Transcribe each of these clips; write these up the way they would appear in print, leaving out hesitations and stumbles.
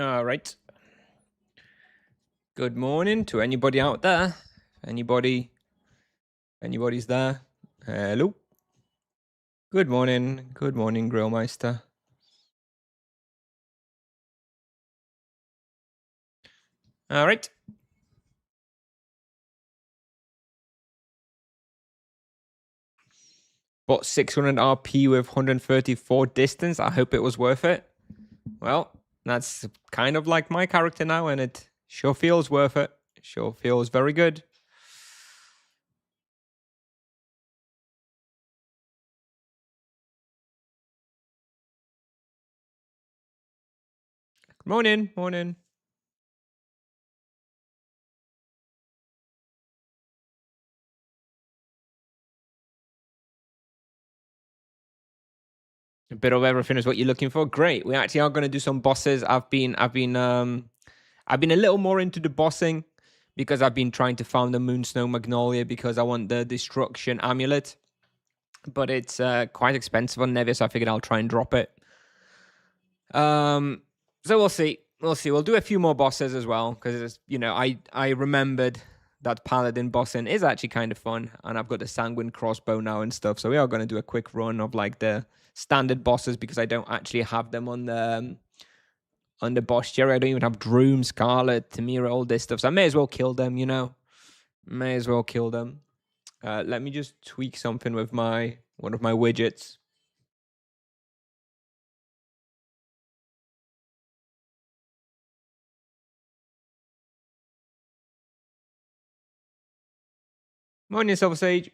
All right. Good morning to anybody out there. Anybody's there? Hello. Good morning. Good morning, Grillmeister. All right. Bought 600 RP with 134 distance. I hope it was worth it. Well, that's kind of like my character now, and it sure feels worth it. Sure feels very good. Morning. Morning. A bit of everything is what you're looking for. Great. We actually are going to do some bosses. I've been a little more into the bossing because I've been trying to farm the Moon Snow Magnolia because I want the Destruction Amulet. But it's quite expensive on Nevis, so I figured I'll try and drop it. So we'll see. We'll see. We'll do a few more bosses as well because I remembered that Paladin bossing is actually kind of fun, and I've got the Sanguine Crossbow now and stuff. So we are going to do a quick run of like the standard bosses because I don't actually have them on the boss tier. I don't even have Droom, Scarlet, Tamira, all this stuff. So I may as well kill them, May as well kill them. Let me just tweak something with one of my widgets. Morning, Silver Sage.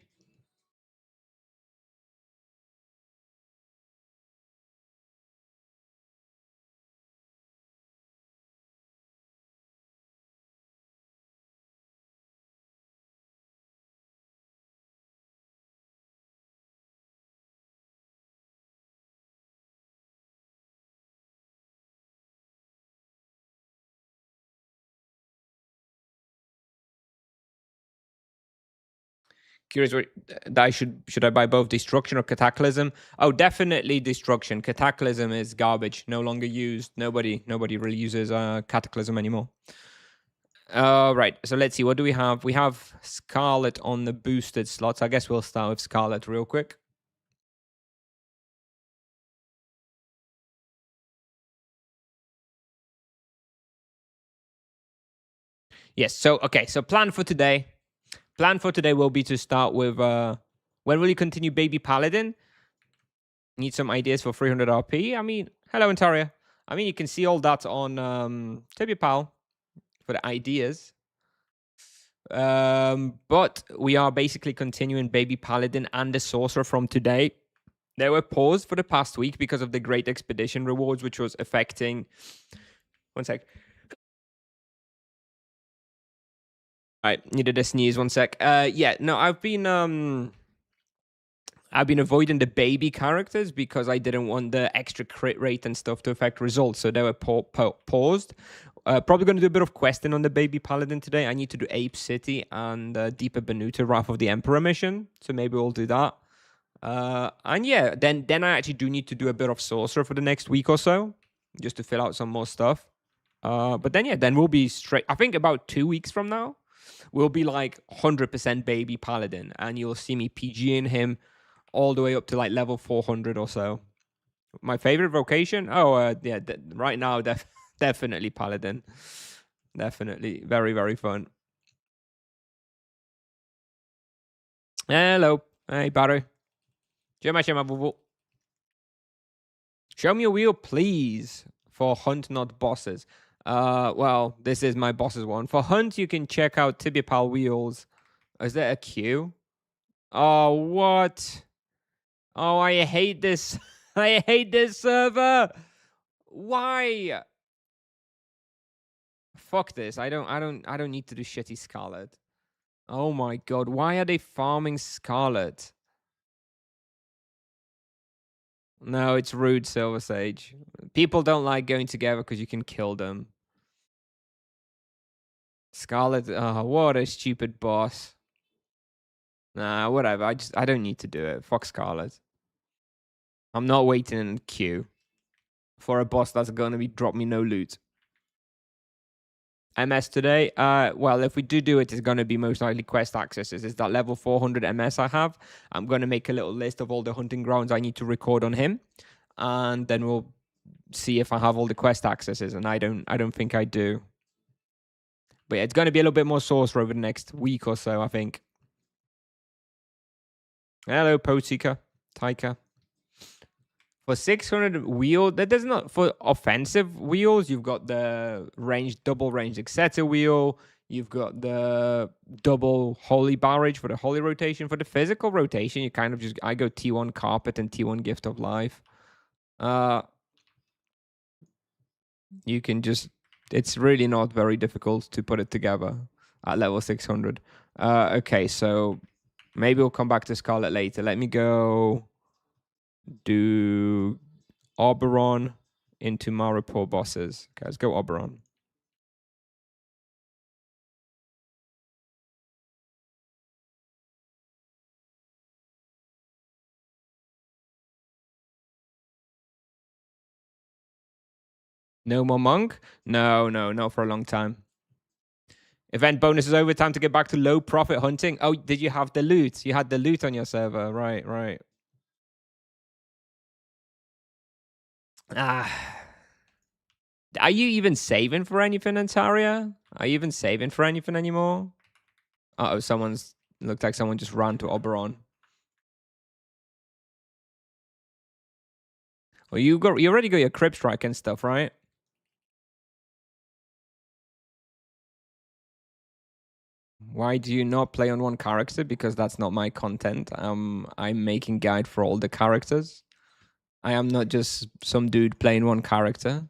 Curious that should I buy both Destruction or Cataclysm? Oh, definitely Destruction. Cataclysm is garbage, no longer used. Nobody really uses Cataclysm anymore. Right, so let's see, what do we have? We have Scarlet on the boosted slots. I guess we'll start with Scarlet real quick. Yes, so plan for today. Plan for today will be to start with when will you continue Baby Paladin? Need some ideas for 300 RP? I mean, hello Ontario. I mean, you can see all that on Tibia Pal for the ideas. But we are basically continuing Baby Paladin and the Sorcerer from today. They were paused for the past week because of the Great Expedition rewards, which was affecting. One sec. I needed a sneeze. One sec. I've been avoiding the baby characters because I didn't want the extra crit rate and stuff to affect results, so they were paused. Probably going to do a bit of questing on the baby paladin today. I need to do Ape City and Deeper Benuta Wrath of the Emperor mission, so maybe we'll do that. Then I actually do need to do a bit of sorcerer for the next week or so, just to fill out some more stuff. But then we'll be straight. I think about 2 weeks from now, we'll be like 100% baby paladin, and you'll see me PGing him all the way up to like level 400 or so. My favorite vocation? Right now, definitely paladin. Definitely very, very fun. Hello. Hey, Barry. Show me a wheel, please, for hunt, not bosses. Well, this is my boss's one. For hunt, you can check out Tibia Pal wheels. Is there a queue? Oh, what? Oh, I hate this. I hate this server. Why? Fuck this. I don't need to do shitty Scarlet. Oh my god, why are they farming Scarlet? No, it's rude, Silver Sage. People don't like going together because you can kill them. Scarlet, oh, what a stupid boss. Nah, whatever. I don't need to do it. Fuck Scarlet. I'm not waiting in queue for a boss that's gonna be drop me no loot. MS today. Well, if we do it, it's going to be most likely quest accesses. It's that level 400 MS I have. I'm going to make a little list of all the hunting grounds I need to record on him, and then we'll see if I have all the quest accesses. And I don't think I do. But yeah, it's going to be a little bit more saucer over the next week or so, I think. Hello, Potika, Taika. For 600 wheel, that does not for offensive wheels. You've got the double range Exeter wheel. You've got the double holy barrage for the holy rotation. For the physical rotation, you kind of I go T1 carpet and T1 gift of life. You can just, it's really not very difficult to put it together at level 600. Okay, so maybe we'll come back to Scarlet later. Let me go do Oberon into Maripor bosses. Okay, let's go Oberon. No more monk? No, not for a long time. Event bonus is over. Time to get back to low profit hunting. Oh, did you have the loot? You had the loot on your server. Right. Are you even saving for anything, Antaria? Are you even saving for anything anymore? Uh-oh, looked like someone just ran to Oberon. Well, you already got your Crib Strike and stuff, right? Why do you not play on one character? Because that's not my content. I'm making guide for all the characters. I am not just some dude playing one character.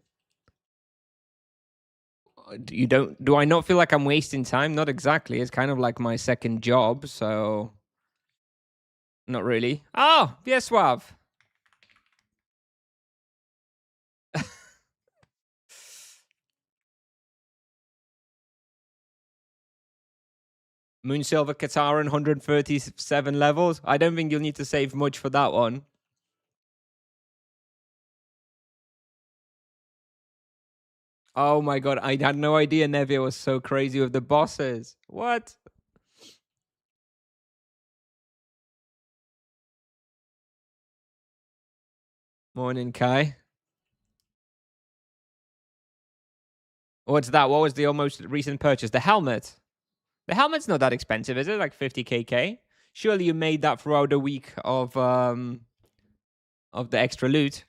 Do I not feel like I'm wasting time? Not exactly. It's kind of like my second job, so not really. Oh, yes, Suave. Moonsilver Kataran, 137 levels. I don't think you'll need to save much for that one. Oh my god, I had no idea Nevia was so crazy with the bosses. What? Morning, Kai. What's that? What was the almost recent purchase? The helmet. The helmet's not that expensive, is it? Like 50k? Surely you made that throughout the week of the extra loot.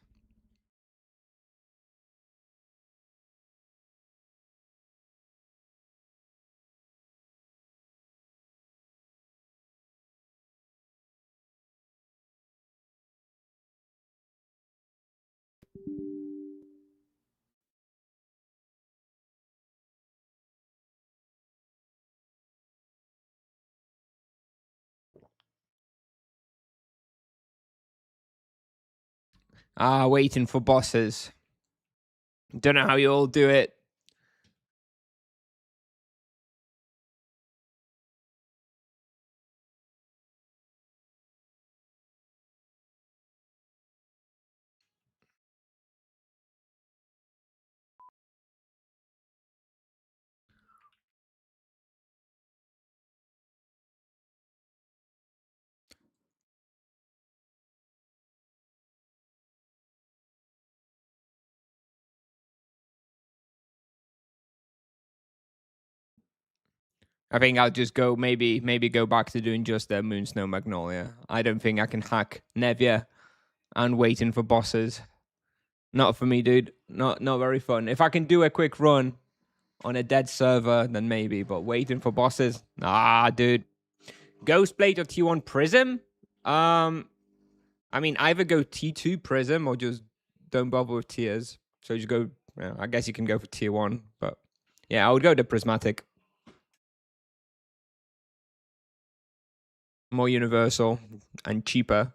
Waiting for bosses. Don't know how you all do it. I think I'll just go maybe go back to doing just the Moon Snow Magnolia. I don't think I can hack Nevia and waiting for bosses. Not for me, dude. Not very fun. If I can do a quick run on a dead server, then maybe. But waiting for bosses, nah, dude. Ghostblade or T1 Prism? I mean, either go T2 Prism or just don't bother with tiers. So just go. I guess you can go for tier 1, but yeah, I would go to Prismatic. More universal and cheaper.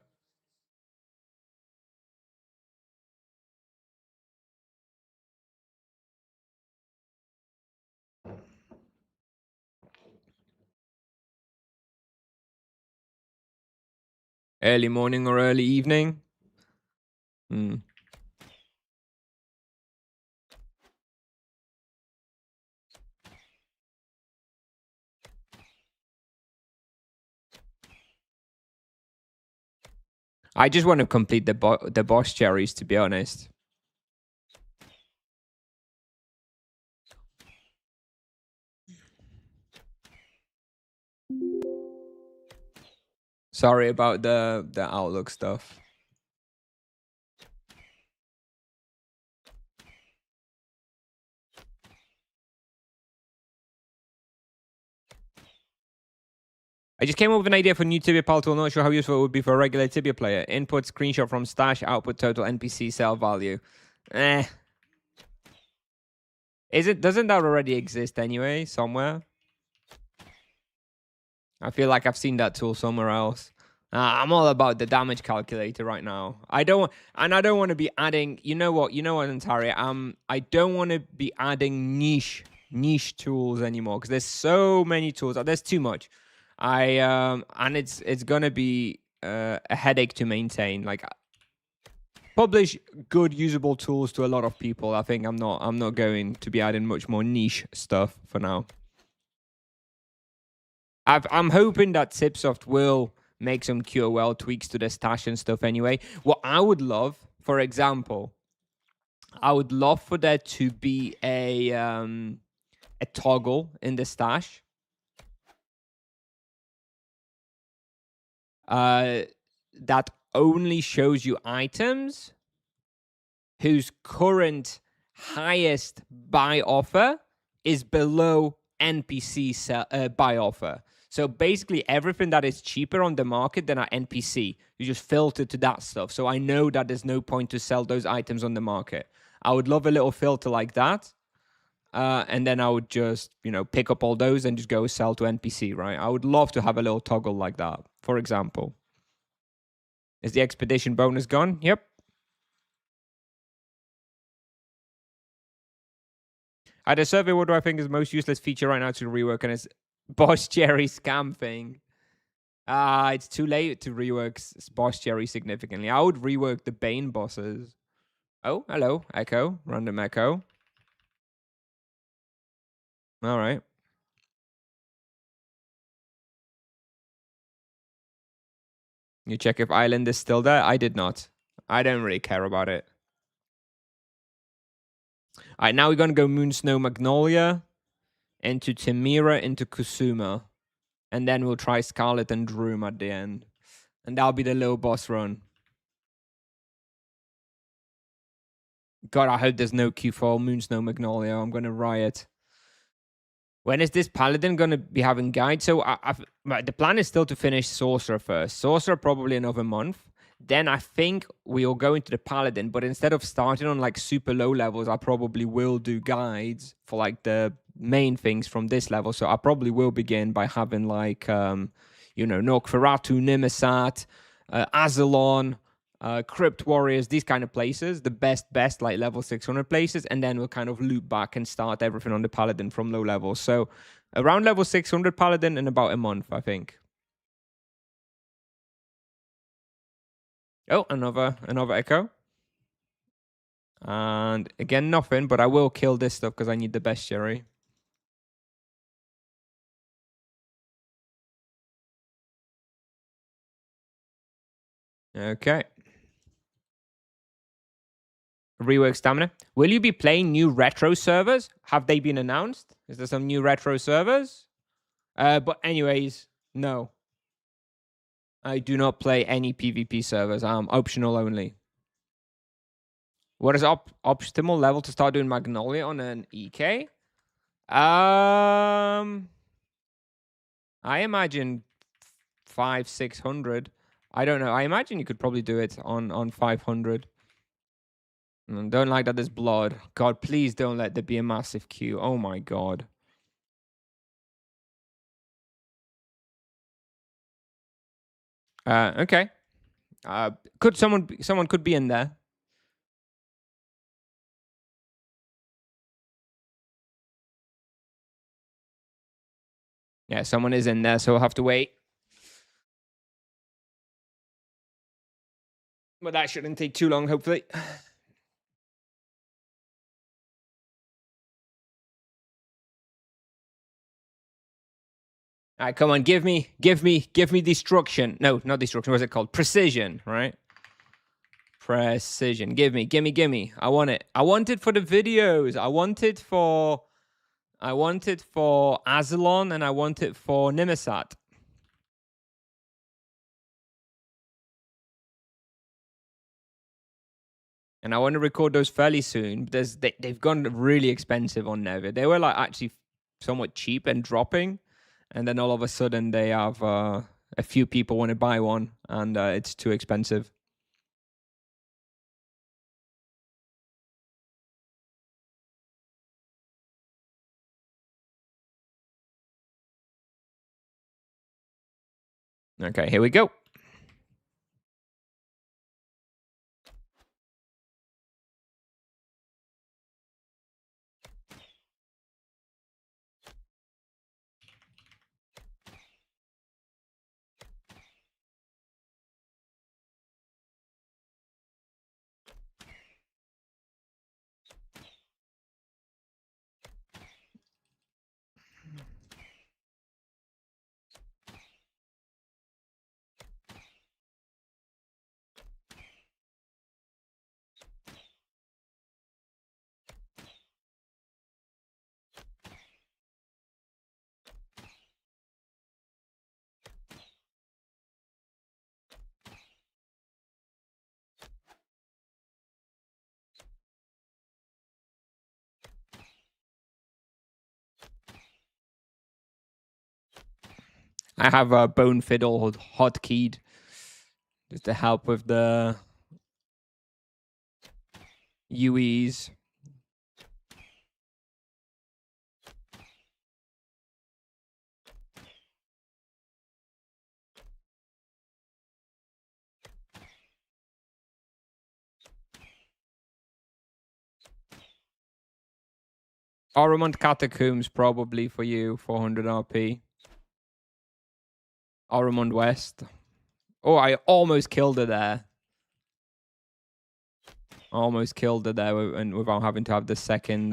Early morning or early evening? I just want to complete the boss cherries, to be honest. Sorry about the Outlook stuff. I just came up with an idea for new Tibia pal tool. Not sure how useful it would be for a regular Tibia player. Input screenshot from stash, output total NPC sell value. Doesn't that already exist anyway, somewhere? I feel like I've seen that tool somewhere else. I'm all about the damage calculator right now. I don't want to be adding. You know what, Antari? I don't want to be adding niche tools anymore because there's so many tools. There's too much. And it's gonna be a headache to maintain. Like, publish good usable tools to a lot of people. I think I'm not going to be adding much more niche stuff for now. I'm hoping that Tipsoft will make some QOL tweaks to the stash and stuff anyway. What I would love, for example, I would love for there to be a toggle in the stash. That only shows you items whose current highest buy offer is below NPC buy offer. So basically everything that is cheaper on the market than our NPC, you just filter to that stuff. So I know that there's no point to sell those items on the market. I would love a little filter like that. And then I would just, pick up all those and just go sell to NPC, right? I would love to have a little toggle like that, for example. Is the expedition bonus gone? Yep. I had a survey, what do I think is the most useless feature right now to rework? And it's Boss Jerry scam thing. It's too late to rework Boss Jerry significantly. I would rework the Bane bosses. Oh, hello, Echo. Random Echo. All right. You check if Island is still there? I did not. I don't really care about it. All right, now we're going to go Moon, Snow, Magnolia, into Timira, into Kusuma. And then we'll try Scarlet and Droom at the end. And that'll be the little boss run. God, I hope there's no Q4 Moon, Snow, Magnolia. I'm going to riot. When is this Paladin going to be having guide? So the plan is still to finish Sorcerer first. Sorcerer probably another month. Then I think we'll go into the Paladin. But instead of starting on like super low levels, I probably will do guides for like the main things from this level. So I probably will begin by having like, Nosferatu, Nimesat, Azalon, Crypt Warriors, these kind of places, the best like level 600 places, and then we'll kind of loop back and start everything on the Paladin from low levels. So around level 600 Paladin in about a month, I think. Oh, another Echo. And again, nothing, but I will kill this stuff because I need the best Jerry. Okay. Rework stamina. Will you be playing new retro servers? Have they been announced? Is there some new retro servers? But anyways, no. I do not play any PvP servers. I'm optional only. What is optimal level to start doing Magnolia on an EK? I imagine 500-600. I don't know. I imagine you could probably do it on 500. Don't like that there's blood. God, please don't let there be a massive queue. Oh my God. Okay. Could someone could be in there. Yeah, someone is in there, so we'll have to wait. But that shouldn't take too long, hopefully. All right, come on, give me destruction. No, not destruction. What's it called? Precision, right? Precision. Give me. I want it. I want it for the videos. I want it for Azalon, and I want it for Nimisat. And I want to record those fairly soon. They've gone really expensive on Never. They were like actually somewhat cheap and dropping, and then all of a sudden they have a few people want to buy one, and it's too expensive. Okay, here we go. I have a Bone Fiddle hotkeyed just to help with the UEs. Oromont Catacombs probably for you, 400 RP. Oromont West. Oh, I almost killed her there. Almost killed her there, and without having to have the second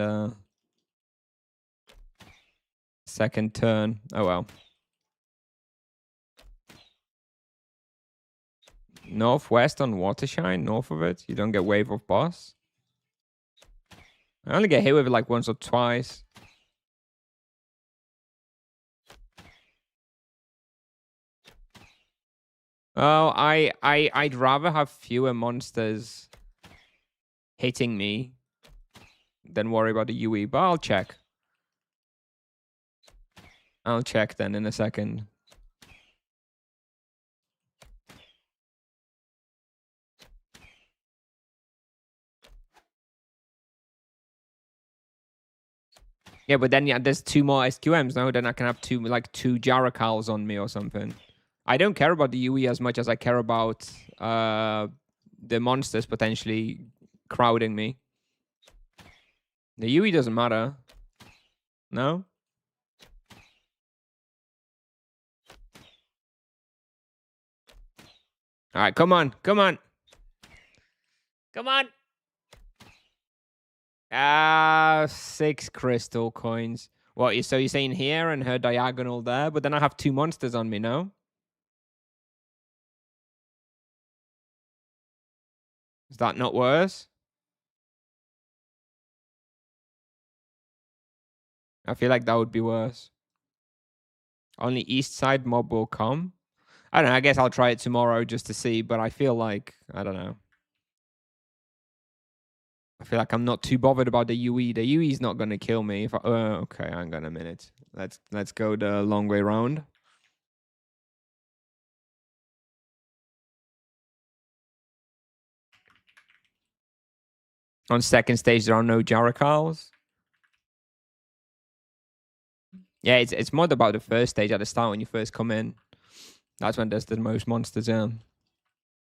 turn. Oh well. Northwest on Watershine, north of it. You don't get Wave of Boss. I only get hit with it like once or twice. Oh, I'd rather have fewer monsters hitting me than worry about the UE, but I'll check. I'll check then in a second. Yeah, but then there's 2 more SQMs now. Then I can have 2 Jaracals on me or something. I don't care about the UE as much as I care about the monsters potentially crowding me. The UE doesn't matter. No? All right, come on. Come on. 6 crystal coins. What, so you're saying here and her diagonal there? But then I have 2 monsters on me, no? Is that not worse? I feel like that would be worse. Only east side mob will come. I don't know. I guess I'll try it tomorrow just to see. But I feel like, I don't know. I feel like I'm not too bothered about the UE. The UE's not going to kill me. If okay, hang on a minute. Let's go the long way round. On second stage, there are no Jaracals. Yeah, it's more about the first stage at the start when you first come in. That's when there's the most monsters in.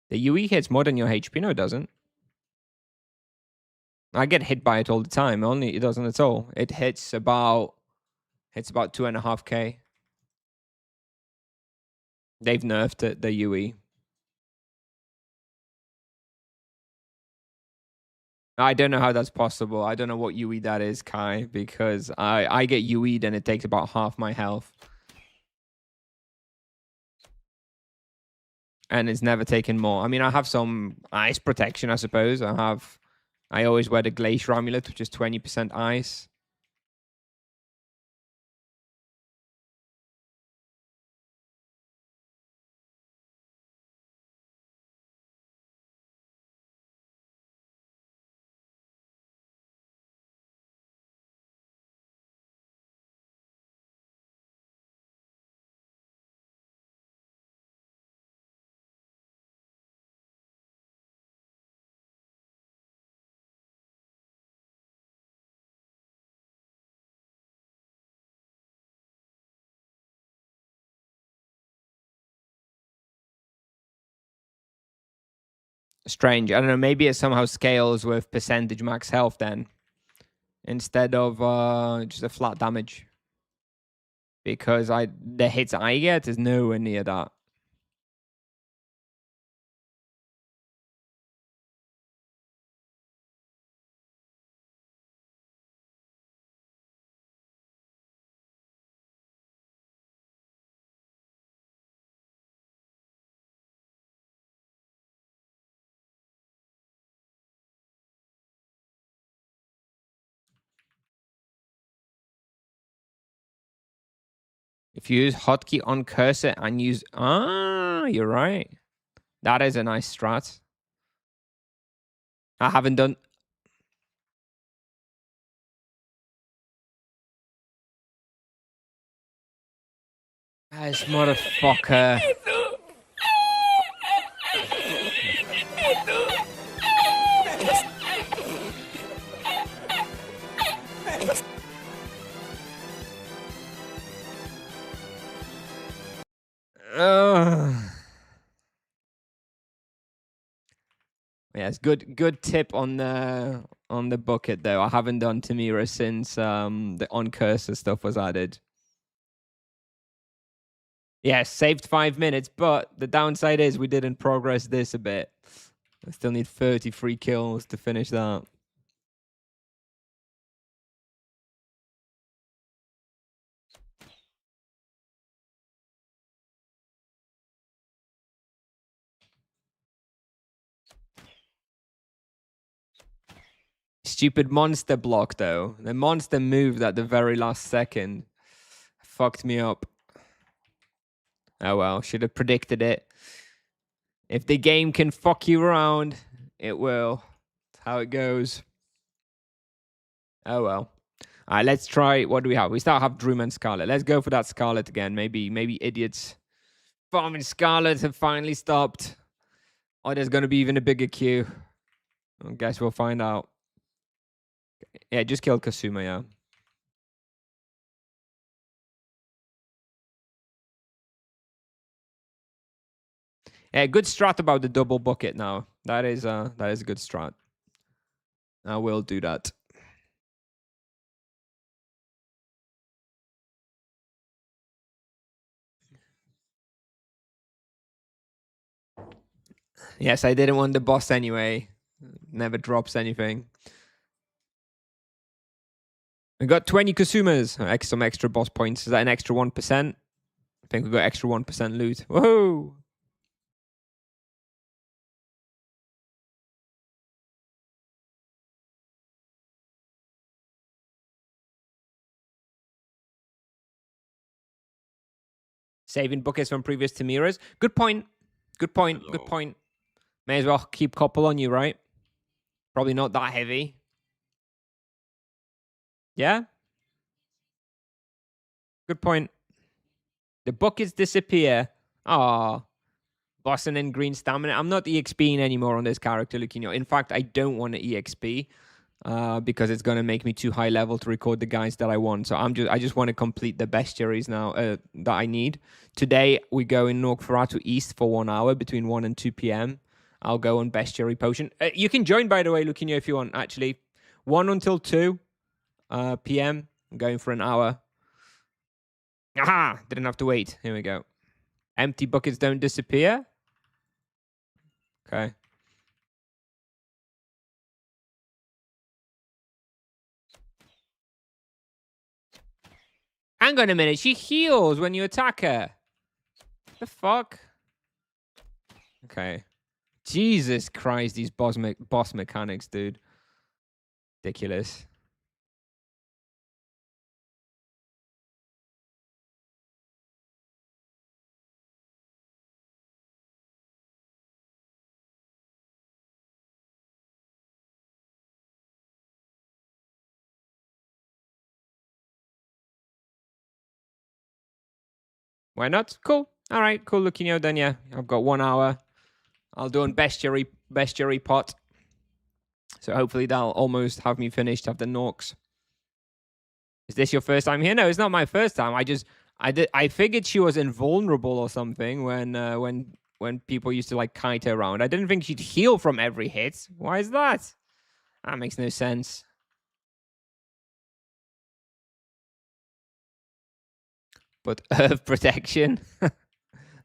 The UE hits more than your HP. No, it doesn't. I get hit by it all the time. Only it doesn't at all. It hits about 2.5k. They've nerfed it, the UE. I don't know how that's possible. I don't know what UE that is, Kai, because I get UE'd and it takes about half my health. And it's never taken more. I mean, I have some ice protection, I suppose. I always wear the glacier amulet, which is 20% ice. Strange. I don't know. Maybe it somehow scales with percentage max health then, instead of just a flat damage. Because the hits I get is nowhere near that. If you use hotkey on cursor and use... you're right. That is a nice strat. I haven't done... This motherfucker. Yes, good tip on the bucket though. I haven't done Tamira since the on cursor stuff was added. Yes, saved 5 minutes, but the downside is we didn't progress this a bit. I still need 33 kills to finish that. Stupid monster block though. The monster moved at the very last second. Fucked me up. Oh well, should have predicted it. If the game can fuck you around, it will. That's how it goes. Oh well. All right, let's try. What do we have? We still have Droom and Scarlet. Let's go for that Scarlet again. Maybe idiots farming Scarlet have finally stopped. Or there's going to be even a bigger queue. I guess we'll find out. Yeah, just killed Kasuma, yeah. Yeah, good strat about the double bucket now. That is a good strat. I will do that. Yes, I didn't want the boss anyway. Never drops anything. We got 20 Kasumas. Some extra boss points. Is that an extra 1%? I think we got extra 1% loot. Whoa! Saving buckets from previous Tamiras. Good point. Good point. Hello. Good point. May as well keep couple on you, right? Probably not that heavy. Yeah? Good point. The buckets disappear. Ah. Bossing in green stamina. I'm not EXPing anymore on this character, Luquinho. In fact, I don't want to EXP because it's going to make me too high level to record the guys that I want. So I just want to complete the bestiaries now that I need. Today, we go in Norkferatu East for 1 hour between 1 and 2 p.m. I'll go on bestiary potion. You can join, by the way, Luquinho, if you want, actually. 1 until 2 p.m. I'm going for an hour. Aha! Didn't have to wait. Here we go. Empty buckets don't disappear. Okay. Hang on a minute. She heals when you attack her. The fuck? Okay. Jesus Christ, these boss mechanics, dude. Ridiculous. Why not? Cool. All right, cool looking out then, yeah. I've got 1 hour. I'll do on bestiary pot. So hopefully that'll almost have me finished after Norks. Is this your first time here? No, it's not my first time. I figured she was invulnerable or something when people used to like kite her around. I didn't think she'd heal from every hit. Why is that? That makes no sense. But earth protection.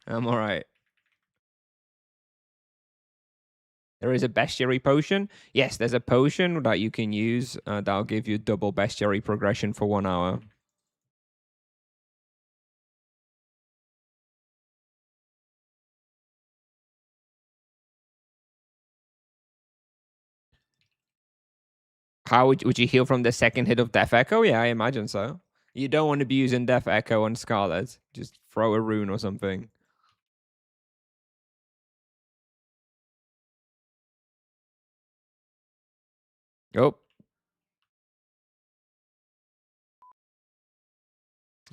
I'm all right. There is a bestiary potion. Yes, there's a potion that you can use that'll give you double bestiary progression for 1 hour. How would you heal from the second hit of Death Echo? Yeah, I imagine so. You don't want to be using Death Echo on Scarlet. Just throw a rune or something. Oh.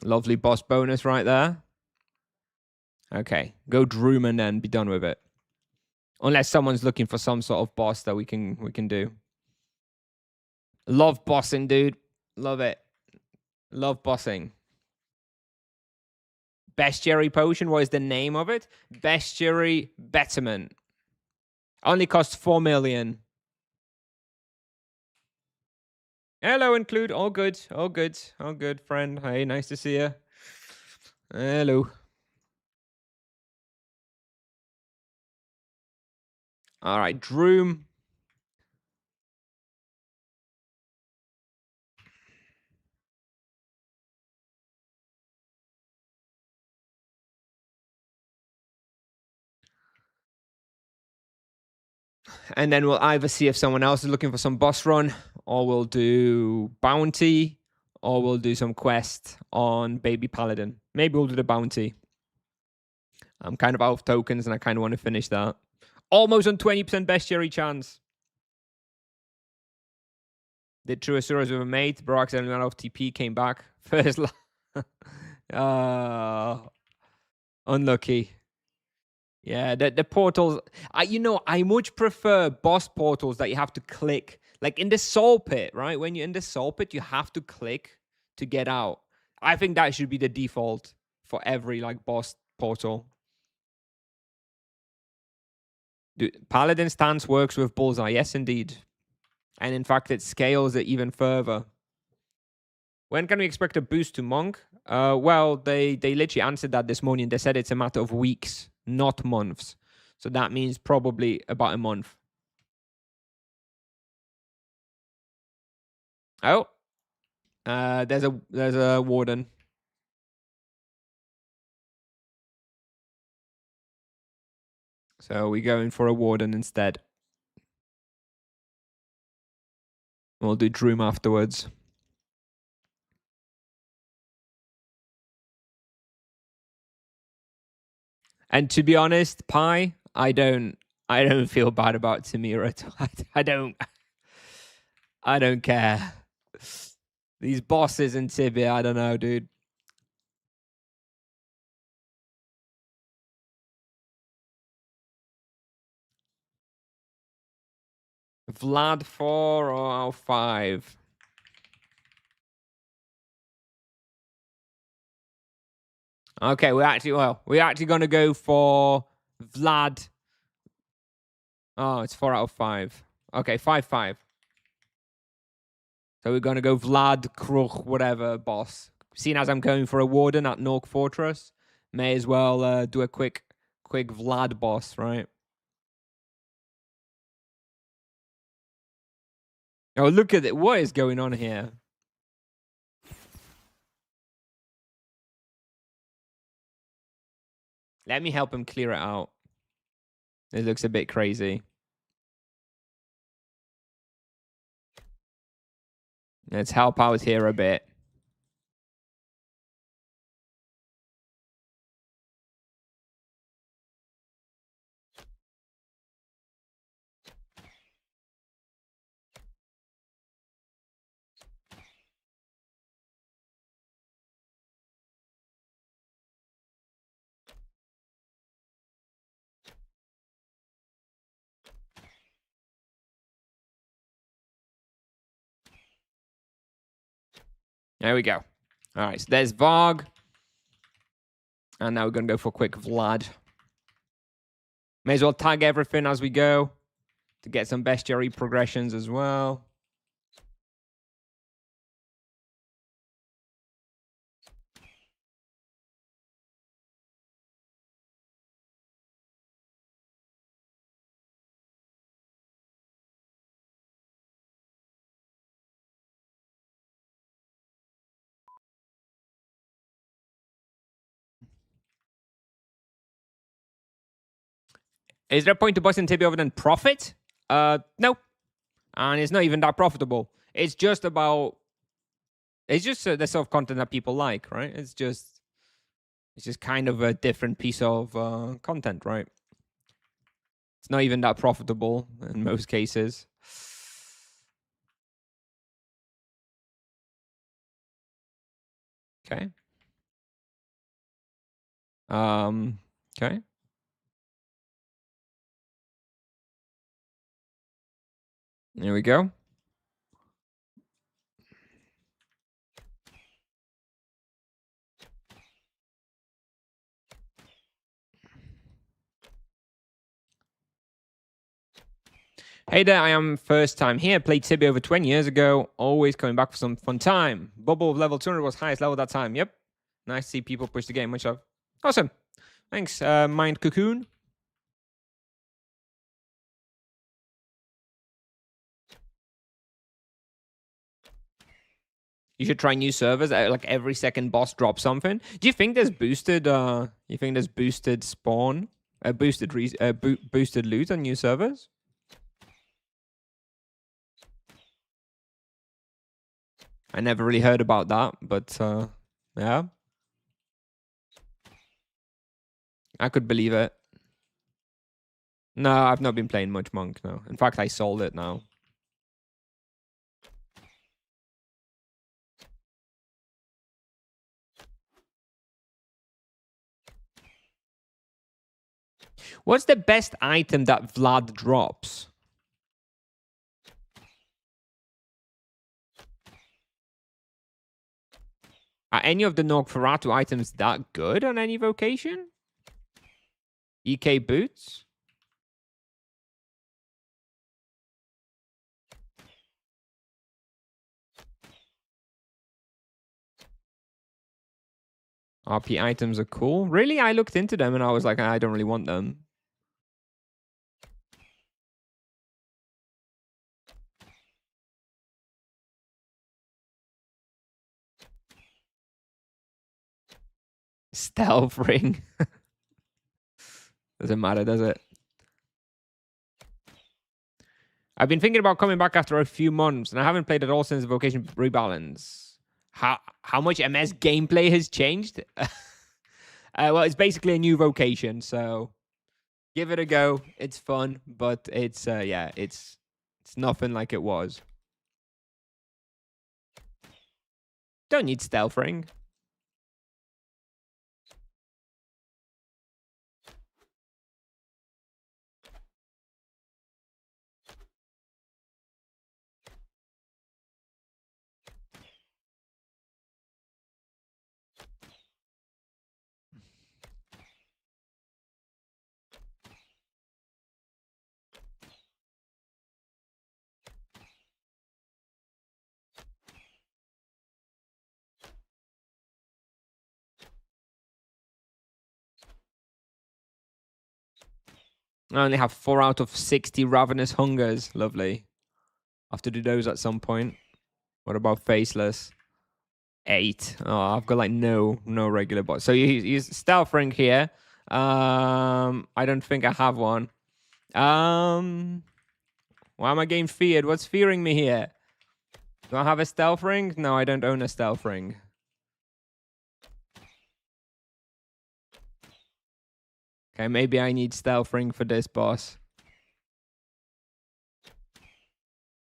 Lovely boss bonus right there. Okay. Go Droom and then be done with it. Unless someone's looking for some sort of boss that we can do. Love bossing, dude. Love it. Love bossing. Bestiary Potion, what is the name of it? Bestiary Betterment. Only costs 4 million. Hello, Include. All good. All good. All good, friend. Hey, nice to see you. Hello. All right, Droom. And then we'll either see if someone else is looking for some boss run, or we'll do bounty, or we'll do some quest on Baby Paladin. Maybe we'll do the bounty. I'm kind of out of tokens, and I kind of want to finish that. Almost on 20% bestiary chance. Did True Asuras with a mate. Bro accidentally ran off TP, came back. First unlucky. Yeah, the portals. I much prefer boss portals that you have to click. Like in the soul pit, right? When you're in the soul pit, you have to click to get out. I think that should be the default for every like boss portal. Dude, Paladin stance works with Bullseye. Yes, indeed. And in fact, it scales it even further. When can we expect a boost to Monk? Well, they literally answered that this morning. They said it's a matter of weeks, not months. So that means probably about a month. Oh, there's a warden. So we're going for a warden instead. We'll do Droom afterwards. And to be honest, Pi, I don't feel bad about Tamira at all. I don't care. These bosses in Tibia, I don't know, dude. Vlad 4 or 5? Okay, we're actually going to go for Vlad. Oh, it's 4 out of 5. Okay, 5-5. So we're going to go Vlad, Krug, whatever, boss. Seeing as I'm going for a warden at Nork Fortress, may as well do a quick Vlad boss, right? Oh, look at it. What is going on here? Let me help him clear it out. It looks a bit crazy. Let's help out here a bit. There we go. All right, so there's Varg. And now we're going to go for a quick Vlad. May as well tag everything as we go to get some bestiary progressions as well. Is there a point to boxing Tibia other than profit? No. And it's not even that profitable. It's just about... It's just the sort of content that people like, right? It's just kind of a different piece of content, right? It's not even that profitable in most cases. Okay. Okay. There we go. Hey there, I am first time here. Played Tibia over 20 years ago. Always coming back for some fun time. Bubble of level 200 was highest level that time. Yep. Nice to see people push the game. Much love. Awesome. Thanks, Mind Cocoon. You should try new servers. Like every second boss drops something. Do you think there's boosted? You think there's boosted spawn, boosted loot on new servers? I never really heard about that, but yeah, I could believe it. No, I've not been playing much Monk. No, in fact, I sold it now. What's the best item that Vlad drops? Are any of the Nogferatu items that good on any vocation? EK boots? RP items are cool. Really? I looked into them and I was like, I don't really want them. Stealth ring. Doesn't matter, does it? I've been thinking about coming back after a few months, and I haven't played at all since the Vocation Rebalance. How much MS gameplay has changed? Well, it's basically a new Vocation, so give it a go. It's fun, but it's yeah, it's nothing like it was. Don't need stealth ring. I only have 4 out of 60 Ravenous Hungers. Lovely. I'll have to do those at some point. What about Faceless? 8. Oh, I've got like no regular bots. So you use stealth ring here. I don't think I have one. Why am I getting feared? What's fearing me here? Do I have a stealth ring? No, I don't own a stealth ring. Okay, maybe I need stealth ring for this boss.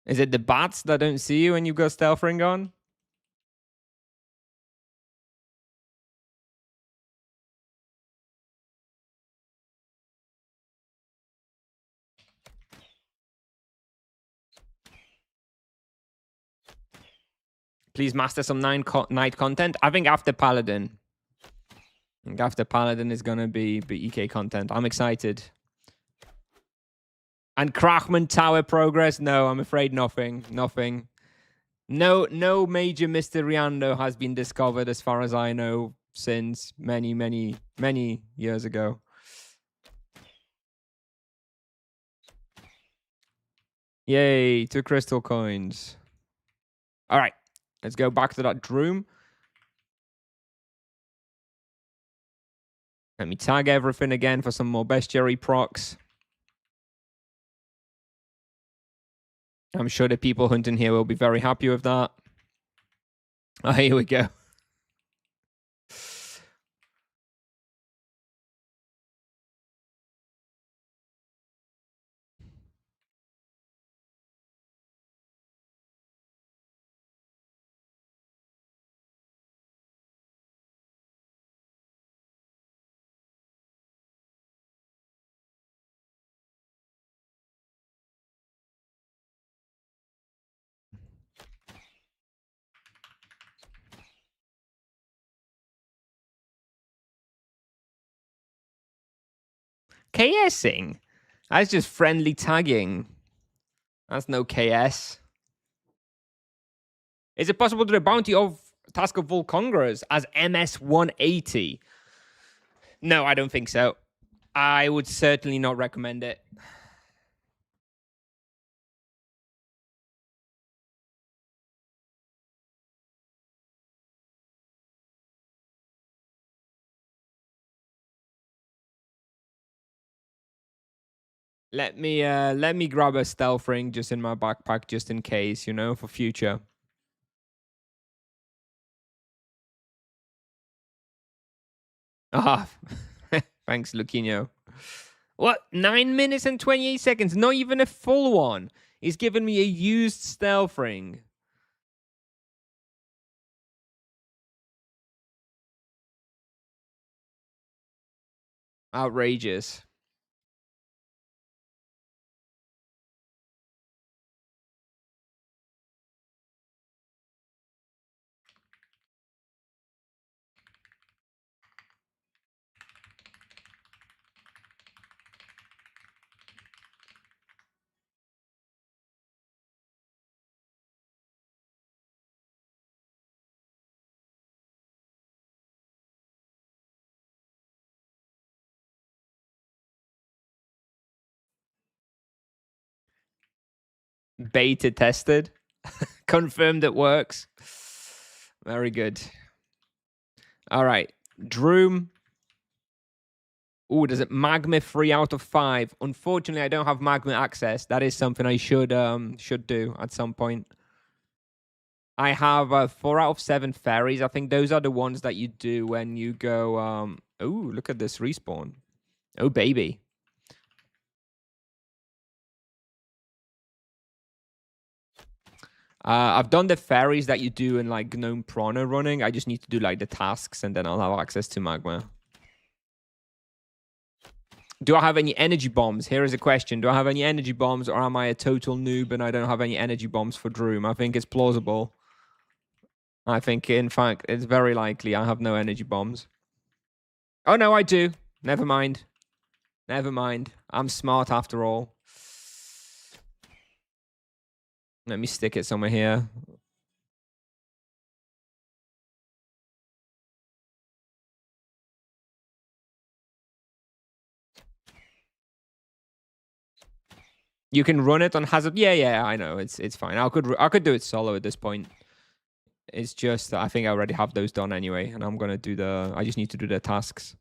Is it the bats that don't see you when you've got stealth ring on? Please master some night content. I think after Paladin. I think after Paladin is gonna be EK content. I'm excited. And Krachman Tower progress? No, I'm afraid nothing. Nothing. No major Mysteriando has been discovered as far as I know since many years ago. Yay, 2 crystal coins. All right, let's go back to that room. Let me tag everything again for some more bestiary procs. I'm sure the people hunting here will be very happy with that. Oh, here we go. KSing? That's just friendly tagging. That's no KS. Is it possible to do a bounty of Task of Volcongrers as MS-180? No, I don't think so. I would certainly not recommend it. Let me grab a stealth ring just in my backpack just in case, you know, for future. Ah, thanks, Luquinho. What? 9 minutes and 28 seconds? Not even a full one. He's given me a used stealth ring. Outrageous. Beta tested. Confirmed it works. Very good. All right. Droom. Oh, does it magma 3 out of 5? Unfortunately, I don't have magma access. That is something I should do at some point. I have 4 out of 7 fairies. I think those are the ones that you do when you go. Oh, look at this respawn. Oh, baby. I've done the fairies that you do in like Gnome Prana running. I just need to do like the tasks and then I'll have access to magma. Do I have any energy bombs? Here is a question. Do I have any energy bombs or am I a total noob and I don't have any energy bombs for Droom? I think it's plausible. I think, in fact, it's very likely I have no energy bombs. Oh, no, I do. Never mind. Never mind. I'm smart after all. Let me stick it somewhere here. You can run it on hazard. Yeah, I know. It's fine. I could do it solo at this point. It's just that I think I already have those done anyway, and I'm gonna do I just need to do the tasks.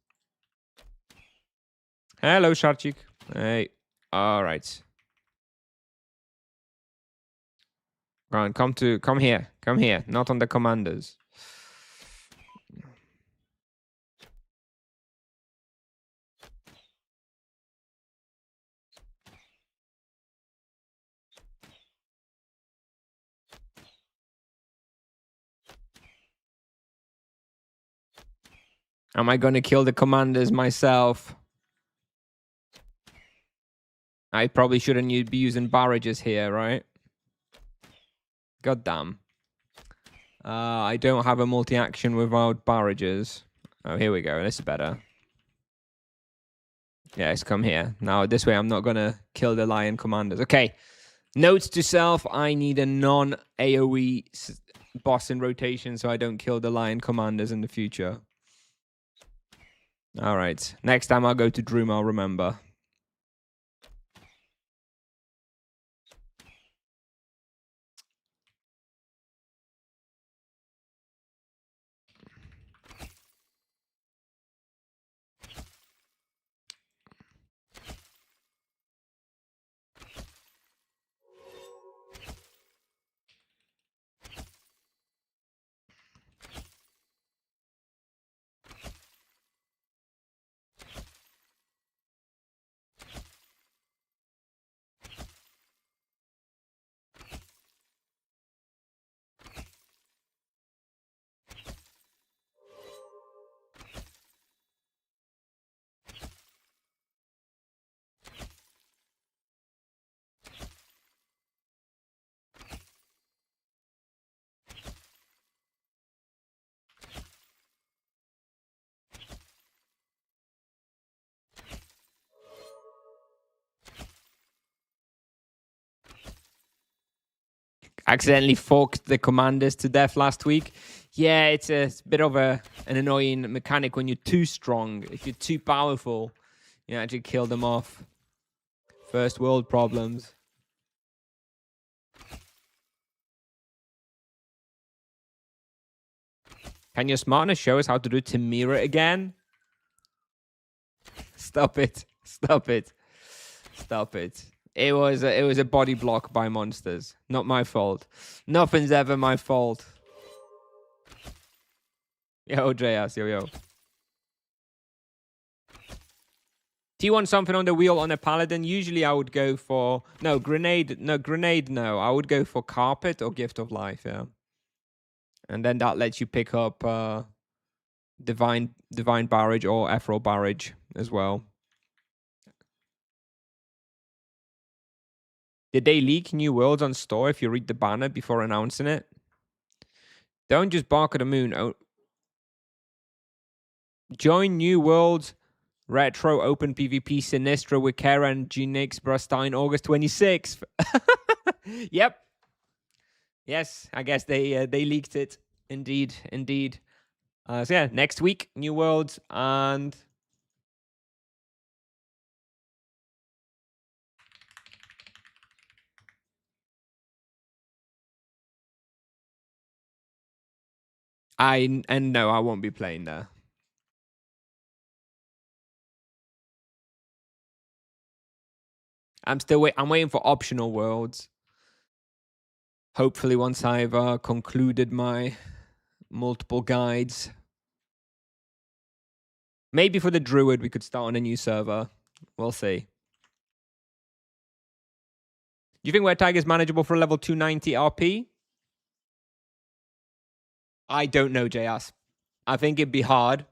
Hello, Sharchik. Hey. All right. Go on, come here. Come here. Not on the commanders. Am I gonna kill the commanders myself? I probably shouldn't be using barrages here, right? God damn. I don't have a multi-action without barrages. Oh, here we go. This is better. Yes, come here. Now, this way I'm not going to kill the lion commanders. Okay. Notes to self. I need a non-AoE boss in rotation so I don't kill the lion commanders in the future. All right. Next time I'll go to Droom, I'll remember. Accidentally forked the commanders to death last week. Yeah, it's a bit of an annoying mechanic when you're too strong. If you're too powerful, you actually kill them off. First world problems. Can your smartness show us how to do Timira again? Stop it. Stop it. Stop it. It was a body block by monsters. Not my fault. Nothing's ever my fault. Yo, JS, yo. Do you want something on the wheel on a paladin? Usually I would go for... No, grenade. No. I would go for carpet or gift of life, yeah. And then that lets you pick up divine barrage or ethereal barrage as well. Did they leak new worlds on store if you read the banner before announcing it? Don't just bark at the moon. Oh. Join New Worlds Retro Open PvP Sinistra with Kara and Genix Brastein August 26th. Yep. Yes, I guess they leaked it. Indeed. So yeah, next week, New Worlds and... No, I won't be playing there. I'm waiting for optional worlds. Hopefully, once I've concluded my multiple guides. Maybe for the Druid, we could start on a new server. We'll see. Do you think Wet Tiger is manageable for a level 290 RP? I don't know, JS. I think it'd be hard.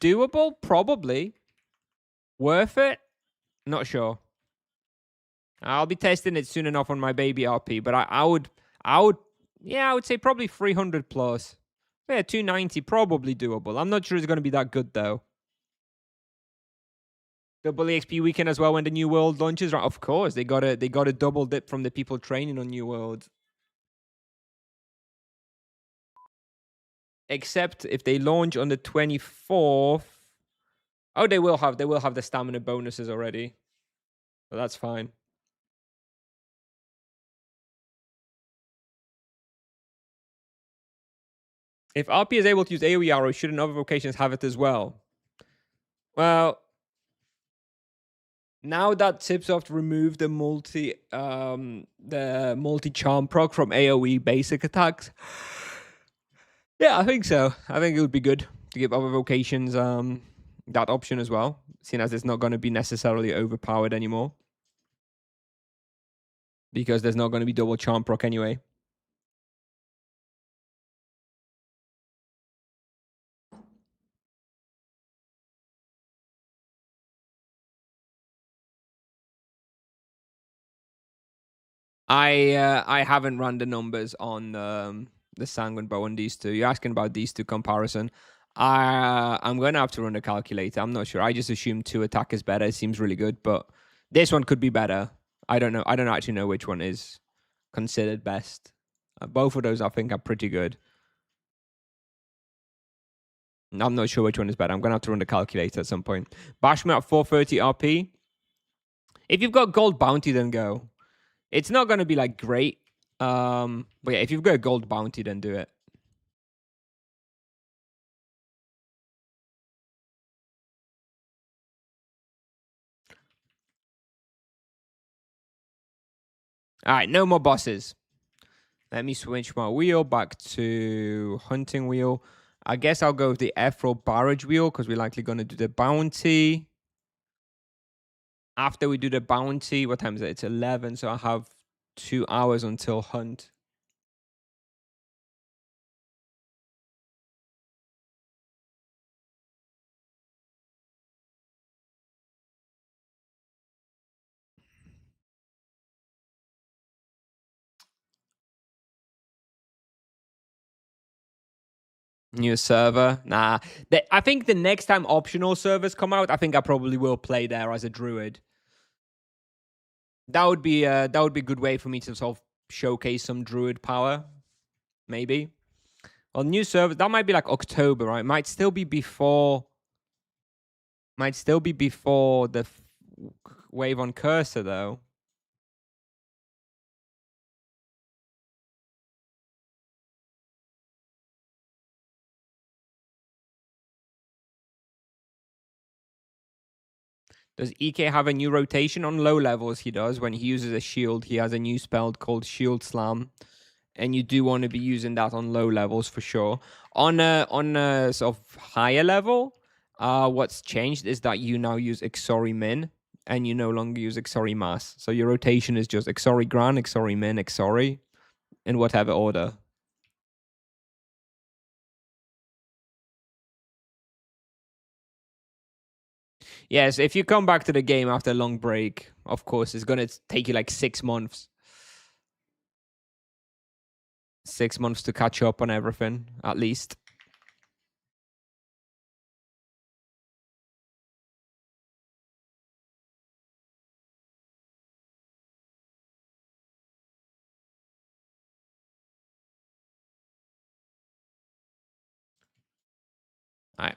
Doable? Probably. Worth it? Not sure. I'll be testing it soon enough on my baby RP, but I would say probably 300 plus. Yeah, 290 probably doable. I'm not sure it's going to be that good though. Double EXP weekend as well when the new world launches, right? Of course, they got a double dip from the people training on new worlds. Except if they launch on the 24th. Oh, they will have the stamina bonuses already. So that's fine. If RP is able to use AoE arrows, shouldn't other vocations have it as well? Well, Now that Tipsoft removed the multi charm proc from AoE basic attacks, yeah, I think so. I think it would be good to give other vocations that option as well, seeing as it's not going to be necessarily overpowered anymore, because there's not going to be double charm proc anyway. I haven't run the numbers on the Sanguine Bow on these two. You're asking about these two comparison. I'm gonna have to run a calculator. I'm not sure. I just assume two attack is better. It seems really good, but this one could be better. I don't know. I don't actually know which one is considered best. Both of those I think are pretty good. I'm not sure which one is better. I'm gonna have to run the calculator at some point. Bashman at 430 RP. If you've got gold bounty, then go. It's not gonna be like great. But yeah, if you've got a gold bounty, then do it. All right, no more bosses. Let me switch my wheel back to hunting wheel. I guess I'll go with the Ephro barrage wheel because we're likely going to do the bounty. After we do the bounty, what time is it? It's 11, so I have 2 hours until hunt. New server? Nah. I think the next time optional servers come out, I think I probably will play there as a druid. That would be a good way for me to sort of showcase some druid power, maybe. Well, new server, that might be like October, right? Might still be before the wave on cursor, though. Does EK have a new rotation on low levels? He does. When he uses a shield, he has a new spell called Shield Slam, and you do want to be using that on low levels for sure. On a sort of higher level, what's changed is that you now use Ixori Min, and you no longer use Ixori Mass. So your rotation is just Ixori Gran, Ixori Min, Ixori, in whatever order. Yes, if you come back to the game after a long break, of course, it's going to take you like 6 months. 6 months to catch up on everything, at least. All right.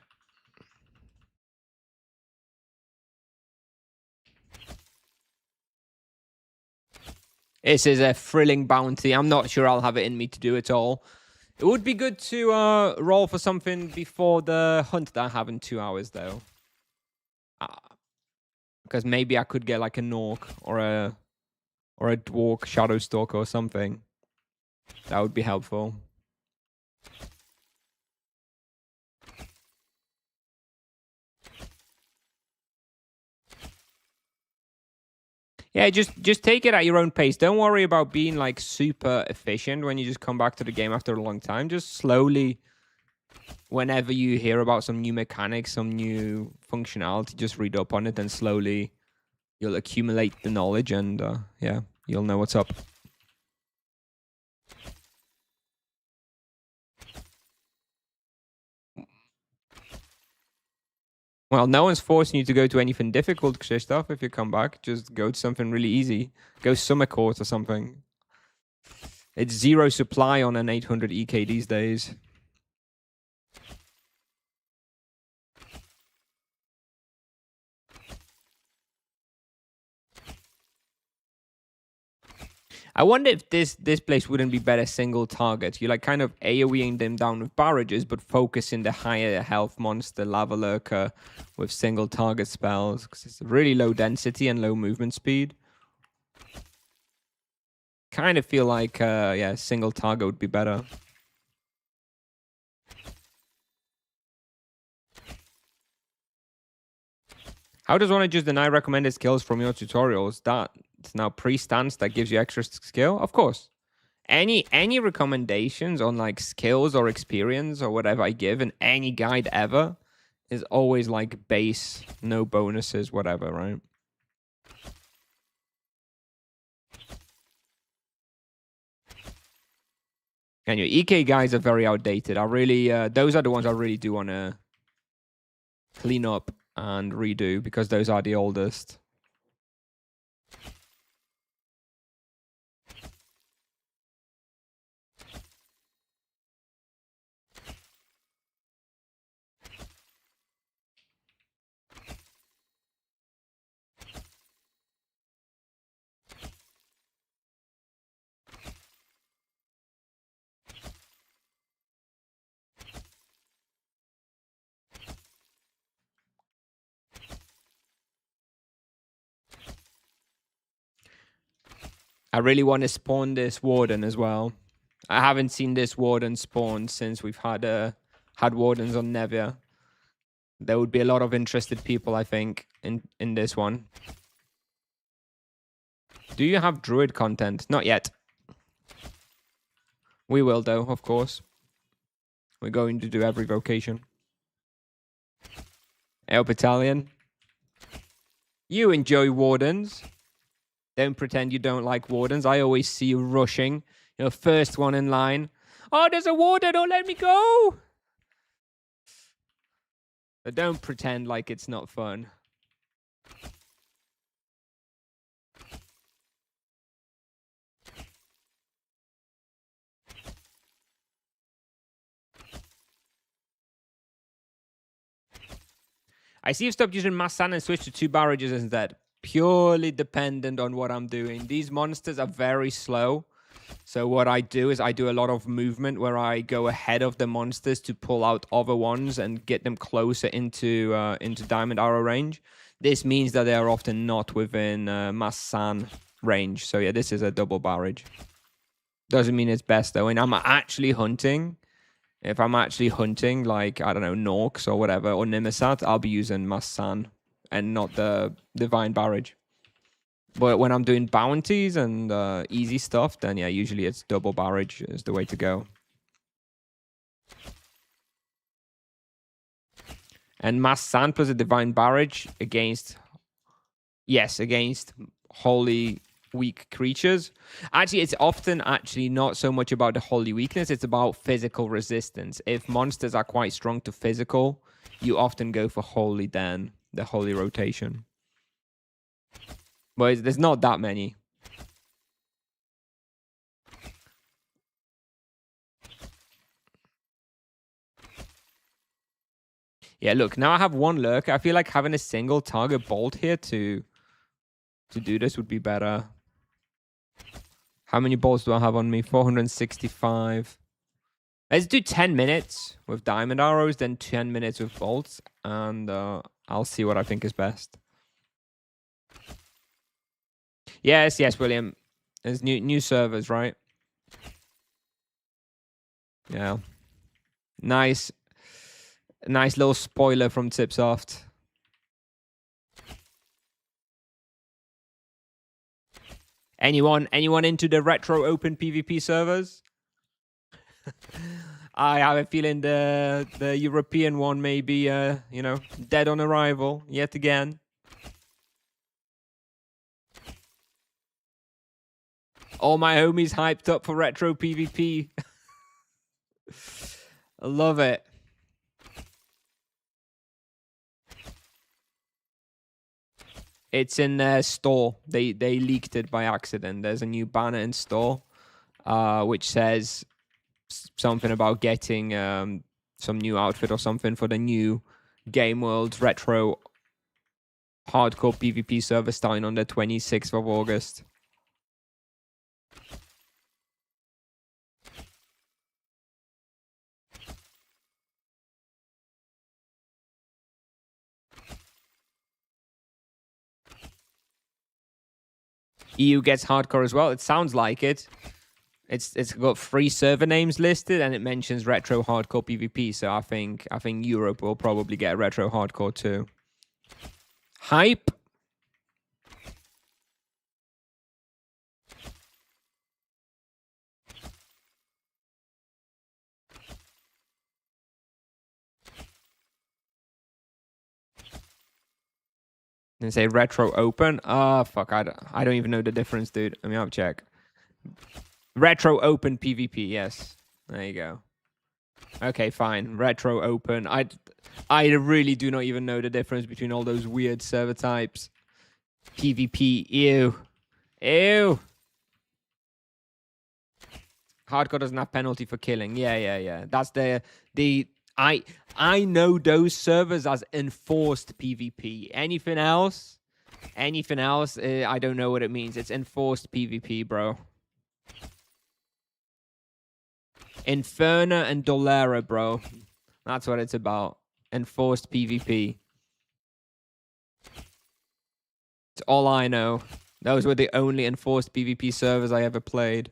This is a thrilling bounty. I'm not sure I'll have it in me to do it all. It would be good to roll for something before the hunt that I have in 2 hours, though. Because maybe I could get like a Nork or a Dwark Shadow Stalker or something. That would be helpful. Yeah, just take it at your own pace. Don't worry about being like super efficient when you just come back to the game after a long time. Just slowly, whenever you hear about some new mechanics, some new functionality, just read up on it, and slowly you'll accumulate the knowledge, and yeah, you'll know what's up. Well, no one's forcing you to go to anything difficult, Krzysztof. If you come back, just go to something really easy. Go Summer Court or something. It's zero supply on an 800 EK these days. I wonder if this place wouldn't be better single target. You like kind of AoEing them down with barrages, but focusing the higher health monster Lava Lurker with single target spells because it's really low density and low movement speed. Kind of feel like yeah, single target would be better. How does one adjust deny recommended skills from your tutorials? That's now pre-stance that gives you extra skill? Of course. Any recommendations on like skills or experience or whatever I give in any guide ever is always like base, no bonuses, whatever, right? And your EK guides are very outdated. I really, those are the ones I really do want to clean up and redo because those are the oldest. I really want to spawn this warden as well. I haven't seen this warden spawn since we've had wardens on Nevia. There would be a lot of interested people, I think, in this one. Do you have druid content? Not yet. We will, though, of course. We're going to do every vocation. El Battalion. You enjoy wardens. Don't pretend you don't like wardens. I always see you rushing. You know, first one in line. Oh, there's a warden. Don't let me go. But don't pretend like it's not fun. I see you've stopped using mass sand and switched to 2 barrages instead. Purely dependent on what I'm doing. These monsters are very slow. So what I do is I do a lot of movement where I go ahead of the monsters to pull out other ones and get them closer into diamond arrow range. This means that they are often not within mass sand range. So yeah, this is a double barrage. Doesn't mean it's best though. And I'm actually hunting. If I'm actually hunting, like, I don't know, Norks or whatever, or Nimisat, I'll be using Massan and not the Divine Barrage. But when I'm doing bounties and easy stuff, then yeah, usually it's double barrage is the way to go. And Massan plus a Divine Barrage against, yes, against holy weak creatures. Actually, it's often actually not so much about the holy weakness, it's about physical resistance. If monsters are quite strong to physical, you often go for holy then, the holy rotation. But there's not that many. Yeah, look, now I have one lurker. I feel like having a single target bolt here to do this would be better. How many bolts do I have on me? 465. Let's do 10 minutes with diamond arrows, then 10 minutes with bolts, and I'll see what I think is best. Yes, William. There's new servers, right? Yeah. Nice little spoiler from Tipsoft. Anyone into the retro open PvP servers? I have a feeling the European one may be you know, dead on arrival yet again. All my homies hyped up for retro PvP. I love it. It's in their store. They leaked it by accident. There's a new banner in store, which says something about getting some new outfit or something for the new Game World retro hardcore PvP server starting on the 26th of August. EU gets hardcore as well. It sounds like it. It's got 3 server names listed, and it mentions retro hardcore PvP. So I think Europe will probably get retro hardcore too. Hype. And say retro open. Ah, fuck. I don't even know the difference, dude. Let me have a check. Retro open PvP. Yes. There you go. Okay, fine. Retro open. I really do not even know the difference between all those weird server types. PvP. Ew. Ew. Hardcore doesn't have penalty for killing. Yeah. That's I know those servers as enforced PvP. Anything else, I don't know what it means. It's enforced PvP, bro. Inferno and Dolera, bro. That's what it's about. Enforced PvP. It's all I know. Those were the only enforced PvP servers I ever played.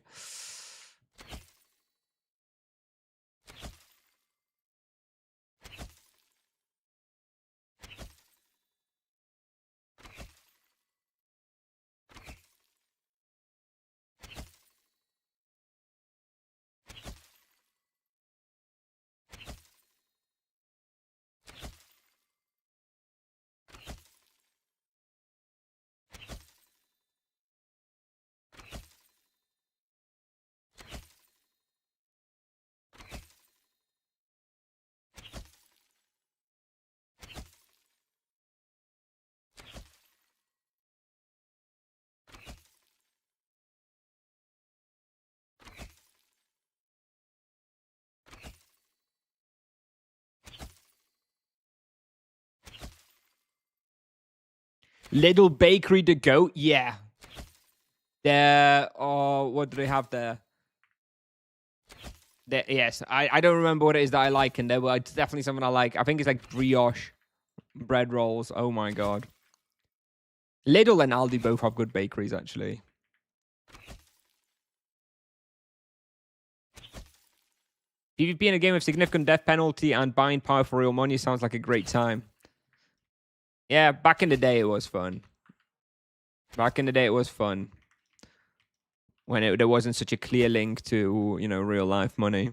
Little Bakery the Goat, yeah. What do they have there? Yes, I don't remember what it is that I like in there, but it's definitely something I like. I think it's like brioche bread rolls. Oh my god. Lidl and Aldi both have good bakeries, actually. PvP in a game with significant death penalty and buying power for real money sounds like a great time. Yeah, back in the day, it was fun. Back in the day, it was fun. When there wasn't such a clear link to, real life money.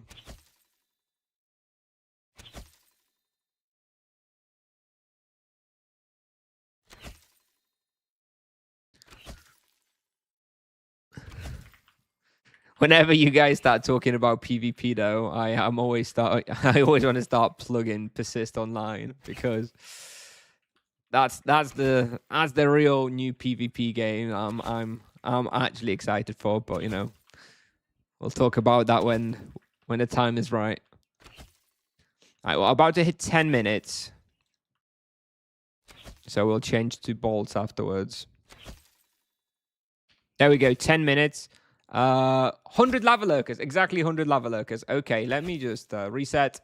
Whenever you guys start talking about PvP, though, I always want to start plugging Persist Online, because that's the real new PvP game. I'm actually excited for, but we'll talk about that when the time is right. All right, well, about to hit 10 minutes, so we'll change to bolts afterwards. There we go, 10 minutes. 100 lava lurkers, exactly 100 lava lurkers. Okay, let me just reset.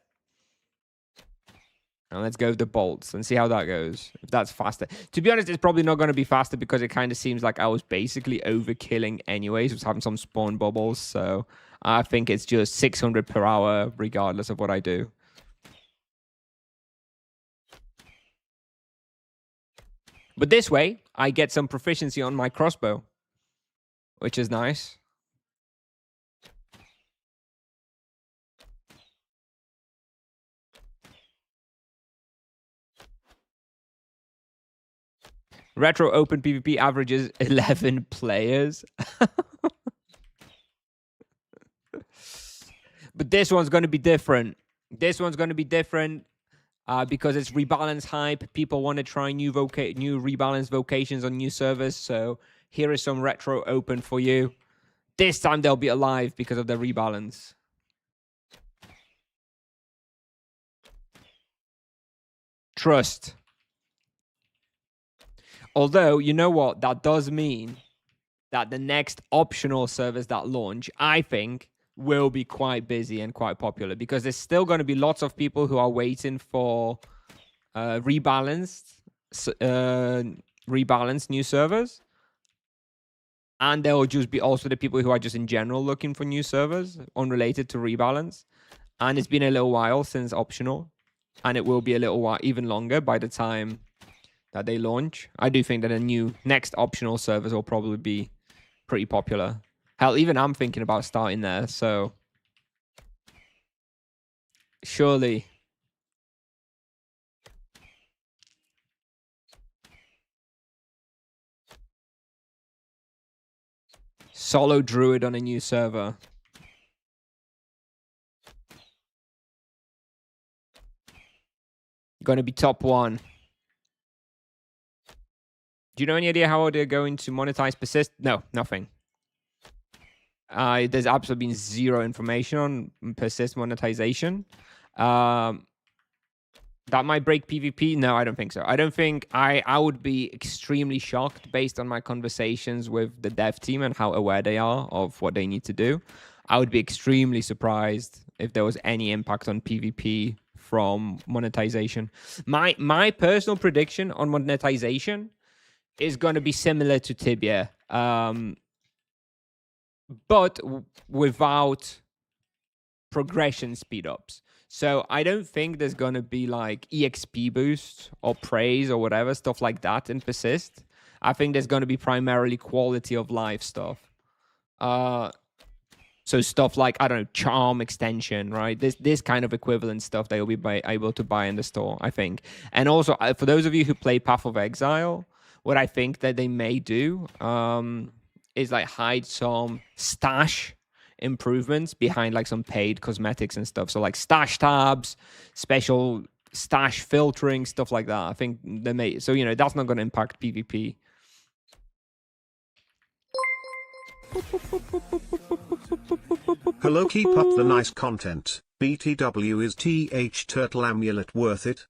And let's go with the bolts and see how that goes. If that's faster. To be honest, it's probably not going to be faster, because it kind of seems like I was basically overkilling anyways. I was having some spawn bubbles. So I think it's just 600 per hour regardless of what I do. But this way, I get some proficiency on my crossbow, which is nice. Retro Open PvP averages 11 players. But this one's going to be different. This one's going to be different because it's rebalance hype. People want to try new rebalance vocations on new servers. So here is some Retro Open for you. This time they'll be alive because of the rebalance. Trust. Although, you know what? That does mean that the next optional servers that launch, I think, will be quite busy and quite popular, because there's still going to be lots of people who are waiting for rebalanced new servers. And there will just be also the people who are just in general looking for new servers unrelated to Rebalance. And it's been a little while since optional, and it will be a little while, even longer by the time that they launch. I do think that a new next optional servers will probably be pretty popular. Hell, even I'm thinking about starting there. So surely. Solo Druid on a new server. Going to be top 1. Do you know any idea how they're going to monetize persist? No, nothing. There's absolutely been zero information on persist monetization. That might break PvP. No, I don't think so. I don't think I would be extremely shocked based on my conversations with the dev team and how aware they are of what they need to do. I would be extremely surprised if there was any impact on PvP from monetization. My personal prediction on monetization is going to be similar to Tibia, but without progression speed-ups. So I don't think there's going to be like EXP boost or praise or whatever, stuff like that in Persist. I think there's going to be primarily quality of life stuff. So stuff like, I don't know, charm extension, right? This kind of equivalent stuff that you'll be able to buy in the store, I think. And also, for those of you who play Path of Exile, what I think that they may do is like hide some stash improvements behind like some paid cosmetics and stuff. So like stash tabs, special stash filtering, stuff like that. I think they may. So, you know, that's not going to impact PvP. Hello, keep up the nice content. BTW, is TH Turtle Amulet worth it?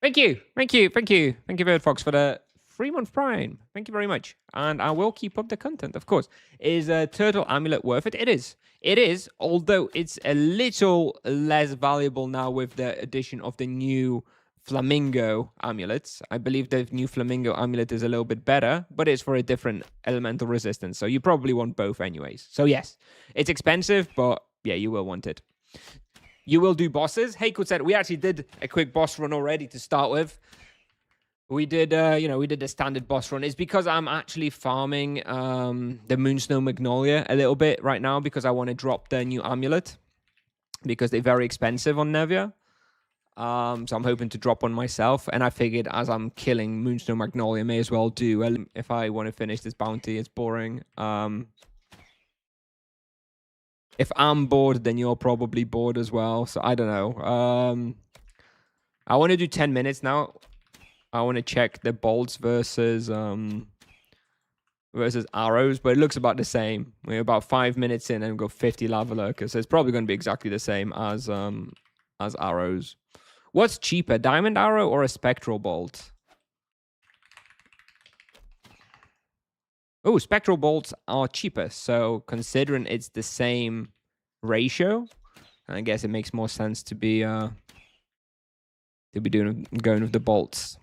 Thank you. Thank you. Thank you. Thank you, Birdfox, for the 3-month Prime. Thank you very much. And I will keep up the content, of course. Is Turtle Amulet worth it? It is. It is, although it's a little less valuable now with the addition of the new Flamingo amulets. I believe the new Flamingo amulet is a little bit better, but it's for a different elemental resistance. So you probably want both anyways. So yes, it's expensive, but yeah, you will want it. You will do bosses. Hey, Kutset, we actually did a quick boss run already to start with. We did, we did the standard boss run. It's because I'm actually farming the Moonsnow Magnolia a little bit right now because I want to drop the new amulet because they're very expensive on Nevia. So I'm hoping to drop one myself. And I figured as I'm killing Moonsnow Magnolia, may as well do. If I want to finish this bounty, it's boring. If I'm bored, then you're probably bored as well. So I don't know. I want to do 10 minutes now. I want to check the bolts versus arrows, but it looks about the same. We're about 5 minutes in and we've got 50 lava lurkers, so it's probably going to be exactly the same as arrows. What's cheaper, diamond arrow or a spectral bolt? Oh, spectral bolts are cheaper, so considering it's the same ratio, I guess it makes more sense to be going with the bolts.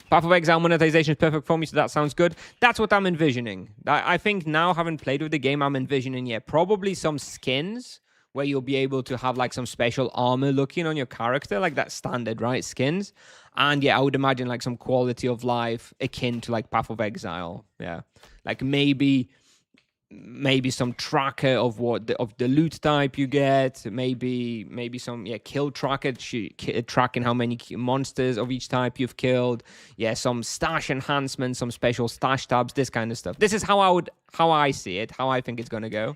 Path of Exile monetization is perfect for me, so that sounds good. That's what I'm envisioning. I think now, having played with the game, I'm envisioning, yeah, probably some skins where you'll be able to have like some special armor looking on your character, like that standard, right, skins. And yeah, I would imagine like some quality of life akin to like Path of Exile. Yeah, like maybe some tracker of the loot type you get, maybe some kill tracker tracking how many monsters of each type you've killed, some stash enhancements, some special stash tabs, this kind of stuff. This is how I see it, how I think it's gonna go.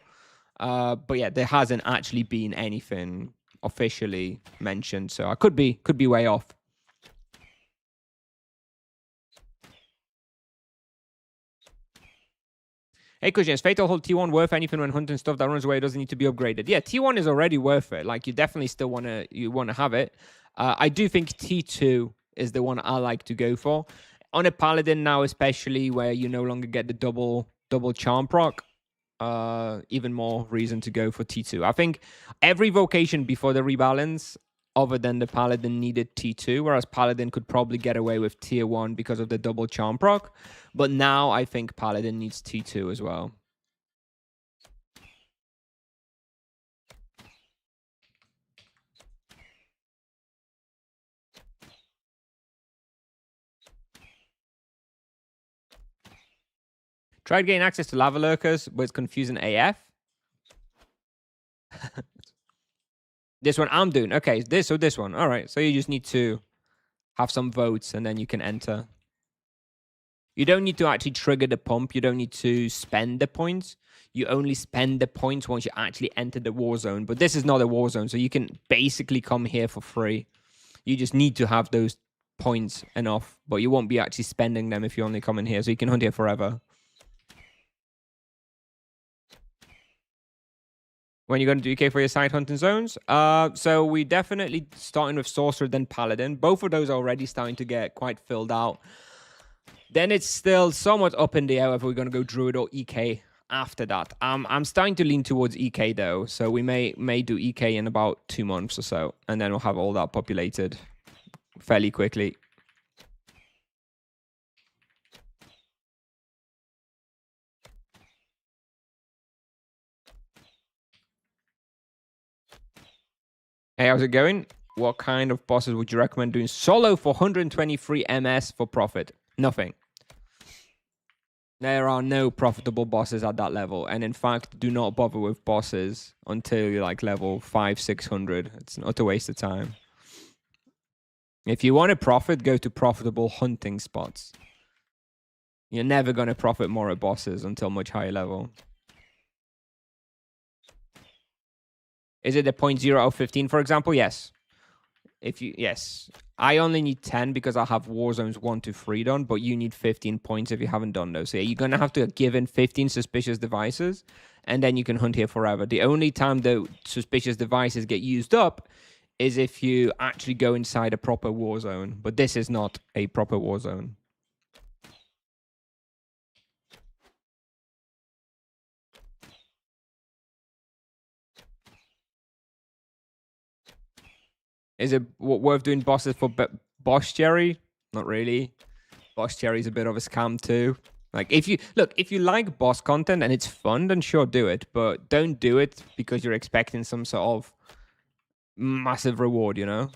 But yeah, there hasn't actually been anything officially mentioned, so I could be way off. Hey, Kujan, is Fatal Hold T1 worth anything when hunting stuff that runs away doesn't need to be upgraded? Yeah, T1 is already worth it. Like, you definitely still want to have it. I do think T2 is the one I like to go for. On a Paladin now, especially, where you no longer get the double charm proc, even more reason to go for T2. I think every vocation before the rebalance other than the Paladin needed T2, whereas Paladin could probably get away with tier 1 because of the double charm proc. But now I think Paladin needs T2 as well. Tried getting access to lava lurkers, but it's confusing AF. This one I'm doing. Okay, this one. All right, so you just need to have some votes and then you can enter. You don't need to actually trigger the pump. You don't need to spend the points. You only spend the points once you actually enter the war zone. But this is not a war zone, so you can basically come here for free. You just need to have those points enough, but you won't be actually spending them if you only come in here, so you can hunt here forever. When you're going to do UK for your side hunting zones? So we definitely starting with Sorcerer, then Paladin. Both of those are already starting to get quite filled out. Then it's still somewhat up in the air if we're going to go Druid or EK after that. I'm starting to lean towards EK though, so we may do EK in about 2 months or so, and then we'll have all that populated fairly quickly. Hey, how's it going? What kind of bosses would you recommend doing solo for 123 MS for profit? Nothing. There are no profitable bosses at that level, and in fact, do not bother with bosses until you're like level 500-600. It's an utter waste of time. If you want to profit, go to profitable hunting spots. You're never going to profit more at bosses until much higher level. Is it a 0.0 of 15, for example? Yes. Yes. I only need 10 because I have war zones 1 to 3 done, but you need 15 points if you haven't done those. So yeah, you're going to have to give in 15 suspicious devices, and then you can hunt here forever. The only time the suspicious devices get used up is if you actually go inside a proper war zone. But this is not a proper war zone. Is it worth doing bosses for Boss Jerry? Not really. Boss Jerry's a bit of a scam too. Like if you like boss content and it's fun, then sure, do it. But don't do it because you're expecting some sort of massive reward, you know?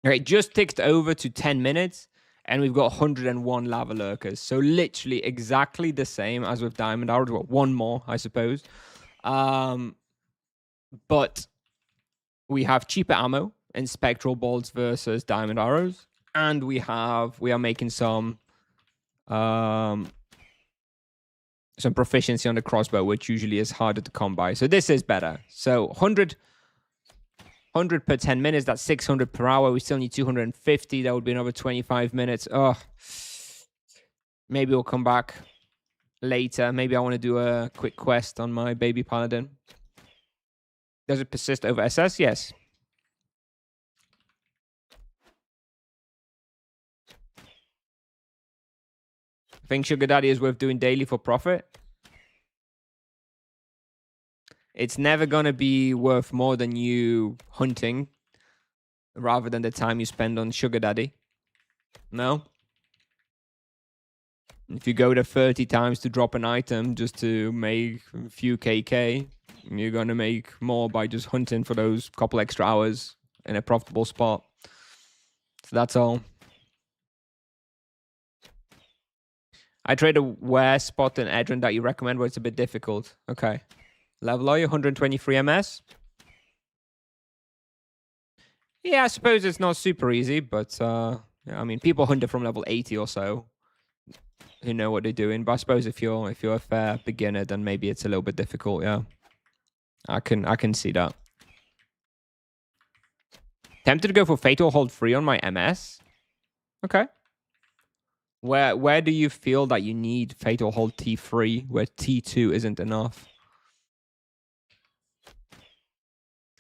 Okay, just ticked over to 10 minutes and we've got 101 lava lurkers. So literally exactly the same as with diamond arrows. Well, one more, I suppose. But we have cheaper ammo in spectral bolts versus diamond arrows. And we are making some proficiency on the crossbow, which usually is harder to come by. So this is better. So 100 per 10 minutes, that's 600 per hour. We still need 250. That would be another 25 minutes. Oh, maybe we'll come back later. Maybe I want to do a quick quest on my baby paladin. Does it persist over SS? Yes. I think Sugar Daddy is worth doing daily for profit. It's never going to be worth more than you hunting rather than the time you spend on Sugar Daddy. No? If you go to 30 times to drop an item just to make a few KK, you're going to make more by just hunting for those couple extra hours in a profitable spot. So that's all. I trade a wear spot in Edron that you recommend where it's a bit difficult. Okay. Level are you? 123 MS? Yeah, I suppose it's not super easy, but yeah, I mean, people hunt it from level 80 or so who know what they're doing. But I suppose if you're a fair beginner, then maybe it's a little bit difficult. Yeah, I can see that. Tempted to go for Fatal Hold 3 on my MS. Okay. Where do you feel that you need Fatal Hold T3 where T2 isn't enough?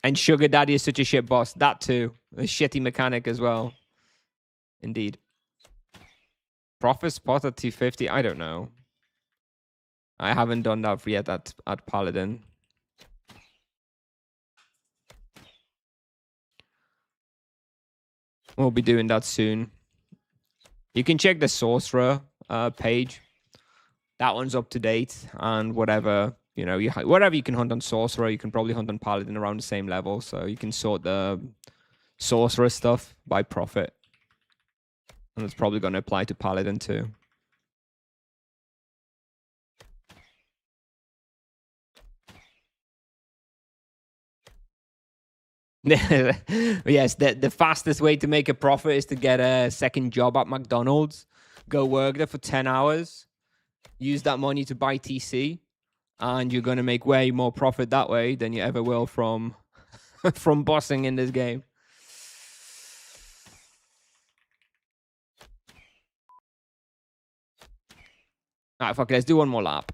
And Sugar Daddy is such a shit boss. That too. A shitty mechanic as well. Indeed. Profit spot at 250. I don't know. I haven't done that yet at Paladin. We'll be doing that soon. You can check the Sorcerer page. That one's up to date, and whatever whatever you can hunt on Sorcerer, you can probably hunt on Paladin around the same level. So you can sort the Sorcerer stuff by profit, and it's probably going to apply to Paladin too. Yes, the fastest way to make a profit is to get a second job at McDonald's, go work there for 10 hours, use that money to buy TC, and you're going to make way more profit that way than you ever will from from bossing in this game. All right, fuck it, let's do one more lap.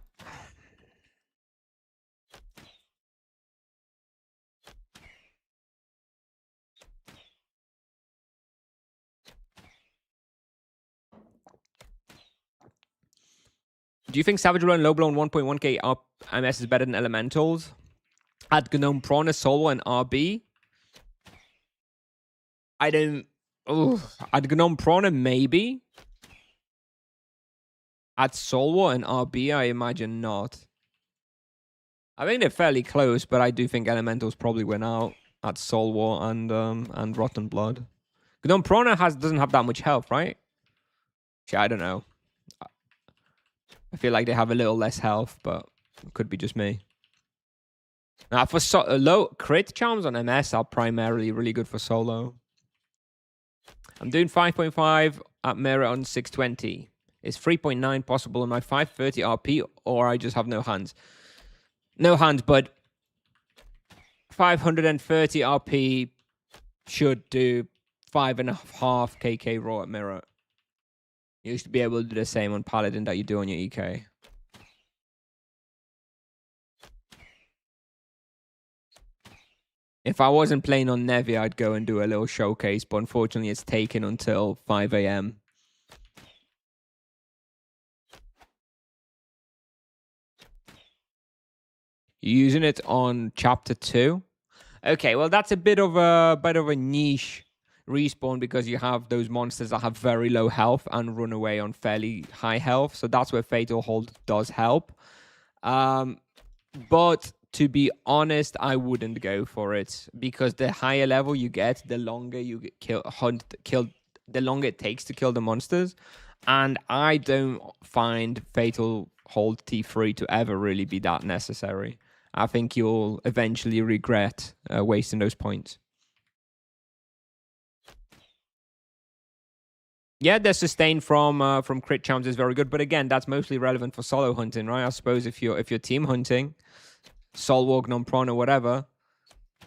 Do you think Savage Blow and Low Blow on 1.1k up MS is better than Elementals? At Gnome Prana, Solo, and RB? I don't... At Gnome Prana, maybe. At Solwa and RB, I imagine not. I think they're fairly close, but I do think Elementals probably win out at Solwa and Rotten Blood. Gnome Prana doesn't have that much health, right? Actually, I don't know. I feel like they have a little less health, but it could be just me. Now, for low crit charms on MS are primarily really good for solo. I'm doing 5.5 at Mirror on 620. Is 3.9 possible on my 530 RP, or I just have no hands? No hands, but 530 RP should do 5.5 KK raw at Mirror. You used to be able to do the same on Paladin that you do on your EK. If I wasn't playing on Nevi, I'd go and do a little showcase, but unfortunately it's taken until 5 a.m. Using it on chapter 2. Okay, well that's a bit of a niche respawn because you have those monsters that have very low health and run away on fairly high health. So that's where Fatal Hold does help. But to be honest, I wouldn't go for it because the higher level you get, the longer you get the longer it takes to kill the monsters. And I don't find Fatal Hold T3 to ever really be that necessary. I think you'll eventually regret wasting those points. Yeah, the sustain from crit charms is very good, but again, that's mostly relevant for solo hunting, right? I suppose if you're team hunting, Solwalk, Non-Prone, or whatever,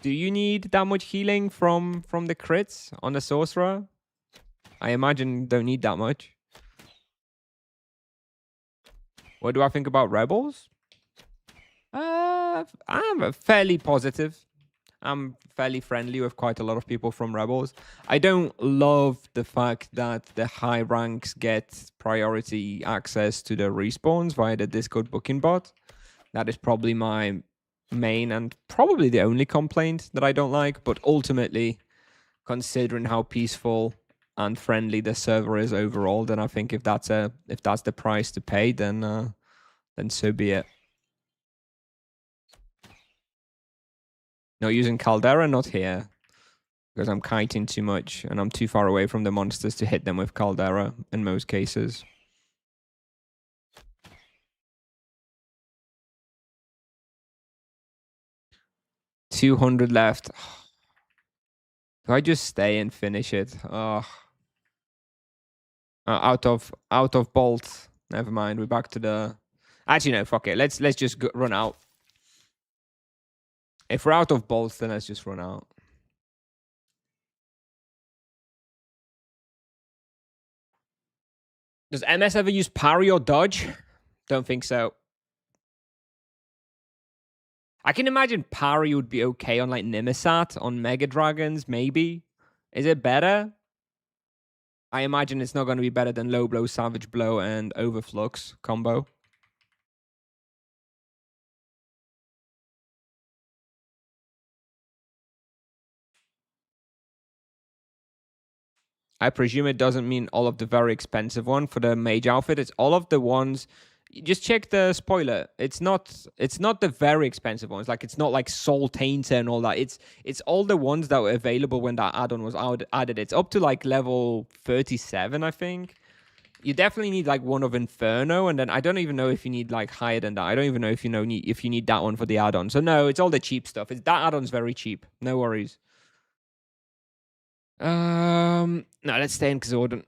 do you need that much healing from the crits on the sorcerer? I imagine you don't need that much. What do I think about rebels? I'm fairly positive. I'm fairly friendly with quite a lot of people from Rebels. I don't love the fact that the high ranks get priority access to the respawns via the Discord booking bot. That is probably my main and probably the only complaint that I don't like. But ultimately, considering how peaceful and friendly the server is overall, then I think if that's the price to pay, then so be it. No, using Caldera, not here. Because I'm kiting too much and I'm too far away from the monsters to hit them with Caldera in most cases. $200 left. Do I just stay and finish it? Out of bolt. Never mind. We're back to the... Actually, no, fuck it. Let's just run out. If we're out of bolts, then let's just run out. Does MS ever use parry or dodge? Don't think so. I can imagine parry would be okay on like Nimisat, on Mega Dragons, maybe. Is it better? I imagine it's not going to be better than Low Blow, Savage Blow, and Overflux combo. I presume it doesn't mean all of the very expensive one for the mage outfit. It's all of the ones. Just check the spoiler. It's not the very expensive ones. Like it's not like Soul Tainter and all that. It's all the ones that were available when that add-on was added. It's up to like level 37, I think. You definitely need like one of Inferno, and then I don't even know if you need like higher than that. I don't even know if if you need that one for the add-on. So no, it's all the cheap stuff. That add-on's very cheap. No worries. No, let's stay in Xorden.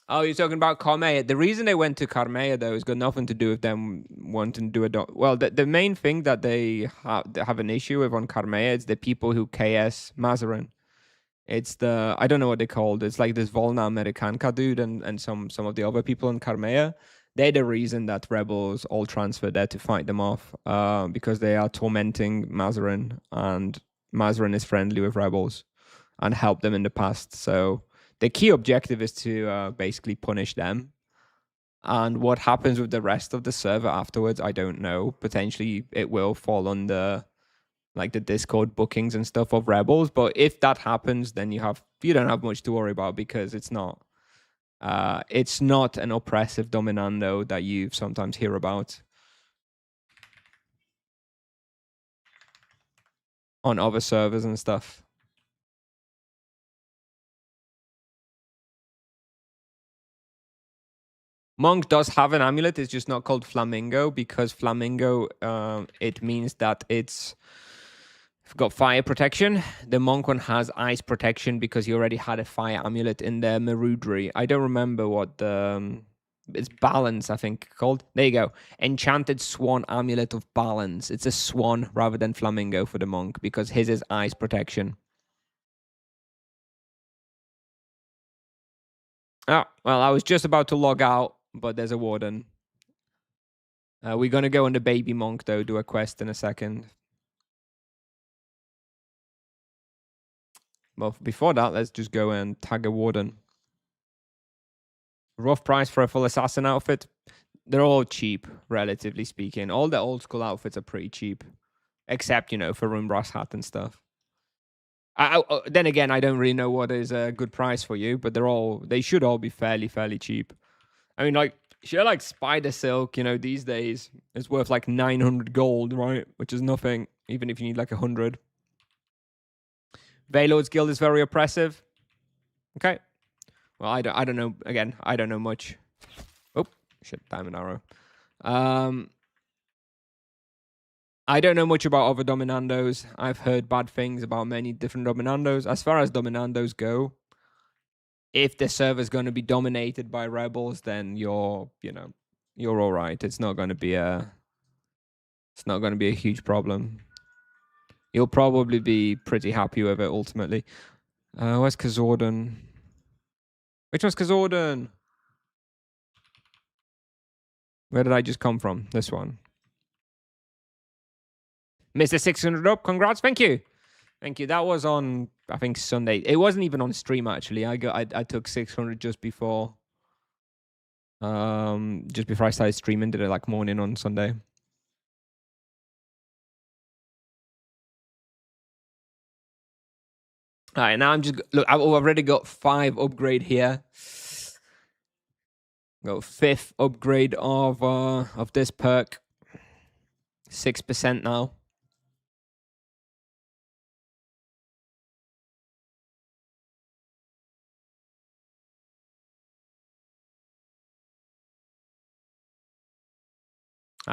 Oh, you're talking about Carmea. The reason they went to Carmea, though, has got nothing to do with them wanting to do a... Well, the main thing that they have an issue with on Carmea is the people who KS Mazarin. It's the... I don't know what they called. It's like this Volna Americanka dude and some of the other people in Carmea. They're the reason that rebels all transferred there to fight them off, because they are tormenting Mazarin, and Mazarin is friendly with rebels and helped them in the past, so... The key objective is to basically punish them. And what happens with the rest of the server afterwards, I don't know. Potentially it will fall under like the Discord bookings and stuff of rebels. But if that happens, then you don't have much to worry about, because it's not an oppressive dominando that you sometimes hear about on other servers and stuff. Monk does have an amulet. It's just not called Flamingo, because Flamingo, it means that it's got fire protection. The Monk one has ice protection because he already had a fire amulet in their Marudry. I don't remember what the... it's Balance, I think, called. There you go. Enchanted Swan Amulet of Balance. It's a swan rather than Flamingo for the Monk, because his is ice protection. Oh, well, I was just about to log out, but there's a warden. We're going to go on the baby monk, though, do a quest in a second. Well, before that, let's just go and tag a warden. Rough price for a full assassin outfit. They're all cheap, relatively speaking. All the old school outfits are pretty cheap. Except, for Runebrass hat and stuff. Then again, I don't really know what is a good price for you, but they should all be fairly cheap. I mean, like, shit like Spider Silk, these days is worth like 900 gold, right? Which is nothing, even if you need like 100. Veilord's Guild is very oppressive. Okay. Well, I don't know. Again, I don't know much. Oh, shit, diamond arrow. I don't know much about other dominandos. I've heard bad things about many different dominandos. As far as dominandos go, if the server's going to be dominated by rebels, then you're all right. It's not going to be a huge problem. You'll probably be pretty happy with it ultimately. Where's Kazorden? Which one's Kazorden? Where did I just come from? This one. Mr. 600 up. Congrats. Thank you. Thank you. That was on, I think, Sunday. It wasn't even on stream, actually. I took 600 just before I started streaming. Did it like morning on Sunday. All right, now I've already got 5 upgrade here. Got 5th upgrade of this perk. 6% now.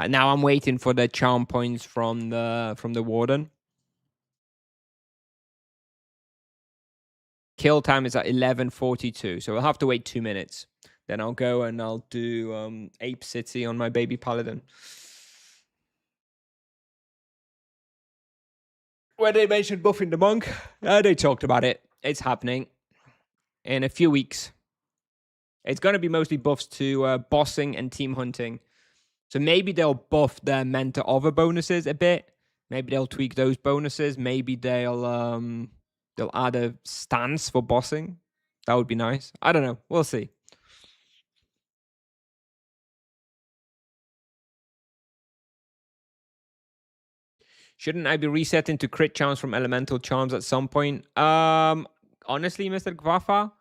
Now I'm waiting for the charm points from the warden. Kill time is at 11:42, so we'll have to wait 2 minutes. Then I'll go and I'll do Ape City on my baby paladin. When they mentioned buffing the monk, they talked about it. It's happening in a few weeks. It's going to be mostly buffs to bossing and team hunting. So maybe they'll buff their mentor over bonuses a bit. Maybe they'll tweak those bonuses. Maybe they'll add a stance for bossing. That would be nice. I don't know. We'll see. Shouldn't I be resetting to crit charms from elemental charms at some point? Honestly, Mr. Gvafa,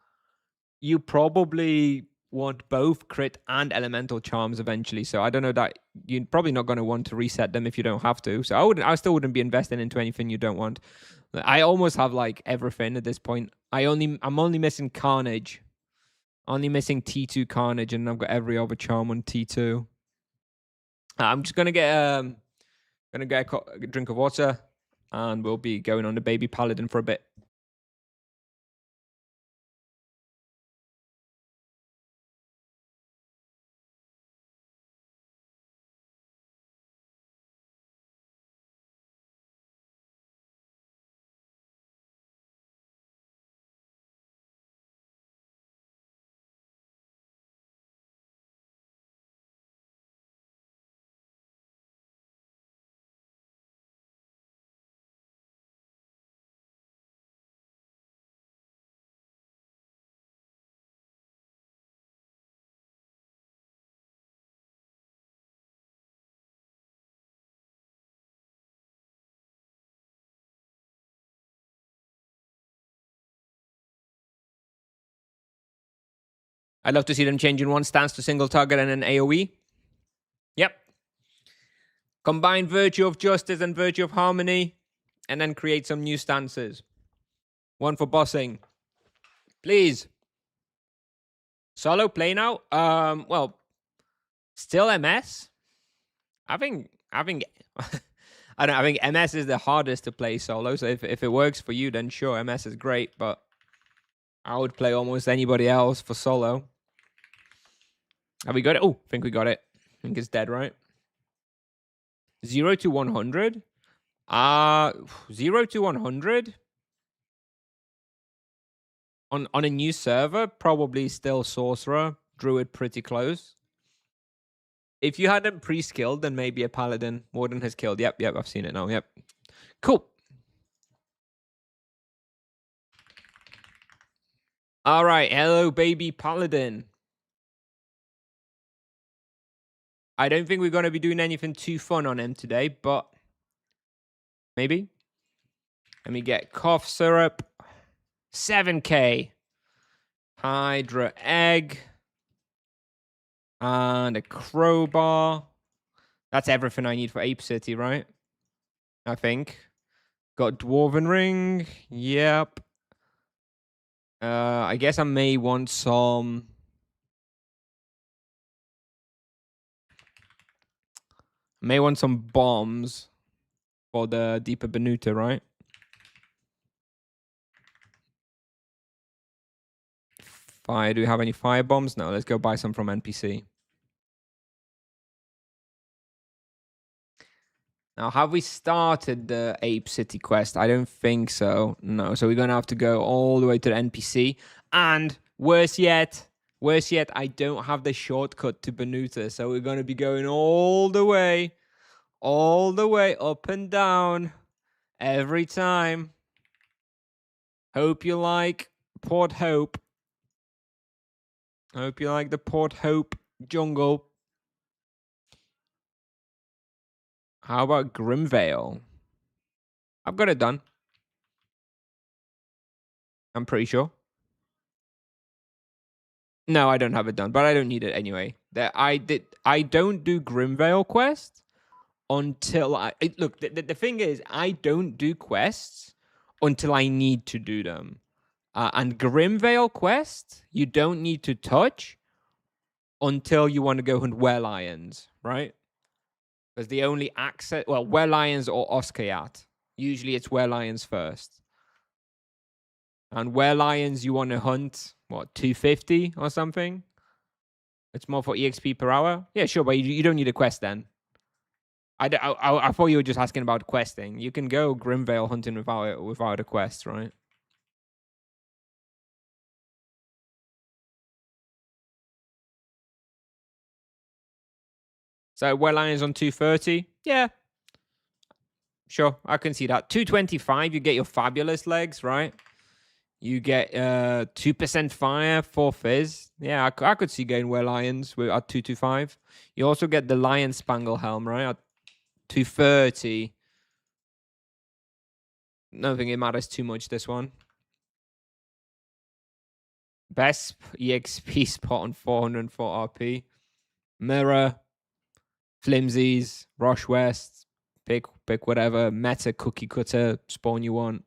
you probably want both crit and elemental charms eventually. So I don't know that you're probably not going to want to reset them if you don't have to. So I still wouldn't be investing into anything you don't want. I almost have like everything at this point. I'm only missing Carnage. Only missing T2 Carnage, and I've got every other charm on T2. I'm just gonna get a drink of water, and we'll be going on the baby paladin for a bit. I'd love to see them changing one stance to single target and an AoE. Yep. Combine Virtue of Justice and Virtue of Harmony, and then create some new stances. One for bossing. Please. Solo play now? Well, still MS. I think I think MS is the hardest to play solo. So if it works for you, then sure, MS is great. But I would play almost anybody else for solo. Have we got it? Oh, I think we got it. I think it's dead, right? 0 to 100. 0 to 100 on a new server. Probably still sorcerer, druid, pretty close. If you hadn't pre-skilled, then maybe a paladin. Warden has killed. Yep, I've seen it now. Yep. Cool. All right. Hello, baby paladin. I don't think we're going to be doing anything too fun on him today, but maybe. Let me get cough syrup. 7k. Hydra egg. And a crowbar. That's everything I need for Ape City, right? I think. Got Dwarven Ring. Yep. I guess I may want some... bombs for the Deeper Benuta, right? Fire. Do we have any fire bombs? No, let's go buy some from NPC. Now, have we started the Ape City quest? I don't think so. No, so we're going to have to go all the way to the NPC. And worse yet, I don't have the shortcut to Benuta. So we're going to be going all the way up and down every time. Hope you like Port Hope. Hope you like the Port Hope jungle. How about Grimvale? I've got it done. I'm pretty sure. No, I don't have it done, but I don't need it anyway. I don't do Grimvale quests until look. The thing is, I don't do quests until I need to do them. And Grimvale quests, you don't need to touch until you want to go hunt were-lions, right? Because the only access, well, were-lions or Oskayat. Usually it's were-lions first. And were-lions you want to hunt, what, 250 or something? It's more for EXP per hour? Yeah, sure, but you don't need a quest then. I thought you were just asking about questing. You can go Grimvale hunting without a quest, right? So were-lions on 230? Yeah. Sure, I can see that. 225, you get your fabulous legs, right? You get 2% fire, 4 fizz. Yeah, I could see going where lions with at 225. You also get the lion spangle helm, right? At 230. I don't think it matters too much, this one. Best EXP spot on 404 RP. Mirror, Flimsies, Rosh West, pick whatever meta cookie cutter spawn you want.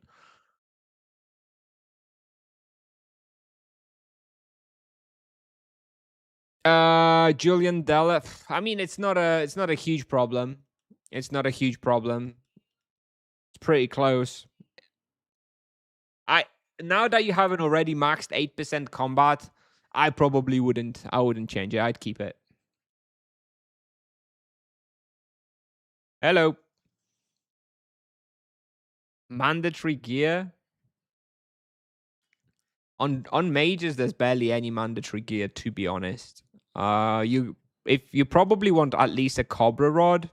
Julian Della. I mean, it's not a huge problem. It's not a huge problem. It's pretty close. Now that you haven't already maxed 8% combat, I probably wouldn't. I wouldn't change it. I'd keep it. Hello. Mandatory gear. On mages, there's barely any mandatory gear, to be honest. If you probably want at least a Cobra Rod,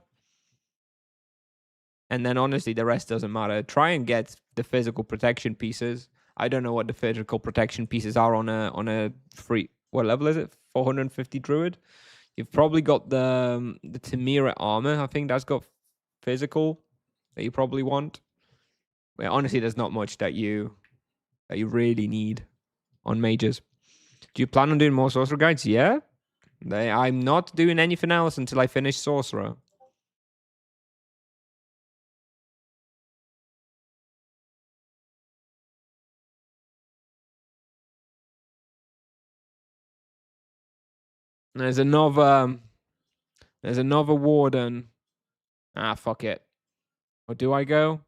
and then honestly the rest doesn't matter. Try and get the physical protection pieces. I don't know what the physical protection pieces are on a free. What level is it? 450 druid. You've probably got the Tibia armor. I think that's got physical that you probably want. Well, honestly, there's not much that you really need on mages. Do you plan on doing more sorcerer guides? Yeah. I'm not doing anything else until I finish sorcerer. There's another warden. Ah, fuck it. Or do I go?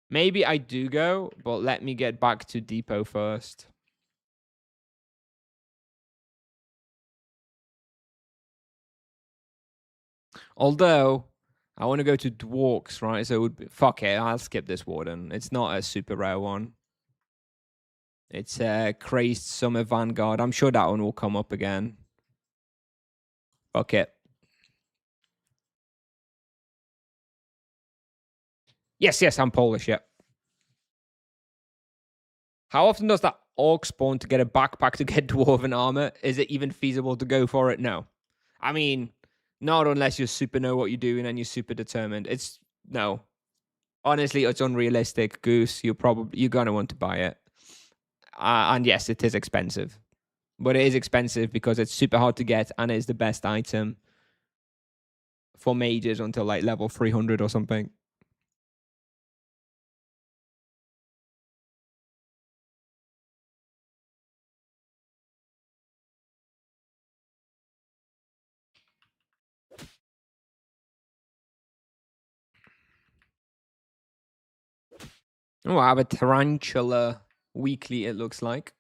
Maybe I do go, but let me get back to depot first. Although, I want to go to Dwarks, right? So it would be, fuck it, I'll skip this warden. It's not a super rare one. It's a Crazed Summer Vanguard. I'm sure that one will come up again. Fuck it. Yes, I'm Polish, yeah. How often does that orc spawn to get a backpack to get dwarven armor? Is it even feasible to go for it? No. I mean, not unless you super know what you're doing and you're super determined. It's no. Honestly, it's unrealistic. Goose, you're gonna want to buy it. And yes, it is expensive. But it is expensive because it's super hard to get and it's the best item for mages until like level 300 or something. Oh, I have a tarantula weekly, it looks like.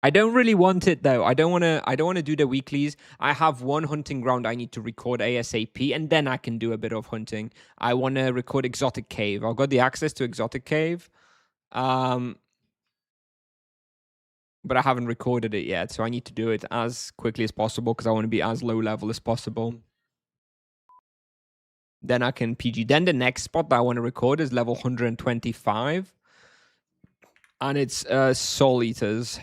I don't really want it though. I don't want to do the weeklies. I have one hunting ground I need to record ASAP and then I can do a bit of hunting. I want to record Exotic Cave. I've got the access to Exotic Cave. But I haven't recorded it yet, so I need to do it as quickly as possible because I want to be as low level as possible. Then I can PG. Then the next spot that I want to record is level 125. And it's Soul Eaters.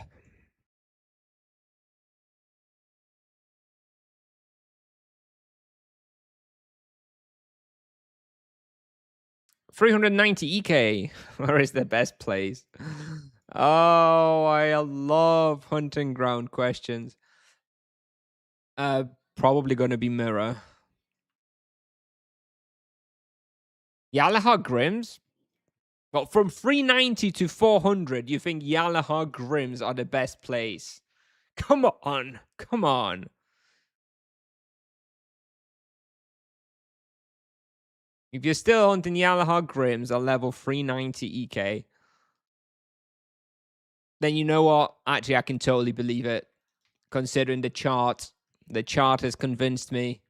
$390 EK. Where is the best place? Oh, I love hunting ground questions. Probably going to be Mirror. Yalahar Grims? Well, from 390 to 400, you think Yalahar Grims are the best place? Come on. Come on. If you're still hunting Yalahar Grims at level 390 EK, then you know what? Actually, I can totally believe it. Considering the chart. The chart has convinced me.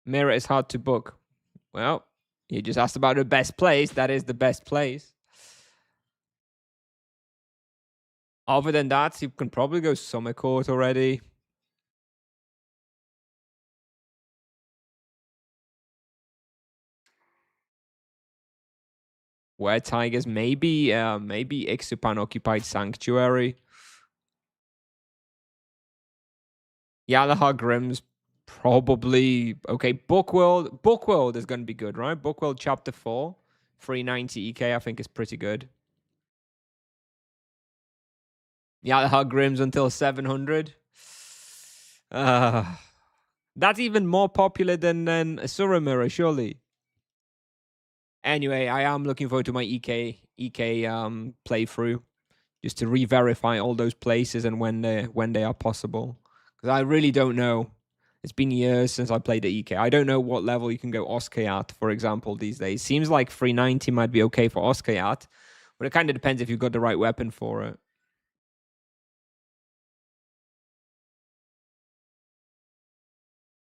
Mirror is hard to book. Well, you just asked about the best place. That is the best place. Other than that, you can probably go Summer Court already. Where Tigers, maybe Ixupan Occupied Sanctuary. Yalahar Grimm's probably okay. Bookworld is going to be good, right? Bookworld Chapter 4, 390 EK, I think is pretty good. Yalahar Grimm's until 700. That's even more popular than Asura Mirror, surely. Anyway, I am looking forward to my EK playthrough, just to re-verify all those places and when they are possible. Because I really don't know. It's been years since I played the EK. I don't know what level you can go Oscar at, for example, these days. Seems like 390 might be okay for Oscar at, but it kind of depends if you've got the right weapon for it.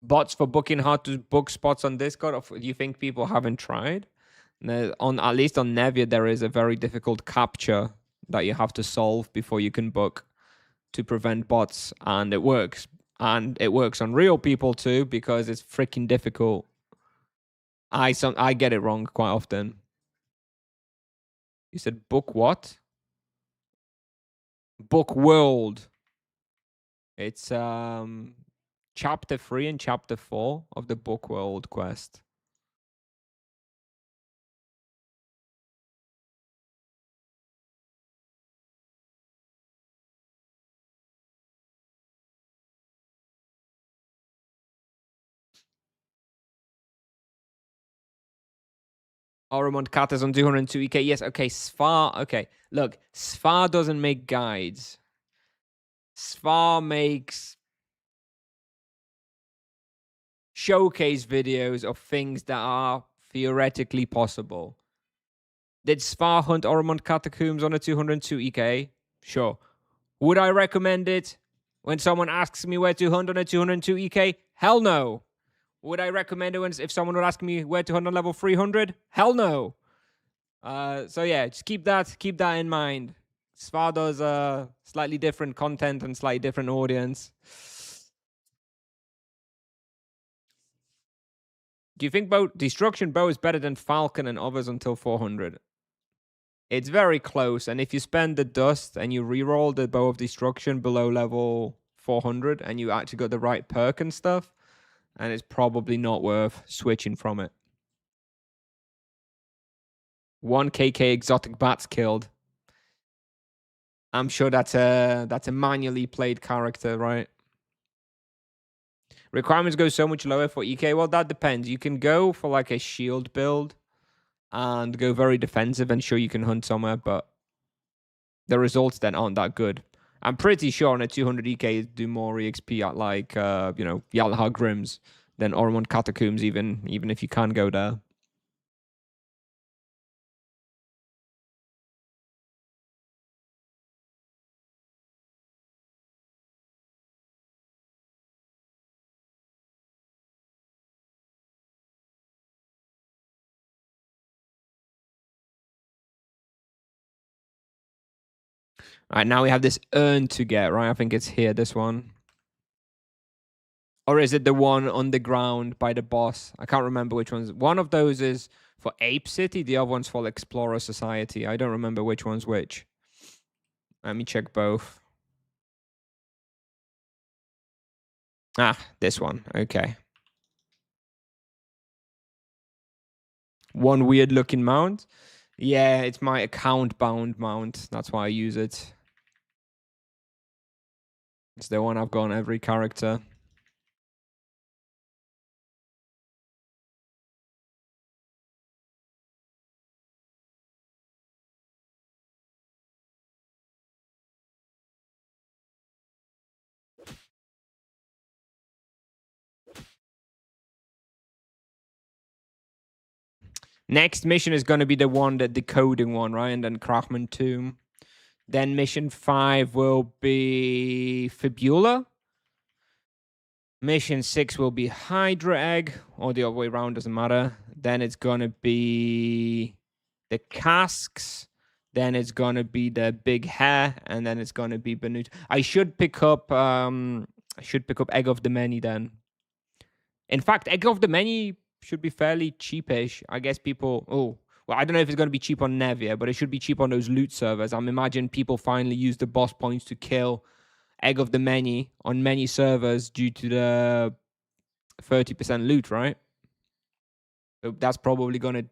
Bots for booking how to book spots on Discord. Do you think people haven't tried? On at least on Nevia, there is a very difficult capture that you have to solve before you can book to prevent bots, and it works. And it works on real people too because it's freaking difficult. I get it wrong quite often. You said book what? Book World. It's chapter 3 and chapter 4 of the Book World quest. Oromont Cat is on 202 EK. Yes, okay. Sfar. Okay, look, Sfar doesn't make guides. Sfar makes showcase videos of things that are theoretically possible. Did Sfar hunt Oromont Catacombs on a 202 EK? Sure. Would I recommend it when someone asks me where to hunt on a 202 EK? Hell no. Would I recommend it if someone would ask me where to hunt on level 300? Hell no. So yeah, just keep that in mind. Sfar does slightly different content and slightly different audience. Do you think Destruction Bow is better than Falcon and others until 400? It's very close, and if you spend the dust and you reroll the Bow of Destruction below level 400 and you actually got the right perk and stuff, and it's probably not worth switching from it. 1 KK exotic bats killed. I'm sure that's a manually played character, right? Requirements go so much lower for EK. Well, that depends. You can go for like a shield build and go very defensive and sure you can hunt somewhere, but the results then aren't that good. I'm pretty sure on a 200 EK do more EXP at like Yalhar Grims than Oromont Catacombs, even if you can go there. All right, now we have this urn to get, right? I think it's here, this one. Or is it the one underground by the boss? I can't remember which one's. One of those is for Ape City. The other one's for Explorer Society. I don't remember which one's which. Let me check both. Ah, this one. Okay. One weird looking mount. Yeah, it's my account bound mount. That's why I use it. It's the one I've got on every character. Next mission is going to be the one, the decoding one, right? And then Krachman Tomb. Then mission 5 will be Fibula. Mission 6 will be Hydra Egg, or the other way around, doesn't matter. Then it's going to be the Casks. Then it's gonna be the big hair, and then it's gonna be Benut. I should pick up Egg of the Many then. In fact, Egg of the Many should be fairly cheapish. I guess people. Oh, well, I don't know if it's going to be cheap on Nevia, but it should be cheap on those loot servers. I'm imagining people finally use the boss points to kill Egg of the Many on many servers due to the 30% loot, right? So that's probably going to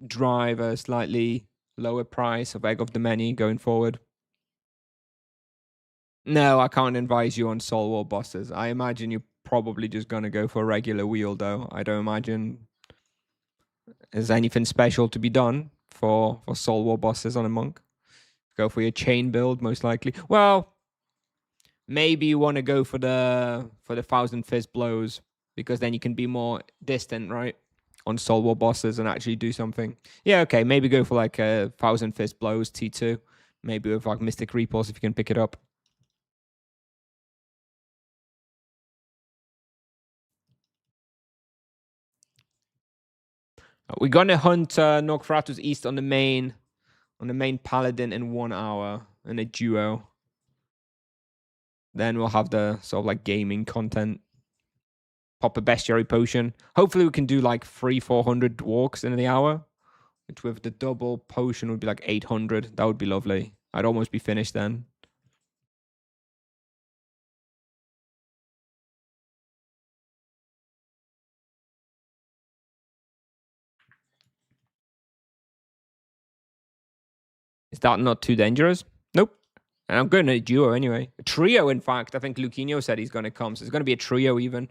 drive a slightly lower price of Egg of the Many going forward. No, I can't advise you on Soul War bosses. I imagine you're probably just going to go for a regular wheel, though. I don't imagine there's anything special to be done for Soul War bosses on a monk. Go for your chain build, most likely. Well, maybe you want to go for the Thousand Fist blows, because then you can be more distant, right? On Soul War bosses and actually do something. Yeah, okay, maybe go for like a Thousand Fist blows T2. Maybe with like Mystic Repulse if you can pick it up. We're gonna hunt Norkratus East on the main paladin in 1 hour in a duo. Then we'll have the sort of like gaming content. Pop a bestiary potion. Hopefully we can do like 300-400 walks in the hour, which with the double potion would be like 800. That would be lovely. I'd almost be finished then. Is that not too dangerous? Nope. And I'm going to a duo anyway. A trio, in fact. I think Luquinho said he's going to come. So it's going to be a trio even.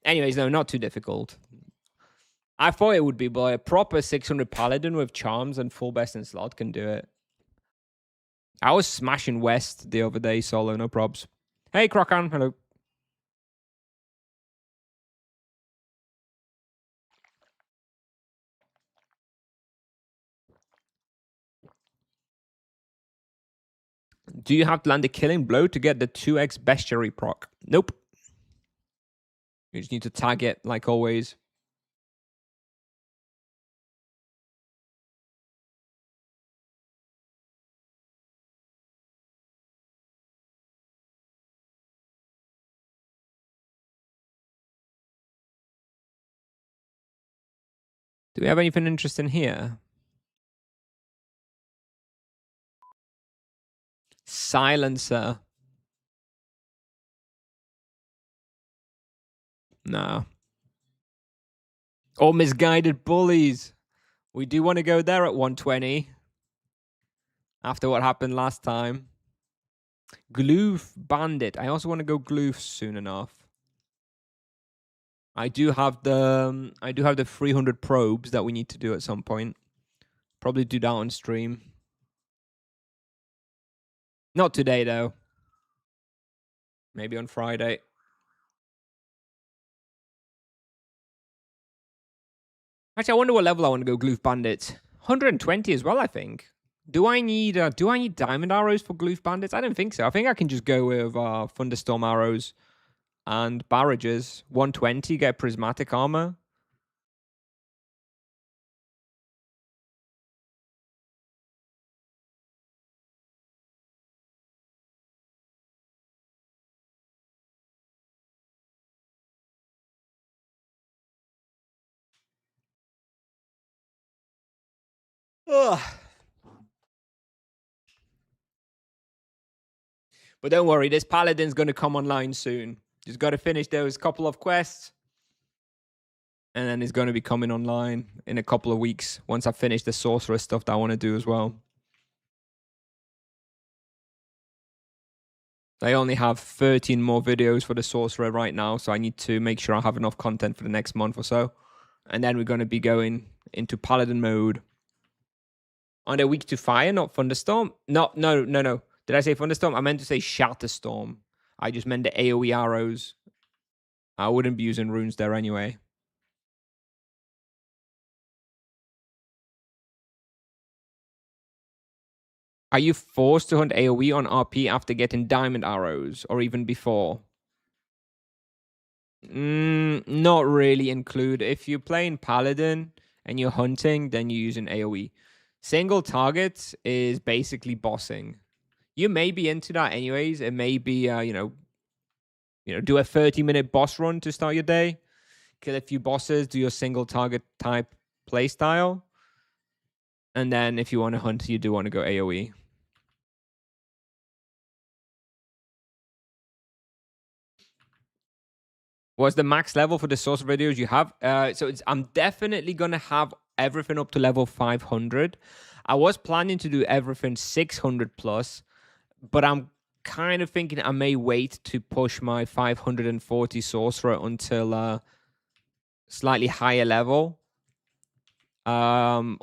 Anyways, no, not too difficult. I thought it would be, but a proper 600 paladin with charms and full best in slot can do it. I was smashing West the other day solo, no probs. Hey, Crocan, hello. Do you have to land a killing blow to get the 2x bestiary proc? Nope. You just need to tag it like always. Do we have anything interesting here? Silencer. No. Or misguided bullies. We do want to go there at 120. After what happened last time. Gloof Bandit. I also want to go Gloof soon enough. I do have the 300 probes that we need to do at some point. Probably do that on stream. Not today though. Maybe on Friday. Actually, I wonder what level I want to go Gloof Bandits. 120 as well, I think. Do I need diamond arrows for Gloof Bandits? I don't think so. I think I can just go with Thunderstorm arrows and barrages. 120, get prismatic armor. Ugh. But don't worry, this paladin's going to come online soon. Just got to finish those couple of quests. And then it's going to be coming online in a couple of weeks once I finish the sorcerer stuff that I want to do as well. I only have 13 more videos for the sorcerer right now, so I need to make sure I have enough content for the next month or so. And then we're going to be going into paladin mode. Are they weak to fire, not thunderstorm? No. Did I say thunderstorm? I meant to say shatterstorm. I just meant the AoE arrows. I wouldn't be using runes there anyway. Are you forced to hunt AoE on RP after getting diamond arrows, or even before? Not really include. If you're playing paladin and you're hunting, then you're using AoE. Single target is basically bossing. You may be into that anyways. It may be, do a 30-minute boss run to start your day, kill a few bosses, do your single target type playstyle, and then if you want to hunt, you do want to go AoE. What's the max level for the source videos you have? I'm definitely gonna have everything up to level 500. I was planning to do everything 600 plus, but I'm kind of thinking I may wait to push my 540 sorcerer until slightly higher level. I'll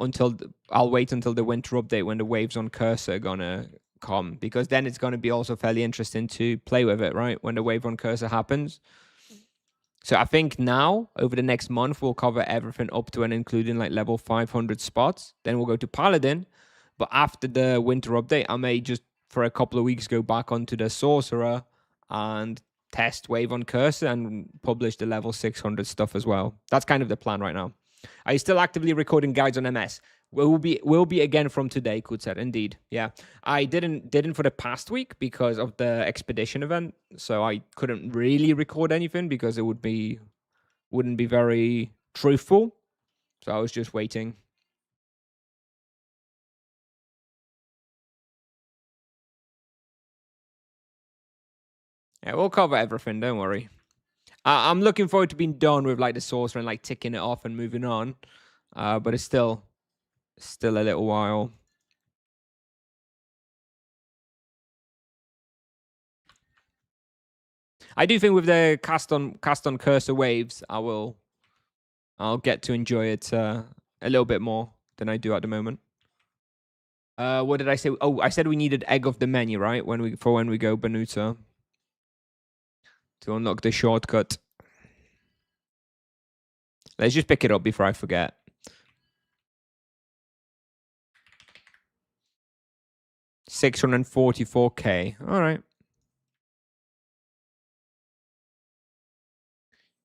wait until the winter update when the waves on cursor are gonna come, because then it's gonna be also fairly interesting to play with it, right? When the wave on cursor happens. So I think now, over the next month, we'll cover everything up to and including like level 500 spots. Then we'll go to Paladin. But after the winter update, I may just for a couple of weeks go back onto the Sorcerer and test Wave on Cursor and publish the level 600 stuff as well. That's kind of the plan right now. Are you still actively recording guides on MS? Will be again from today, Kutser. Indeed, yeah. I didn't for the past week because of the expedition event, so I couldn't really record anything because it wouldn't be very truthful. So I was just waiting. Yeah, we'll cover everything. Don't worry. I'm looking forward to being done with like the sorcerer and like ticking it off and moving on. But it's still a little while. I do think with the cast on cursor waves, I'll get to enjoy it a little bit more than I do at the moment. What did I say? Oh, I said we needed egg of the menu, right? When we go Banuta to unlock the shortcut. Let's just pick it up before I forget. $644K. All right.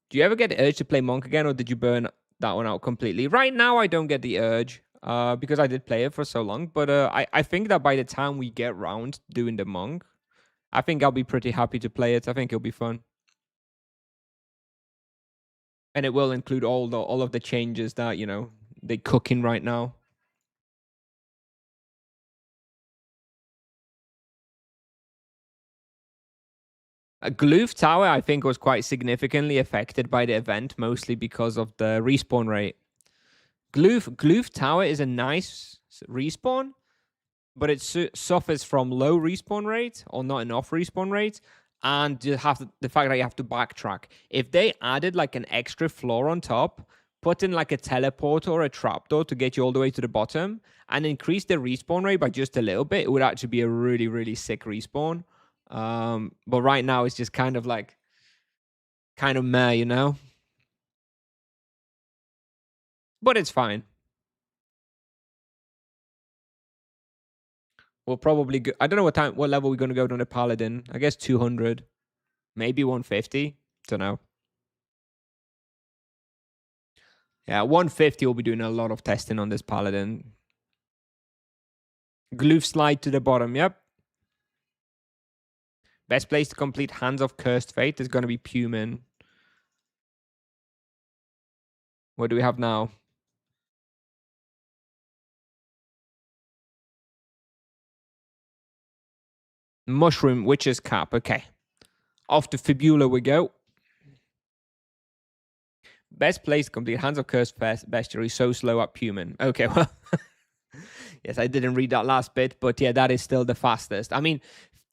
Do you ever get the urge to play Monk again, or did you burn that one out completely? Right now, I don't get the urge because I did play it for so long. But I think that by the time we get round doing the Monk, I think I'll be pretty happy to play it. I think it'll be fun. And it will include all of the changes that, they're cooking right now. Gloof Tower, I think, was quite significantly affected by the event, mostly because of the respawn rate. Gloof Tower is a nice respawn, but it suffers from low respawn rate or not enough respawn rate, and you have the fact that you have to backtrack. If they added like an extra floor on top, put in like a teleport or a trapdoor to get you all the way to the bottom, and increase the respawn rate by just a little bit, it would actually be a really, really sick respawn. But right now it's just kind of meh, But it's fine. We'll probably go, I don't know what level we're going to go to on the Paladin. I guess 200, maybe 150. Don't know. Yeah, 150 will be doing a lot of testing on this Paladin. Gloof slide to the bottom, yep. Best place to complete Hands of Cursed Fate is going to be Pumin. What do we have now? Mushroom Witch's Cap, okay. Off to Fibula we go. Best place to complete Hands of Cursed Bestiary, so slow at Pumin. Okay, well, yes, I didn't read that last bit, but yeah, that is still the fastest. I mean,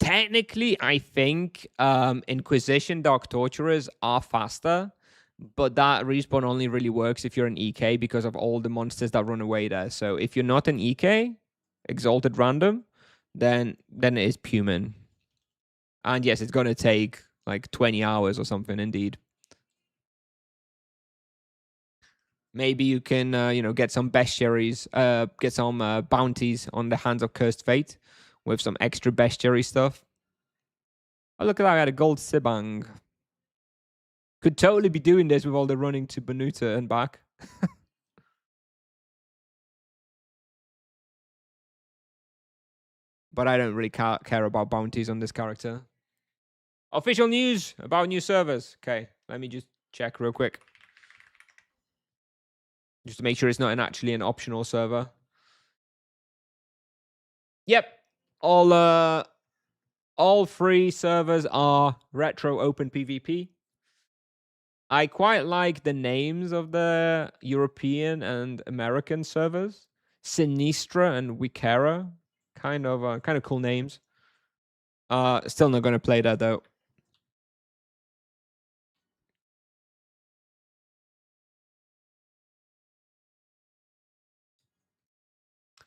technically, I think Inquisition Dark Torturers are faster, but that respawn only really works if you're an EK because of all the monsters that run away there. So if you're not an EK, Exalted Random, then it is Pumin. And yes, it's going to take like 20 hours or something, indeed. Maybe you can, get some bestiaries, get some bounties on the Hands of Cursed Fate with some extra bestiary stuff. Oh, look at that. I had a gold Sibang. Could totally be doing this with all the running to Banuta and back. but I don't really care about bounties on this character. Official news about new servers. Okay, let me just check real quick. Just to make sure it's not actually an optional server. Yep. All 3 servers are retro open PvP. I quite like the names of the European and American servers. Sinistra and Wikera. Kind of cool names. Still not gonna play that though.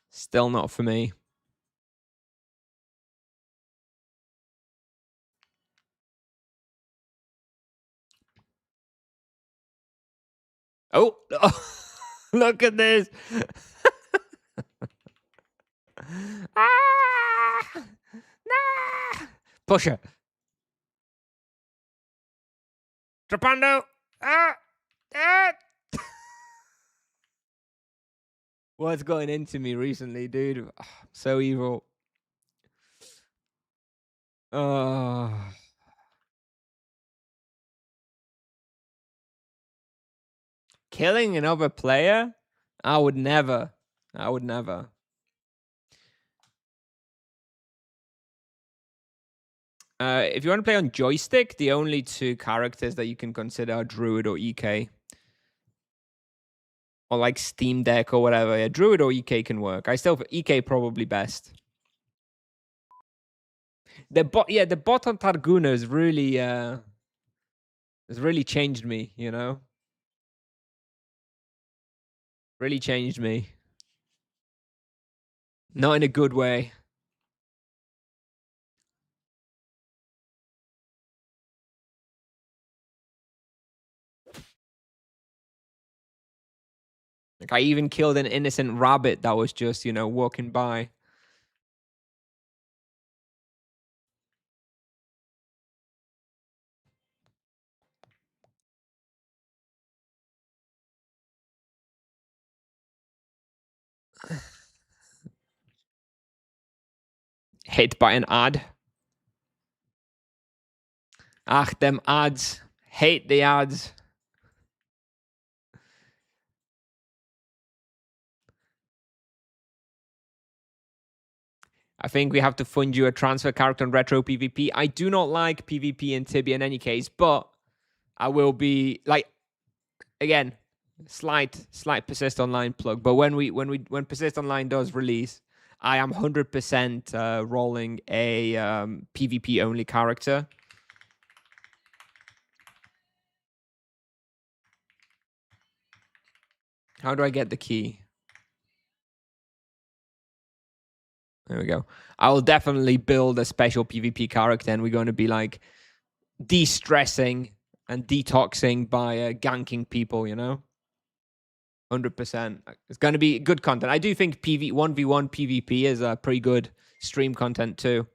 Still not for me. Oh, look at this. Ah! Nah! Pusher. Trapando. Ah! Ah! What's going into me recently, dude? Oh, so evil. Killing another player? I would never. I would never. If you want to play on joystick, the only 2 characters that you can consider are Druid or EK. Or like Steam Deck or whatever. Yeah, Druid or EK can work. I still EK probably best. The bot on Targuna has really changed me, you know? Really changed me. Not in a good way. Like I even killed an innocent rabbit that was just, walking by. Hit by an ad. Ach, them ads. Hate the ads. I think we have to fund you a transfer character on retro PvP. I do not like PvP in Tibia in any case, but I will be like, again, slight Persist Online plug. But when Persist Online does release, I am 100% rolling a PvP only character. How do I get the key? There we go. I will definitely build a special PvP character, and we're going to be like de-stressing and detoxing by ganking people, 100%. It's going to be good content. I do think 1v1 PvP is pretty good stream content too.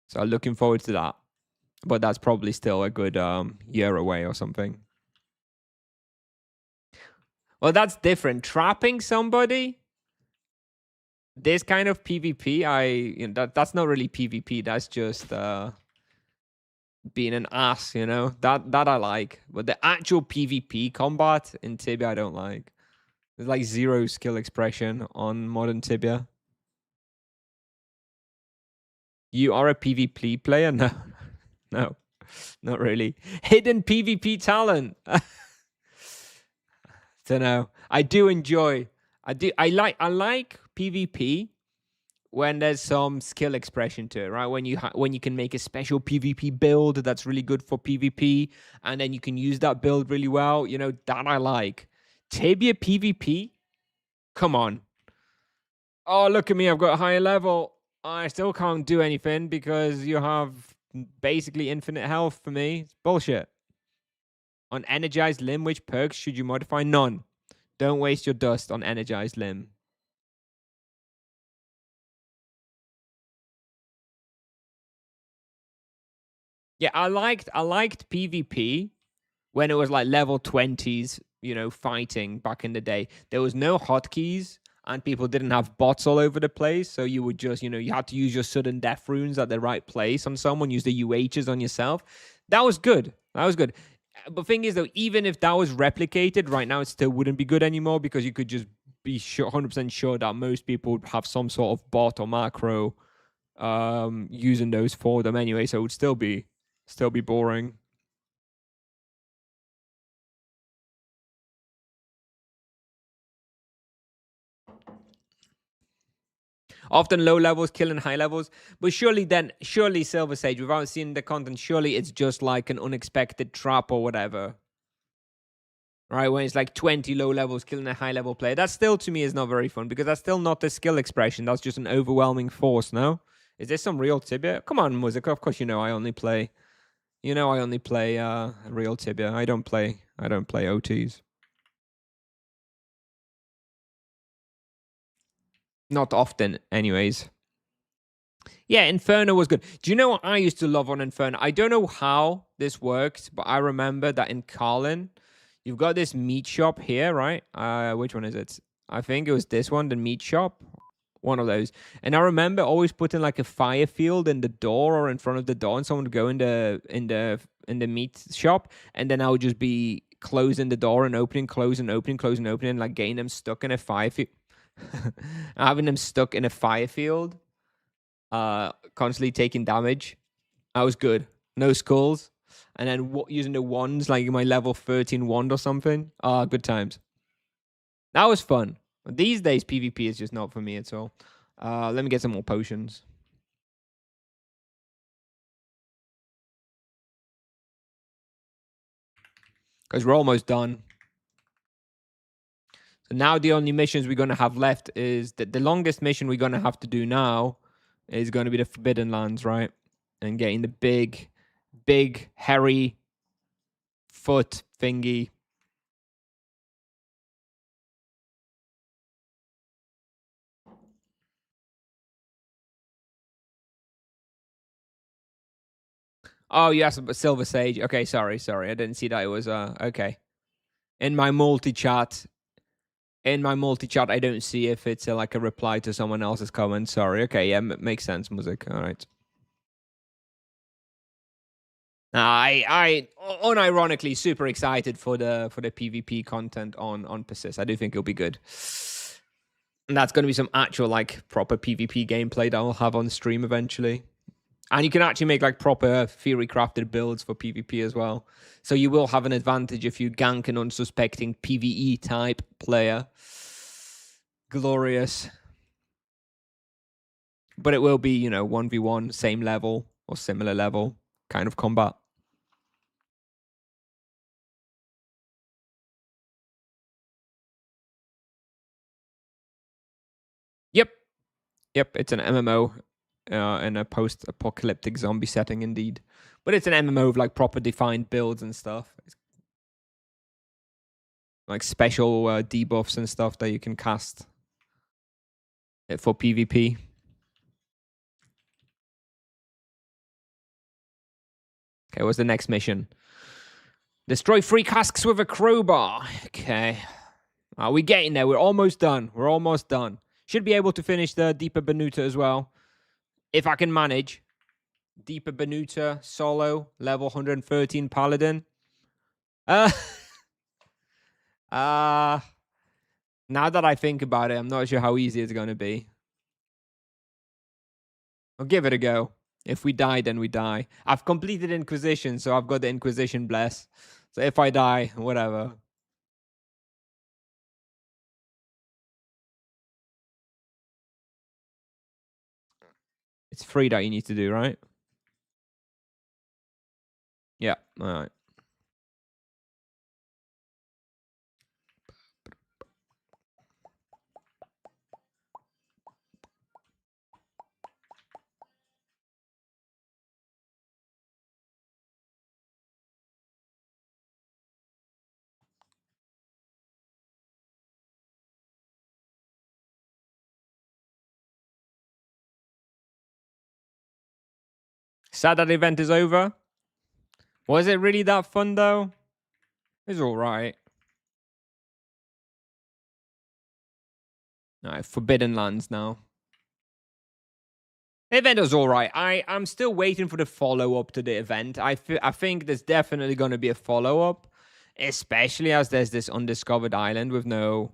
So I'm looking forward to that. But that's probably still a good year away or something. Well, that's different. Trapping somebody, this kind of PvP, that's not really PvP. That's just being an ass, That I like. But the actual PvP combat in Tibia, I don't like. There's like 0 skill expression on modern Tibia. You are a PvP player? No. No. Not really. Hidden PvP talent. Don't know. I do enjoy. I like PvP when there's some skill expression to it, right? When you can make a special PvP build that's really good for PvP, and then you can use that build really well. That I like. Tibia PvP? Come on. Oh, look at me. I've got a higher level. I still can't do anything because you have basically infinite health for me. It's bullshit. On energized limb, which perks should you modify? None. Don't waste your dust on energized limb. Yeah, I liked PvP when it was like level 20s, fighting back in the day. There was no hotkeys. and people didn't have bots all over the place. So you would just, you had to use your sudden death runes at the right place on someone, use the UHs on yourself. That was good. That was good. But thing is, though, even if that was replicated right now, it still wouldn't be good anymore because you could just be 100% sure that most people would have some sort of bot or macro using those for them anyway. So it would still be boring. Often low levels killing high levels, but surely Silver Sage, without seeing the content, surely it's just like an unexpected trap or whatever. Right, when it's like 20 low levels killing a high level player. That still to me is not very fun because that's still not the skill expression. That's just an overwhelming force, no? Is this some real Tibia? Come on, Music. Of course I only play real Tibia. I don't play OTs. Not often, anyways. Yeah, Inferno was good. Do you know what I used to love on Inferno? I don't know how this works, but I remember that in Carlin, you've got this meat shop here, right? Which one is it? I think it was this one, the meat shop. One of those. And I remember always putting like a fire field in the door or in front of the door, and someone would go in the meat shop, and then I would just be closing the door and opening, closing, opening, closing, opening, like getting them stuck in a fire field. Having them stuck in a fire field, constantly taking damage. That was good. No skulls. And then using the wands, like my level 13 wand or something. Good times. That was fun. These days, PvP is just not for me at all. Let me get some more potions. Because we're almost done. So now the only missions we're going to have left is the longest mission we're going to have to do now is going to be the Forbidden Lands, right? And getting the big, hairy foot thingy. Oh, yes, Silver Sage. Okay, sorry. I didn't see that it was, okay. In my multi-chat, I don't see if it's like a reply to someone else's comment. Sorry. Okay, yeah, makes sense, Music. All right. I unironically super excited for the PvP content on Persist. I do think it'll be good. And that's going to be some actual like proper PvP gameplay that I'll have on stream eventually. And you can actually make like proper theory crafted builds for PvP as well. So you will have an advantage if you gank an unsuspecting PvE type player. Glorious. But it will be, 1v1, same level or similar level kind of combat. Yep, it's an MMO in a post-apocalyptic zombie setting, indeed. But it's an MMO of like proper defined builds and stuff. It's like special debuffs and stuff that you can cast for PvP. Okay, what's the next mission? Destroy 3 casks with a crowbar. Okay. Are we getting there? We're almost done. Should be able to finish the Deeper Benuta as well. If I can manage. Deeper Benuta, solo, level 113 Paladin. Now that I think about it, I'm not sure how easy it's going to be. I'll give it a go. If we die, then we die. I've completed Inquisition, so I've got the Inquisition bless. So if I die, whatever. It's 3 that you need to do, right? Yeah, all right. Sad that event is over. Was it really that fun, though? It's all right. All right, Forbidden Lands now. The event was all right. I'm still waiting for the follow-up to the event. I think there's definitely going to be a follow-up, especially as there's this undiscovered island with no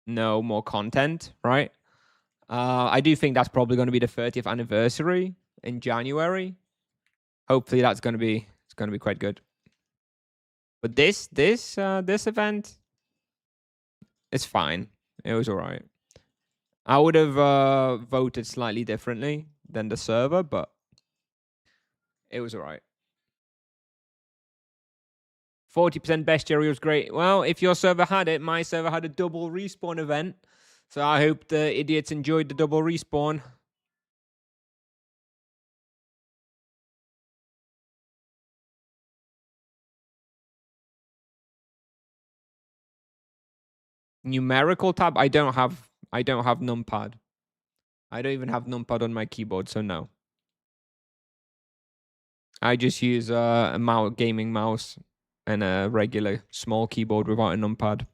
more content, right? I do think that's probably going to be the 30th anniversary in January. Hopefully that's going to be quite good. But this event is fine. It was all right. I would have voted slightly differently than the server, but it was all right. 40% bestiary was great. Well, if your server had it, my server had a double respawn event. So I hope the idiots enjoyed the double respawn. Numerical tab? I don't have numpad. I don't even have numpad on my keyboard, so no. I just use a gaming mouse and a regular small keyboard without a numpad.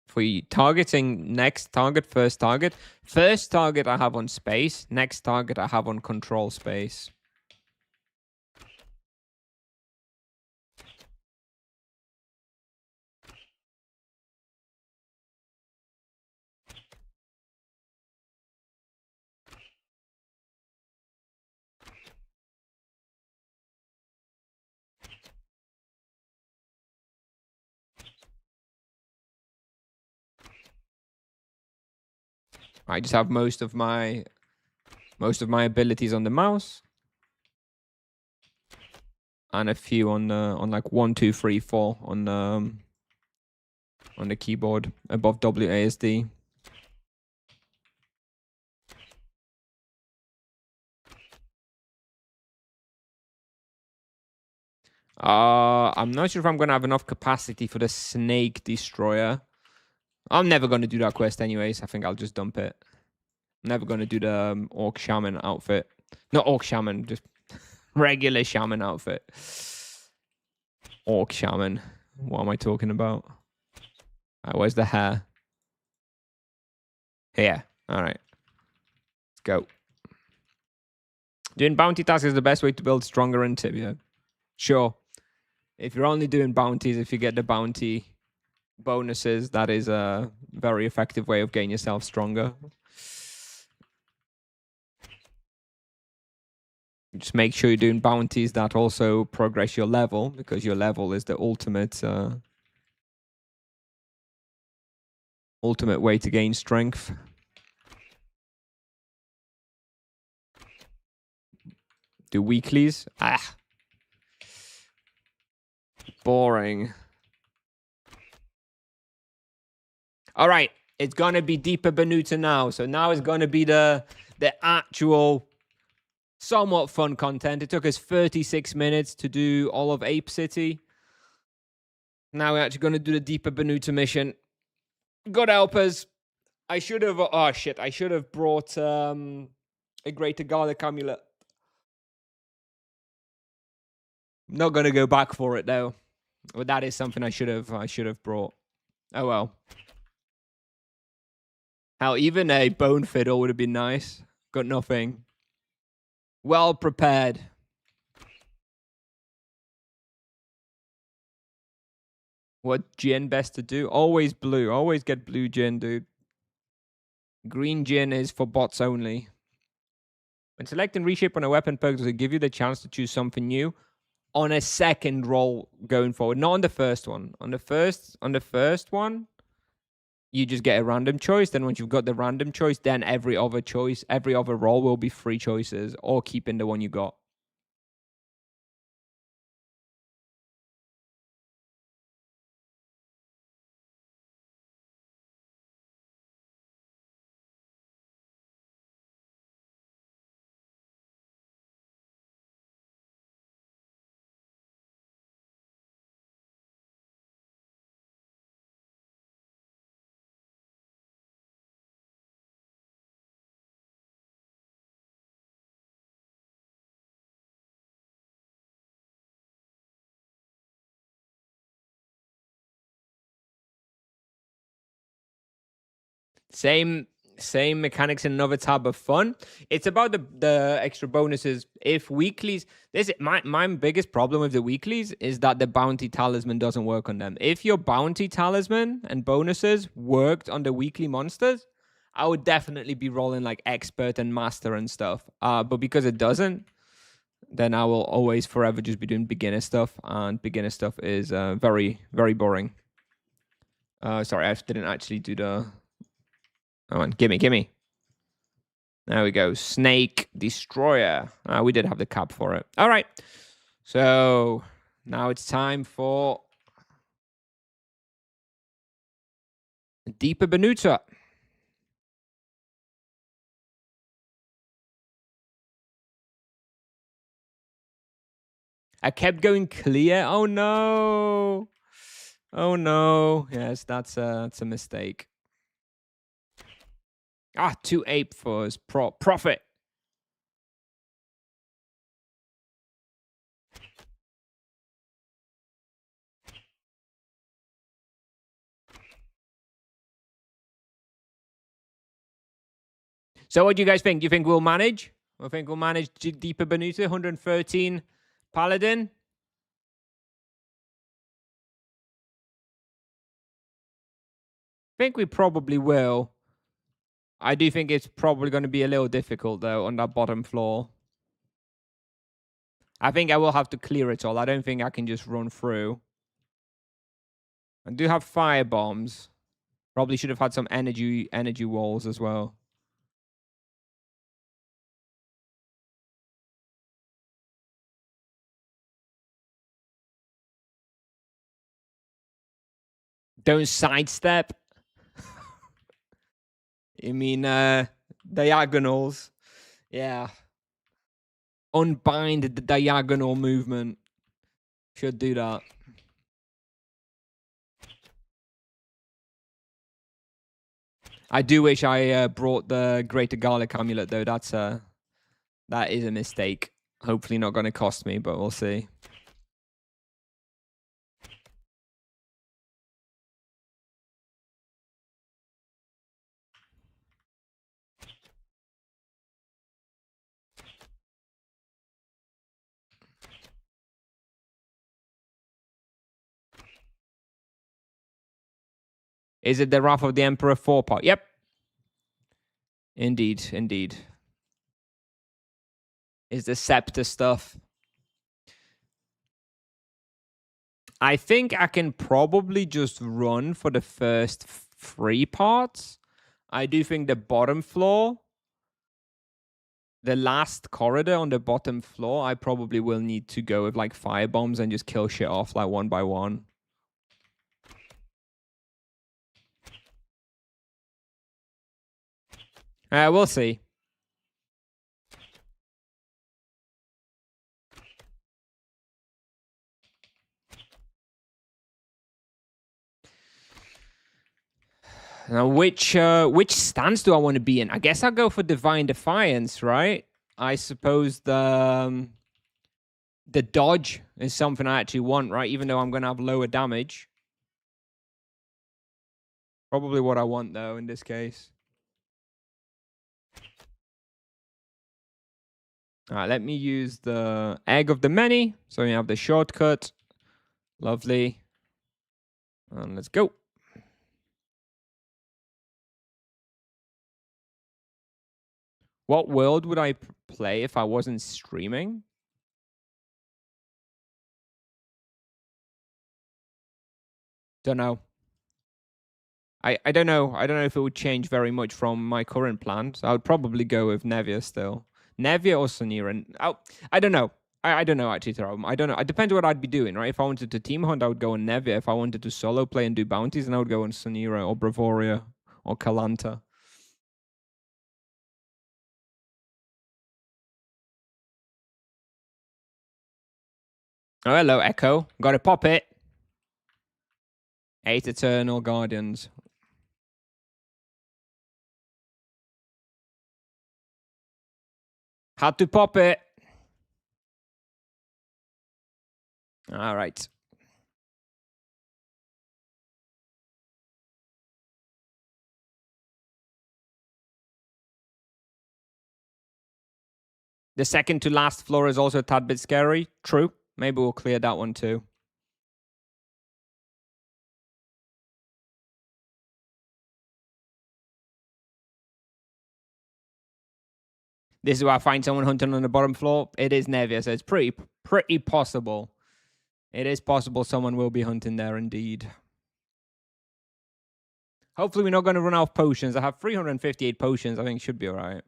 For targeting, next target, first target. First target I have on space. Next target I have on control space. I just have most of my abilities on the mouse, and a few on like 1, 2, 3, 4 on the keyboard above WASD. I'm not sure if I'm gonna have enough capacity for the Snake Destroyer. I'm never gonna do that quest anyways. I think I'll just dump it. I'm never gonna do the Orc Shaman outfit. Not Orc Shaman, just regular Shaman outfit. Orc Shaman. What am I talking about? Where's the hair? Here. All right. Let's go. Doing bounty tasks is the best way to build stronger in Tibia. Sure. If you're only doing bounties, if you get the bounty bonuses, that is a very effective way of getting yourself stronger. Just make sure you're doing bounties that also progress your level, because your level is the ultimate way to gain strength. Do weeklies? Boring. All right, it's gonna be Deeper Benuta now. So now it's gonna be the actual somewhat fun content. It took us 36 minutes to do all of Ape City. Now we're actually gonna do the Deeper Benuta mission. God help us. I should have. Oh shit! I should have brought a Greater Garlic Amulet. Not gonna go back for it though. But that is something I should have brought. Oh well. Hell, even a bone fiddle would have been nice. Got nothing. Well prepared. What gin best to do? Always blue. Always get blue gin, dude. Green gin is for bots only. When selecting reshape on a weapon perk, does it give you the chance to choose something new on a second roll going forward? Not on the first one. On the first one, you just get a random choice. Then once you've got the random choice, then every other roll will be free choices, or keeping the one you got. Same mechanics in another tab of fun. It's about the extra bonuses. If weeklies, my biggest problem with the weeklies is that the bounty talisman doesn't work on them. If your bounty talisman and bonuses worked on the weekly monsters, I would definitely be rolling like expert and master and stuff. But because it doesn't, then I will always forever just be doing beginner stuff, and beginner stuff is very, very boring. Sorry, I didn't actually do the... Oh, on, gimme. There we go. Snake Destroyer. We did have the cap for it. All right. So now it's time for Deeper Benuta. I kept going clear. Oh no. Oh no. Yes, that's a mistake. 2 ape for his profit. So what do you guys think? Do you think we'll manage? I think we'll manage Deeper Benuta, 113 Paladin. I think we probably will. I do think it's probably going to be a little difficult, though, on that bottom floor. I think I will have to clear it all. I don't think I can just run through. I do have fire bombs. Probably should have had some energy walls as well. Don't sidestep. You mean diagonals? Yeah. Unbind the diagonal movement. Should do that. I do wish I brought the Greater Garlic Amulet, though. That is a mistake. Hopefully not going to cost me, but we'll see. Is it the Wrath of the Emperor 4-part? Yep. Indeed. Is the scepter stuff. I think I can probably just run for the first 3 parts. I do think the bottom floor, the last corridor on the bottom floor, I probably will need to go with like fire bombs and just kill shit off like one by one. We'll see. Now, which stance do I want to be in? I guess I'll go for Divine Defiance, right? I suppose the dodge is something I actually want, right? Even though I'm going to have lower damage. Probably what I want, though, in this case. All right, let me use the Egg of the Many. So we have the shortcut. Lovely. And let's go. What world would I play if I wasn't streaming? Don't know. I don't know. I don't know if it would change very much from my current plans. I would probably go with Nevia still. Nevia or Sanira. I don't know. I don't know, actually, Therum. I don't know. It depends what I'd be doing, right? If I wanted to team hunt, I would go on Nevia. If I wanted to solo play and do bounties, then I would go on Sanira or Bravoria or Kalanta. Oh, hello, Echo. Gotta pop it. 8 Eternal Guardians. Had to pop it. All right. The second to last floor is also a tad bit scary. True. Maybe we'll clear that one too. This is where I find someone hunting on the bottom floor. It is Nevia, so it's pretty possible. It is possible someone will be hunting there indeed. Hopefully we're not going to run out of potions. I have 358 potions. I think it should be all right.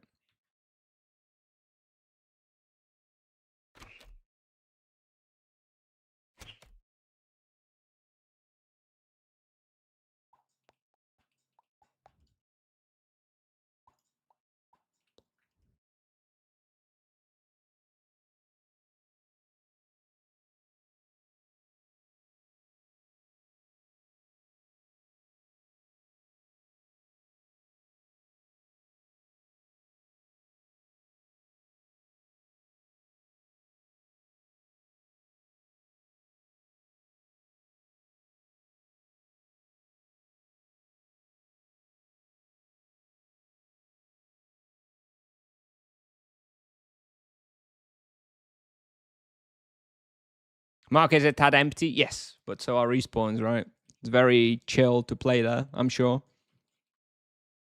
Market is a tad empty, yes, but so are respawns, right? It's very chill to play there, I'm sure.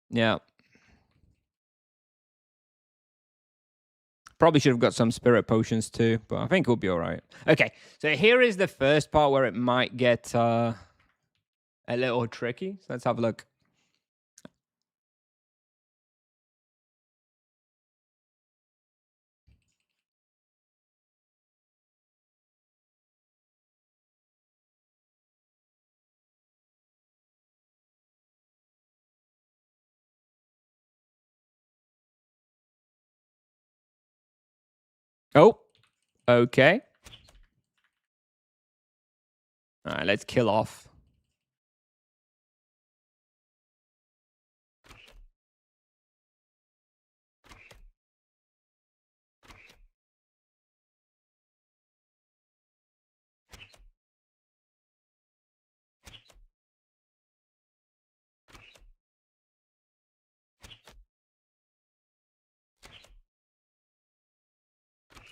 Yeah. Probably should have got some spirit potions too, but I think we'll be all right. Okay, so here is the first part where it might get a little tricky. So let's have a look. Oh, okay. All right, let's kill off.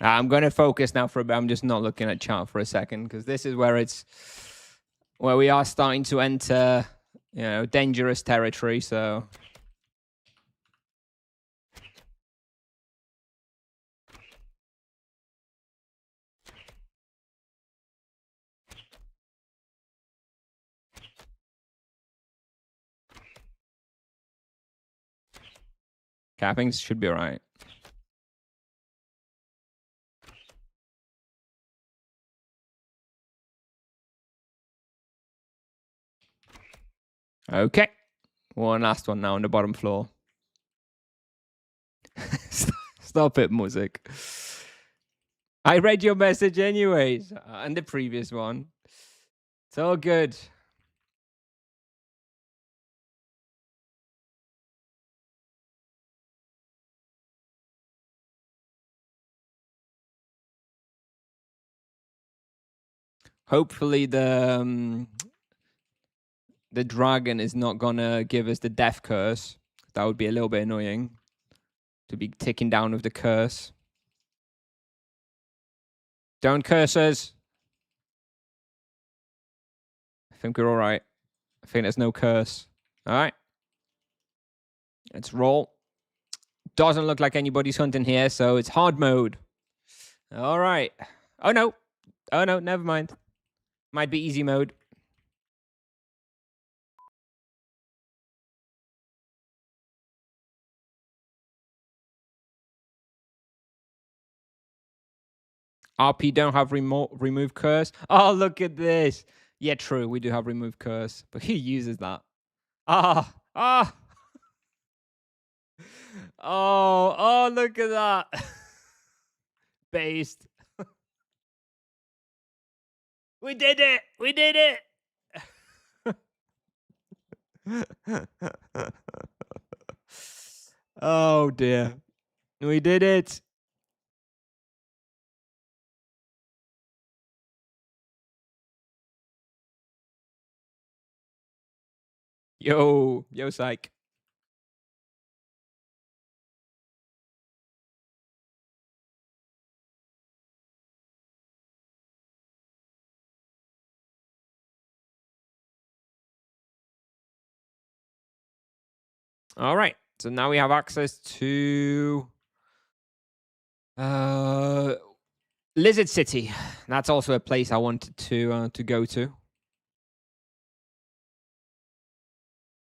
I'm going to focus now for a bit. I'm just not looking at chat for a second because this is where we are starting to enter, dangerous territory. So cappings should be all right. Okay. One last one now on the bottom floor. Stop it, music. I read your message anyways, and the previous one. It's all good. Hopefully the dragon is not gonna give us the death curse. That would be a little bit annoying to be ticking down with the curse. Don't curse us. I think we're all right. I think there's no curse. All right. Let's roll. Doesn't look like anybody's hunting here, so it's hard mode. All right. Oh, no. Oh, no. Never mind. Might be easy mode. RP don't have remove curse. Oh, look at this. Yeah, true. We do have remove curse, but he uses that. Ah. Oh, look at that. Based. We did it. We did it. Oh, dear. We did it. Yo, psych. All right. So now we have access to Lizard City. That's also a place I wanted to go to.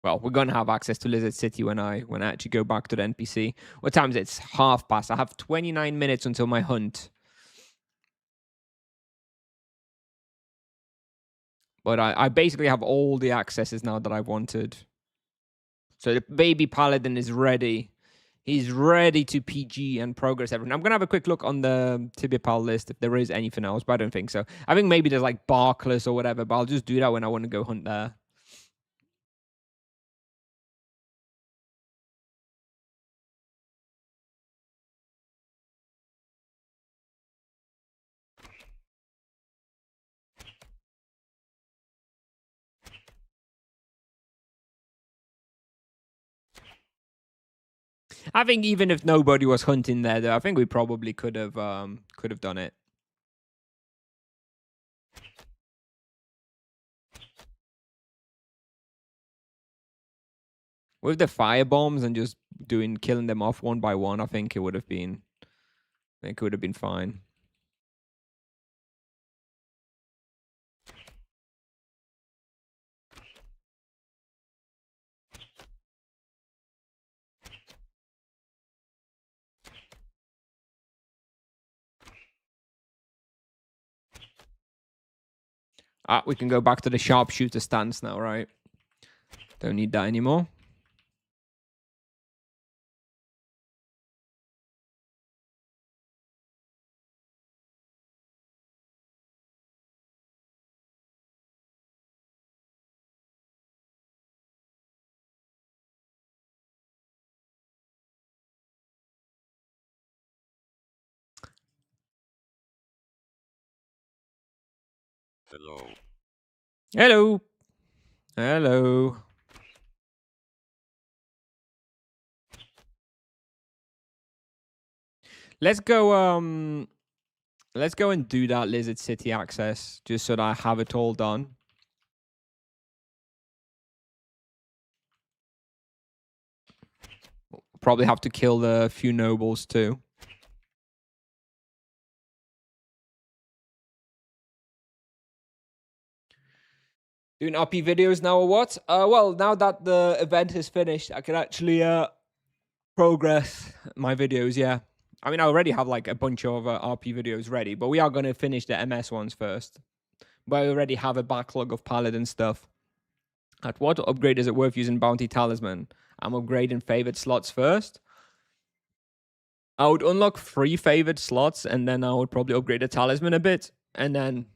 Well, we're gonna have access to Lizard City when I actually go back to the NPC. What time is it? It's past. I have 29 minutes until my hunt. But I basically have all the accesses now that I've wanted. So the baby paladin is ready. He's ready to PG and progress everything. I'm going to have a quick look on the Tibia pal list if there is anything else, but I don't think so. I think maybe there's like Barkless or whatever, but I'll just do that when I want to go hunt there. I think even if nobody was hunting there, though, I think we probably could have done it. With the fire bombs and just killing them off one by one, I think it would have been fine. We can go back to the sharpshooter stance now, right? Don't need that anymore. Hello. Hello. Hello. Let's go and do that Lizard City access just so that I have it all done. Probably have to kill the few nobles too. Doing RP videos now or what? Well, now that the event is finished, I can actually progress my videos, yeah. I mean, I already have like a bunch of RP videos ready, but we are going to finish the MS ones first. But I already have a backlog of Paladin stuff. At what upgrade is it worth using Bounty Talisman? I'm upgrading favored slots first. I would unlock 3 favored slots, and then I would probably upgrade the Talisman a bit, and then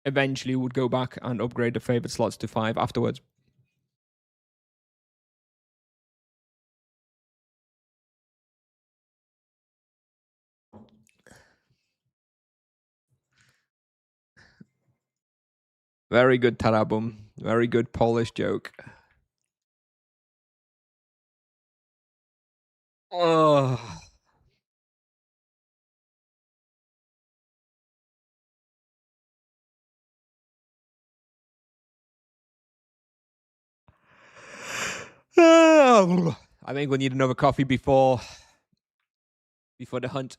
eventually would go back and upgrade the favored slots to 5 afterwards. Very good, Tarabum. Very good Polish joke. Oh. I think we'll need another coffee before the hunt. Do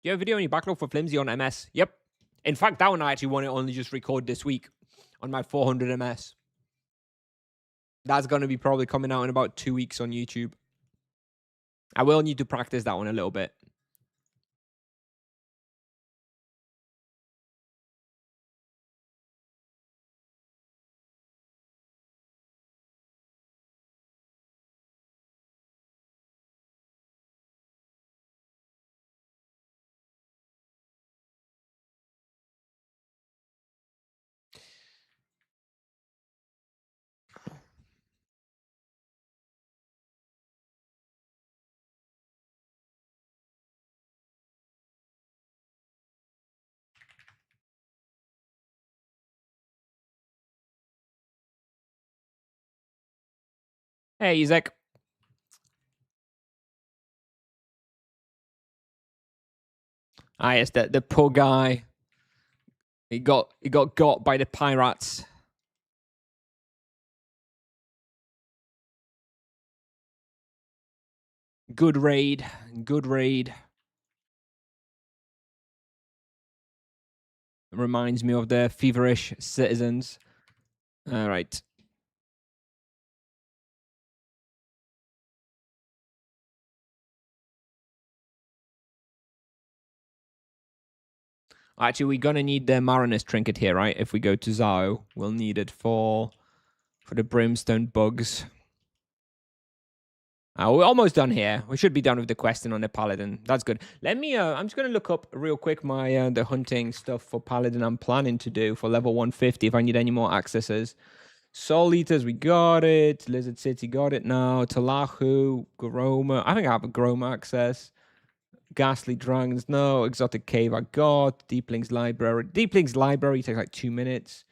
you have a video on your backlog for Flimsy on MS? Yep. In fact, that one I actually want to only just record this week on my 400 MS. That's going to be probably coming out in about 2 weeks on YouTube. I will need to practice that one a little bit. Hey, Isaac. Yes, the poor guy. He got by the pirates. Good raid. Good raid. Reminds me of the feverish citizens. All right. Actually, we're gonna need the Mariner's Trinket here, right? If we go to Zao, we'll need it for the Brimstone bugs. We're almost done here. We should be done with the question on the Paladin. That's good. Let me, I'm just going to look up real quick my the hunting stuff for Paladin I'm planning to do for level 150 if I need any more accesses. Soul Eaters, we got it. Lizard City, got it now. Talahu, Groma. I think I have a Groma access. Ghastly Dragons, no. Exotic Cave, I got. Deepling's Library. Deepling's Library takes like 2 minutes.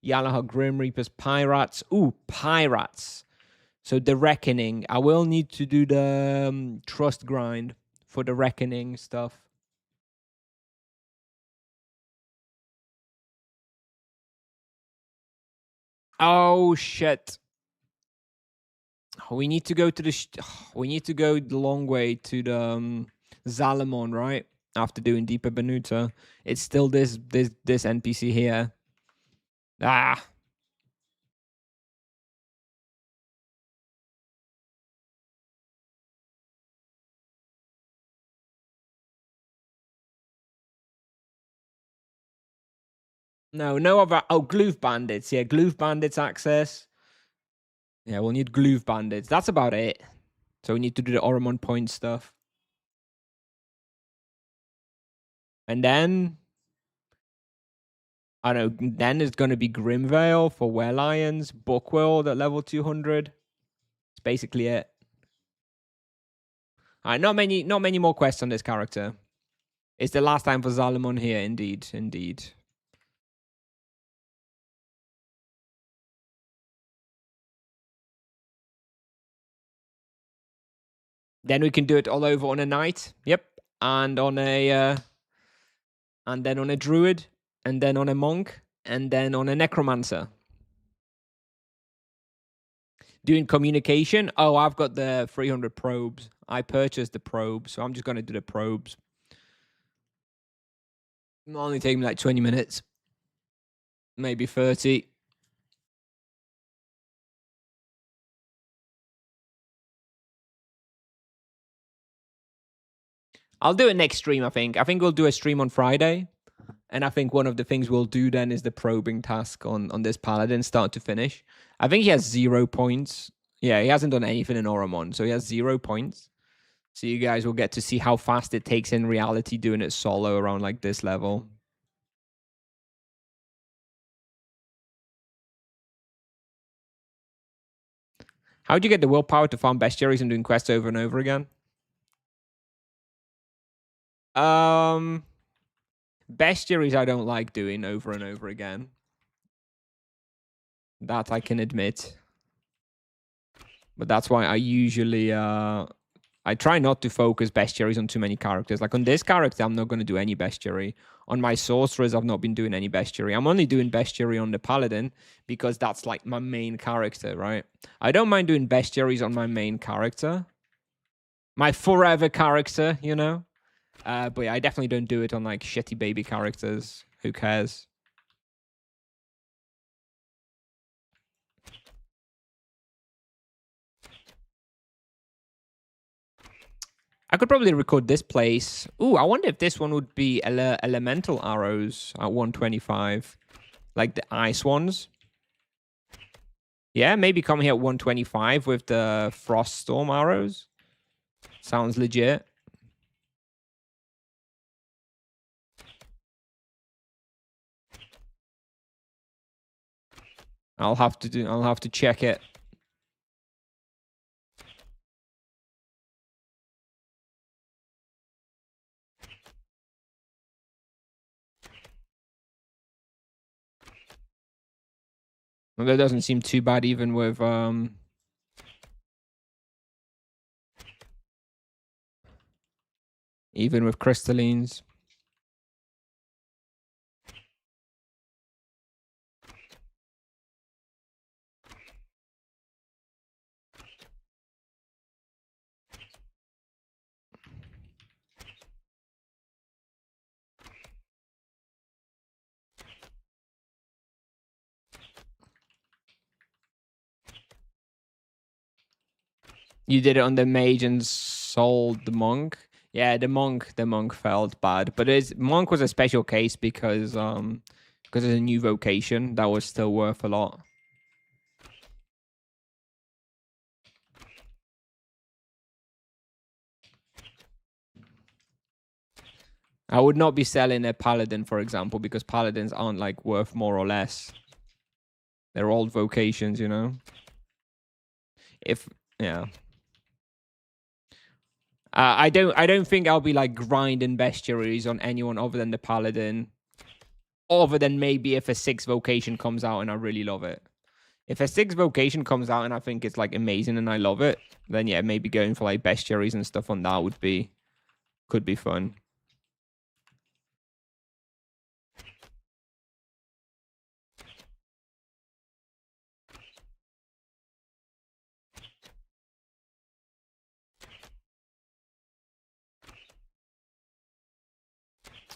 Yalaha Grim Reapers, Pirates. Ooh, Pirates. So the Reckoning, I will need to do the trust grind for the Reckoning stuff. Oh shit! We need to go to the. We need to go the long way to the Zalamon, right? After doing Deeper Benuta, it's still this NPC here. Ah. No other. Oh, Glove Bandits. Yeah, Glove Bandits access. Yeah, we'll need Glove Bandits. That's about it. So we need to do the Oromon point stuff. And then I don't know. Then there's going to be Grimvale for Were Lions, Bookworld at level 200. It's basically it. All right, not many more quests on this character. It's the last time for Zalamon here, indeed. Then we can do it all over on a knight. Yep, and on a, and then on a druid, and then on a monk, and then on a necromancer. Doing communication. Oh, I've got the 300 probes. I purchased the probes, so I'm just gonna do the probes. It'll only take me like 20 minutes, maybe 30. I'll do it next stream, I think. I think we'll do a stream on Friday. And I think one of the things we'll do then is the probing task on this paladin, start to finish. I think he has 0 points. Yeah, he hasn't done anything in Oromon, so he has 0 points. So you guys will get to see how fast it takes in reality doing it solo around like this level. How'd you get the willpower to farm bestiaries and doing quests over and over again? Bestiaries I don't like doing over and over again. That I can admit. But that's why I usually I try not to focus bestiaries on too many characters. Like on this character, I'm not going to do any bestiary. On my sorcerers, I've not been doing any bestiary. I'm only doing bestiary on the paladin because that's like my main character, right? I don't mind doing bestiaries on my main character. My forever character, you know? But yeah, I definitely don't do it on like shitty baby characters. Who cares? I could probably record this place. Ooh, I wonder if this one would be elemental arrows at 125. Like the ice ones. Yeah, maybe come here at 125 with the frost storm arrows. Sounds legit. I'll have to check it. Well, that doesn't seem too bad even with crystallines. You did it on the mage and sold the monk. Yeah, the monk felt bad, but monk was a special case because it's a new vocation that was still worth a lot. I would not be selling a paladin, for example, because paladins aren't like worth more or less. They're old vocations, you know. Yeah. I don't think I'll be like grinding bestiaries on anyone other than the paladin. Other than maybe if a 6 vocation comes out and I really love it. If a 6 vocation comes out and I think it's like amazing and I love it, then yeah, maybe going for like bestiaries and stuff on that could be fun.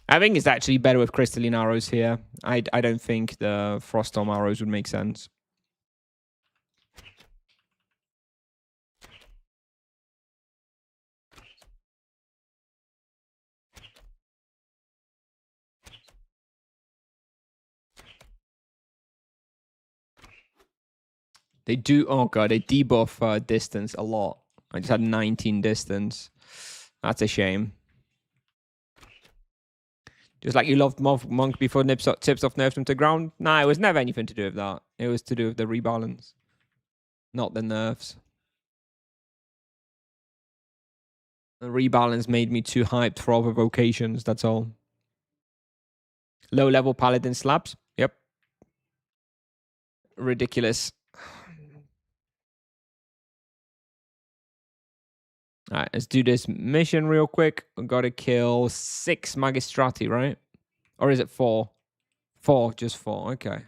I think it's actually better with crystalline arrows here. I don't think the froststorm arrows would make sense. They do. Oh god, they debuff distance a lot. I just had 19 distance. That's a shame. Just like you loved monk before tips off nerfed him to ground. Nah, it was never anything to do with that. It was to do with the rebalance, not the nerfs. The rebalance made me too hyped for other vocations. That's all. Low level paladin slaps. Yep. Ridiculous. All right, let's do this mission real quick. We gotta kill 6 magistrati, right? Or is it 4? 4, just 4. Okay.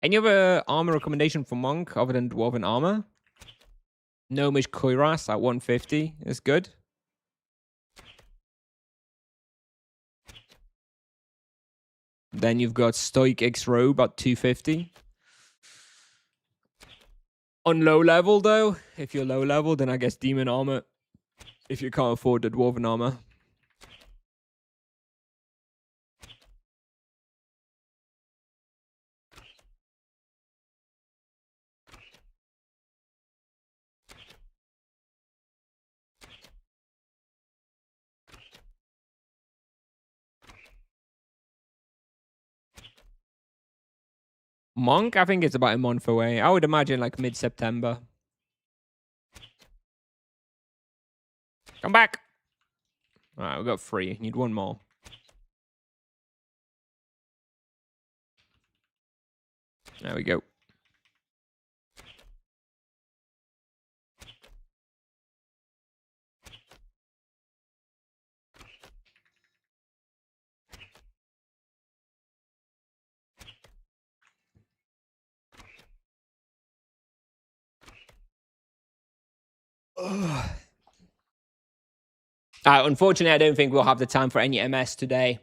Any other armor recommendation for monk other than dwarven armor? Gnomish Kuiras at 150 is good. Then you've got Stoic X Robe at 250. On low level, though, if you're low level, then I guess Demon Armor. If you can't afford the Dwarven Armor. Monk, I think it's about a month away. I would imagine like mid-September. Come back. All right, we got 3. Need 1 more. There we go. Unfortunately, I don't think we'll have the time for any MS today.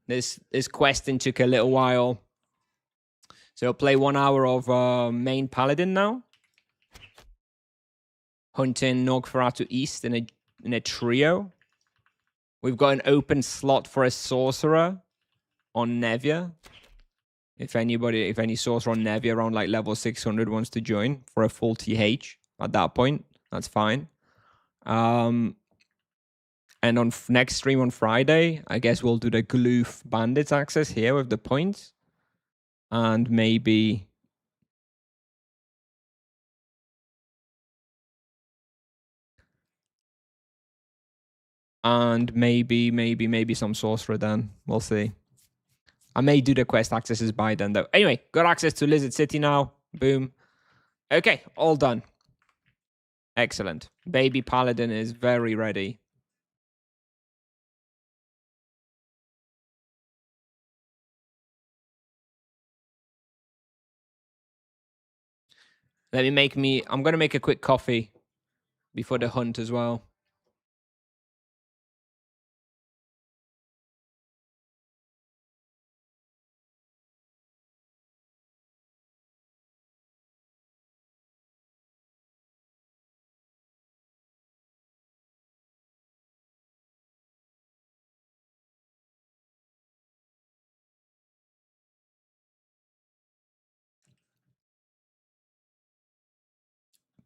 This questing took a little while. So I'll play 1 hour of main paladin now. Hunting Nogferatu East in a trio. We've got an open slot for a sorcerer on Nevia. If any sorcerer on Nevia around like level 600 wants to join for a full TH at that point, that's fine. And on next stream on Friday, I guess we'll do the Gloof Bandits access here with the points. And maybe... And maybe some sorcerer then. We'll see. I may do the quest accesses by then, though. Anyway, got access to Lizard City now. Boom. Okay, all done. Excellent. Baby Paladin is very ready. I'm going to make a quick coffee before the hunt as well.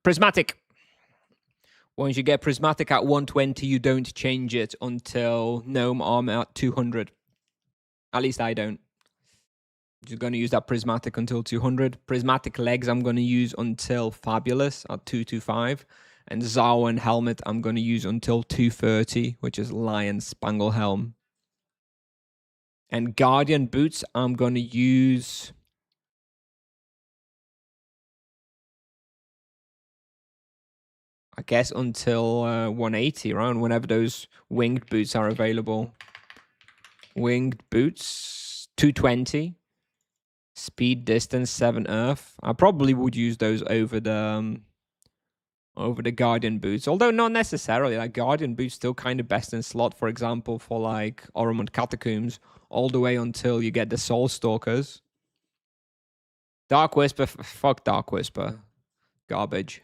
Prismatic. Once you get Prismatic at 120, you don't change it until Gnome Armor at 200. At least I don't. Just going to use that Prismatic until 200. Prismatic Legs I'm going to use until Fabulous at 225. And Zarwan Helmet I'm going to use until 230, which is Lion Spangle Helm. And Guardian Boots I'm going to use... I guess until 180, around whenever those winged boots are available. Winged boots, 220. Speed, distance, 7 earth. I probably would use those over the Guardian boots. Although not necessarily. Like Guardian boots still kind of best in slot, for example, for like Oromont Catacombs, all the way until you get the Soul Stalkers. Dark Whisper, fuck Dark Whisper. Garbage.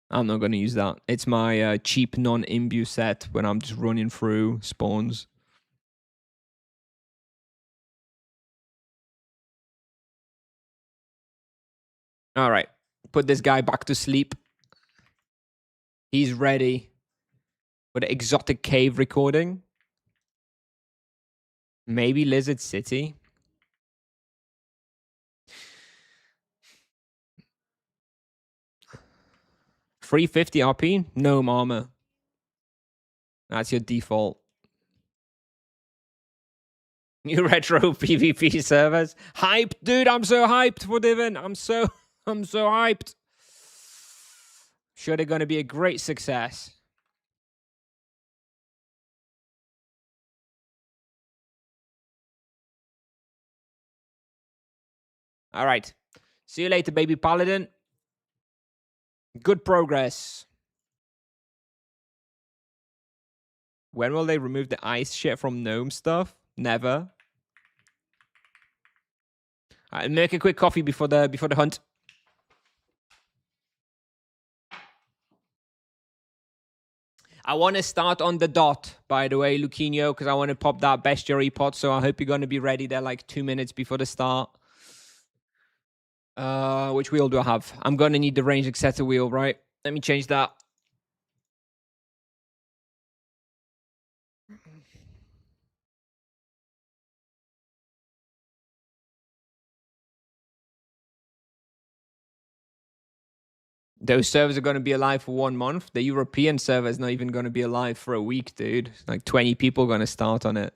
I'm not going to use that. It's my cheap non-imbue set when I'm just running through spawns. All right. Put this guy back to sleep. He's ready for the exotic cave recording. Maybe Lizard City. $350 RP, Gnome Armor. That's your default. New retro PvP servers. Hyped, dude. I'm so hyped for Divin. I'm so hyped. Sure, they're going to be a great success. All right. See you later, baby Paladin. Good progress. When will they remove the ice shit from gnome stuff? Never. All right, make a quick coffee before the hunt. I want to start on the dot, by the way, Luquinho, because I want to pop that bestiary pot. So I hope you're going to be ready there like 2 minutes before the start. Which wheel do I have? I'm going to need the range acceptor wheel, right? Let me change that. Those servers are going to be alive for 1 month. The European server is not even going to be alive for a week, dude. Like 20 people are going to start on it.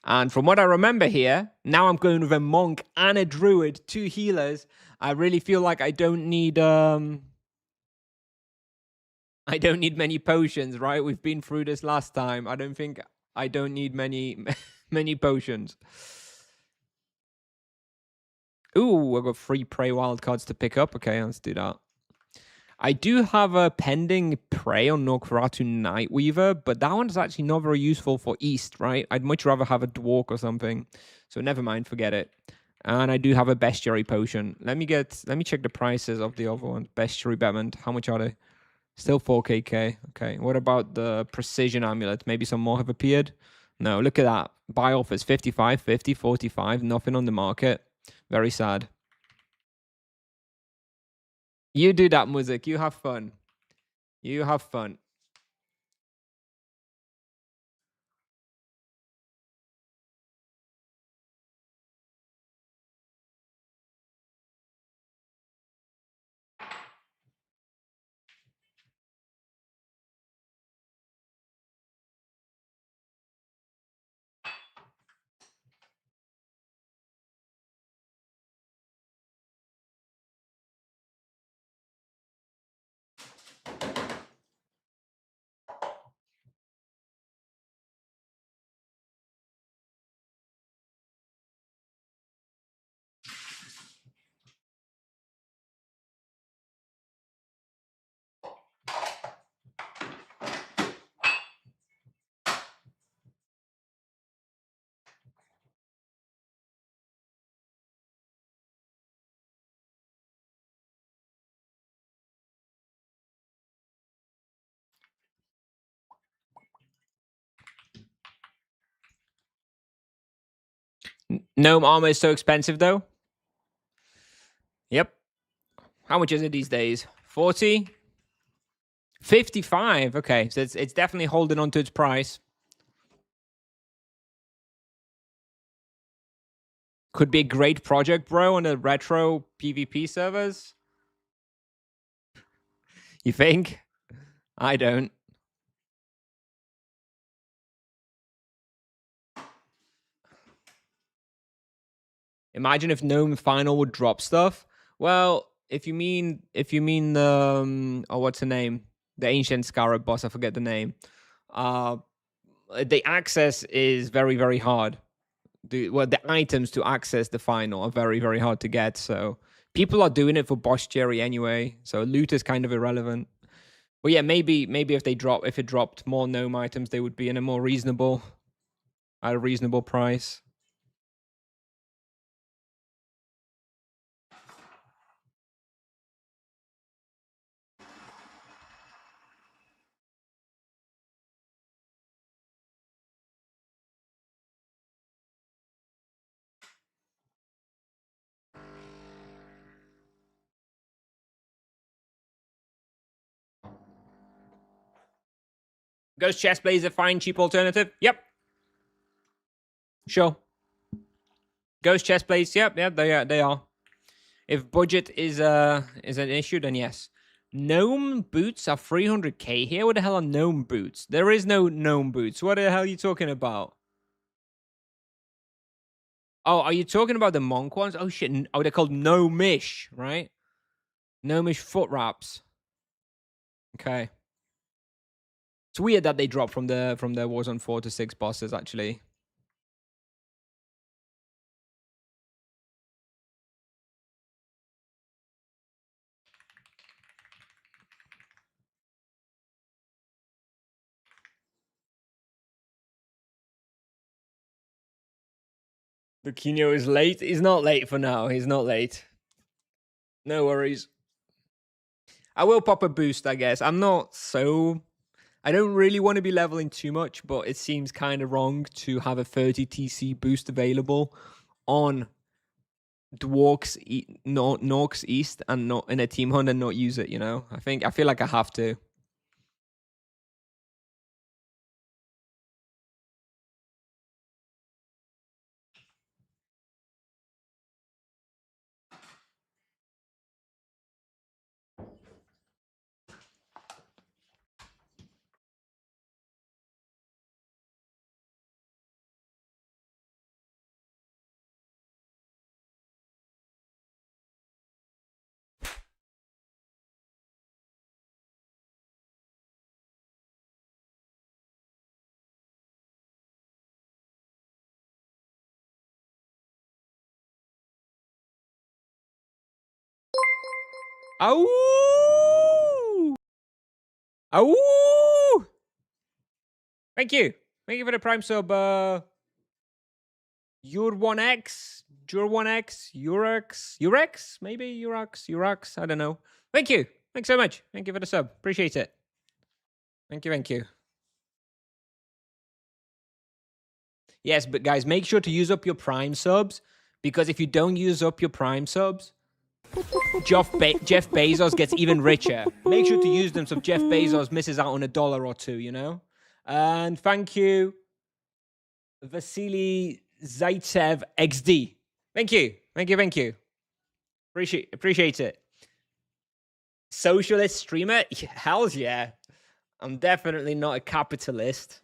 And from what I remember here, now I'm going with a monk and a druid, 2 healers. I really feel like I don't need many potions, right? We've been through this last time. I don't think I don't need many many potions. Ooh, I got 3 prey wildcards to pick up. Okay, let's do that. I do have a pending prey on Norkratu Nightweaver, but that one's actually not very useful for East, right? I'd much rather have a Dwarf or something. So never mind, forget it. And I do have a Bestiary Potion. Let me check the prices of the other ones. Bestiary Betment, how much are they? Still 4k. Okay, what about the Precision Amulet? Maybe some more have appeared? No, look at that. Buy offers 55, 50, 45, nothing on the market. Very sad. You do that, Muzik. You have fun. You have fun. Gnome armor is so expensive, though. Yep. How much is it these days? 40? 55. Okay, so it's definitely holding on to its price. Could be a great project, bro, on the retro PvP servers. You think? I don't. Imagine if Gnome Final would drop stuff. Well, if you mean the oh, what's the name? The ancient Scarab boss, I forget the name. The access is very, very hard. The items to access the final are very, very hard to get. So people are doing it for boss cherry anyway. So loot is kind of irrelevant. But yeah, maybe if it dropped more gnome items, they would be in a more reasonable, at a reasonable price. Ghost Chestplate is a fine, cheap alternative. Yep. Sure. Ghost Chestplates, yep, they are. If budget is an issue, then yes. Gnome boots are 300k here. What the hell are gnome boots? There is no gnome boots. What the hell are you talking about? Oh, are you talking about the monk ones? Oh shit! Oh, they're called gnomish, right? Gnomish foot wraps. Okay. It's weird that they drop from the Warzone 4 to 6 bosses, actually. The Kino is late. He's not late for now. He's not late. No worries. I will pop a boost, I guess. I don't really want to be leveling too much, but it seems kind of wrong to have a 30 TC boost available on Dwarks Norks East and not in a team hunt and not use it, you know? I feel like I have to. Ow! Ow! Thank you. Thank you for the Prime sub. Ur1X, Jur1X, Urex, maybe Urax. I don't know. Thank you. Thanks so much. Thank you for the sub. Appreciate it. Thank you. Yes, but guys, make sure to use up your Prime subs, because if you don't use up your Prime subs, Jeff Bezos gets even richer. Make sure to use them so Jeff Bezos misses out on $1 or $2, you know? And thank you, Vasily Zaitsev XD. Thank you. Appreciate it. Socialist streamer? Hells yeah. I'm definitely not a capitalist.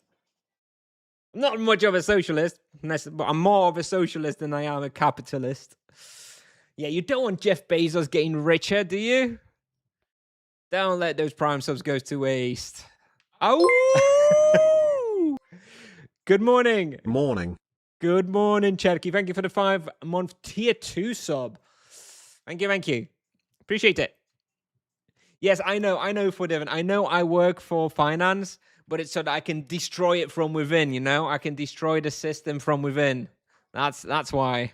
I'm not much of a socialist, but I'm more of a socialist than I am a capitalist. Yeah, you don't want Jeff Bezos getting richer, do you? Don't let those Prime subs go to waste. Oh! Good morning. Morning. Good morning, Cherky. Thank you for the 5-month tier 2 sub. Thank you. Appreciate it. Yes, I know, Devin. I know I work for finance, but it's so that I can destroy it from within, you know? I can destroy the system from within. That's why.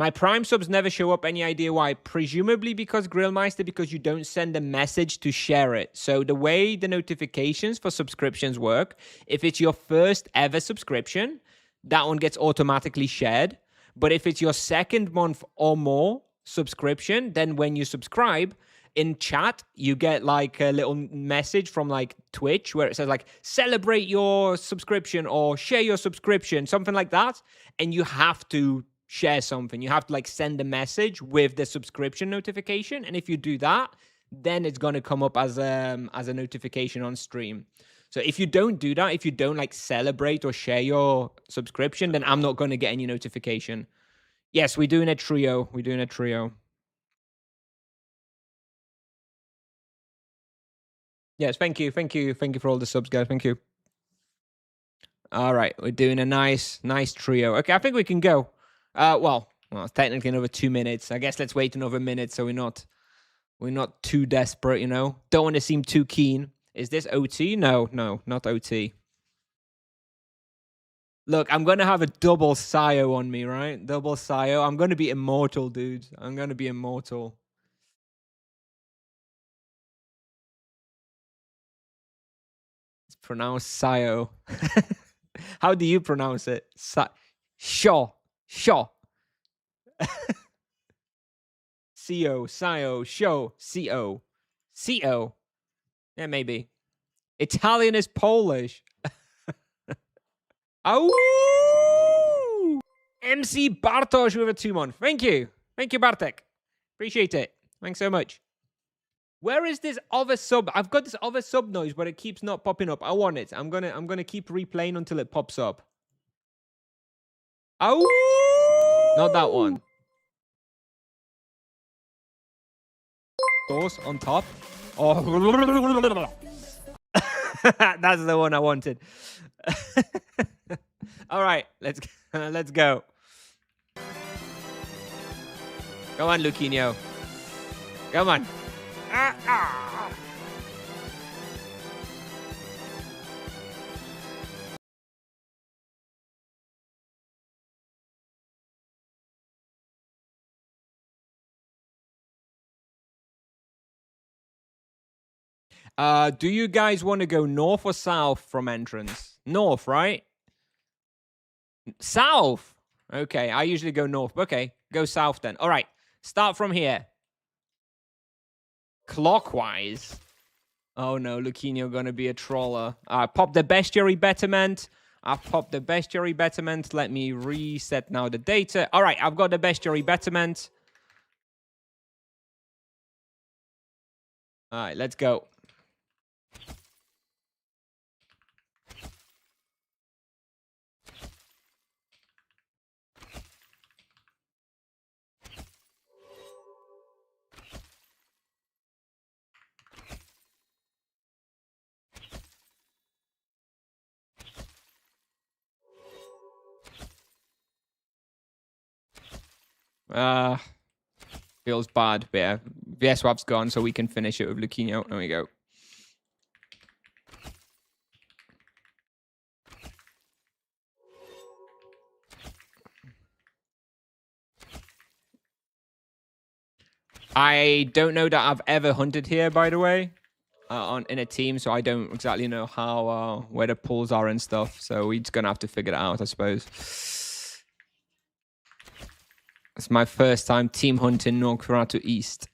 My Prime subs never show up. Any idea why? Presumably because Grillmeister, because you don't send a message to share it. So the way the notifications for subscriptions work, if it's your first ever subscription, that one gets automatically shared. But if it's your second month or more subscription, then when you subscribe, in chat, you get like a little message from like Twitch where it says like celebrate your subscription or share your subscription, something like that. And you have to share something. You have to like send a message with the subscription notification. And if you do that, then it's going to come up as a notification on stream. So if you don't do that, if you don't like celebrate or share your subscription, then I'm not going to get any notification. Yes, we're doing a trio. We're doing a trio. Yes, thank you. Thank you. Thank you for all the subs, guys. Thank you. All right, we're doing a nice trio. Okay, I think we can go. Well, technically another 2 minutes. I guess let's wait another minute so we're not too desperate, you know? Don't want to seem too keen. Is this OT? No, not OT. Look, I'm going to have a double Sio on me, right? Double Sio. I'm going to be immortal, dude. I'm going to be immortal. It's pronounced Sio. How do you pronounce it? Shaw. C-O, Sio, show, C-O. C-O. Yeah, maybe. Italian is Polish. Oh! MC Bartosz with a 2-month. Thank you. Thank you, Bartek. Appreciate it. Thanks so much. Where is this other sub? I've got this other sub noise, but it keeps not popping up. I want it. I'm gonna keep replaying until it pops up. Oh! Not that one. Sauce on top. Oh. That's the one I wanted. All right, let's go. Come on, Luquinho. Come on. Do you guys want to go north or south from entrance? North, right? South. Okay, I usually go north. Okay, go south then. All right, start from here. Clockwise. Oh no, Luquinho gonna be a troller. I popped the bestiary betterment. I've popped the bestiary betterment. Let me reset now the data. All right, I've got the bestiary betterment. All right, let's go. Feels bad, but yeah. VSWAP's gone, so we can finish it with Luquinho. There we go. I don't know that I've ever hunted here, by the way, in a team, so I don't exactly know how where the pools are and stuff. So we're just gonna have to figure that out, I suppose. It's my first time team hunting Norcurato East.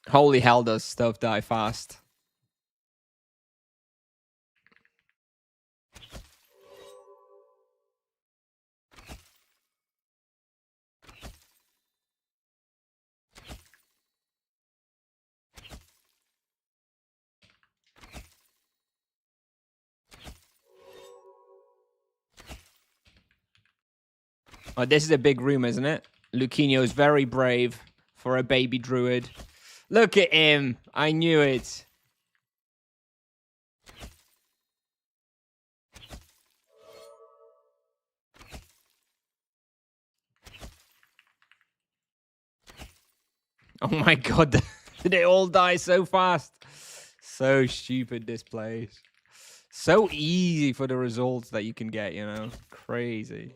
Holy hell, does stuff die fast. Oh, this is a big room, isn't it? Luquinho is very brave for a baby druid. Look at him. I knew it. Oh my god, did they all die so fast? So stupid, this place. So easy for the results that you can get, you know? Crazy.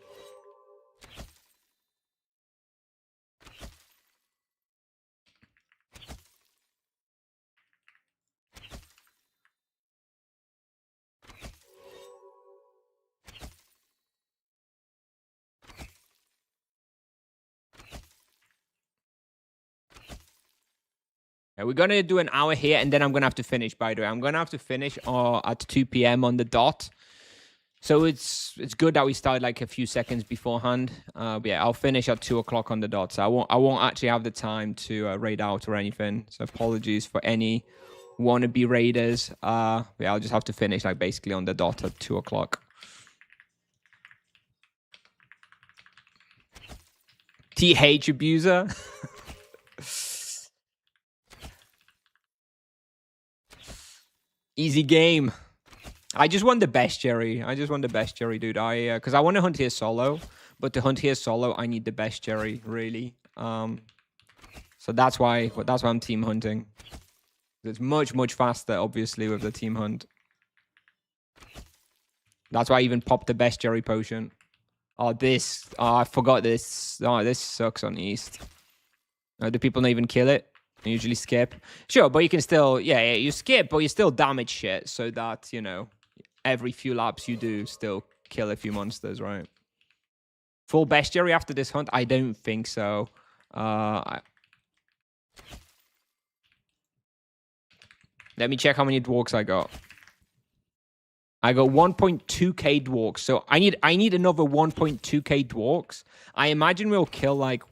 We're going to do an hour here, and then I'm going to have to finish, by the way. I'm going to have to finish at 2 p.m. on the dot. So it's good that we started like a few seconds beforehand. But yeah, I'll finish at 2 o'clock on the dot. So I won't actually have the time to raid out or anything. So apologies for any wannabe raiders. Yeah, I'll just have to finish like basically on the dot at 2 o'clock. TH abuser. Easy game. I just want the best Jerry. I just want the best Jerry, dude. Because I want to hunt here solo, but to hunt here solo, I need the best Jerry, really. So that's why I'm team hunting. It's much faster, obviously, with the team hunt. That's why I even popped the best Jerry potion. Oh, this. Oh, I forgot this. Oh, this sucks on East. Do people not even kill it? They usually skip. Sure, but you can still, yeah, you skip, but you still damage shit so that, you know, every few laps you do still kill a few monsters, right? Full bestiary after this hunt? I don't think so. Let me check how many dwarks I got. I got 1.2k dwarks. So I need another 1.2k dwarks. I imagine we'll kill like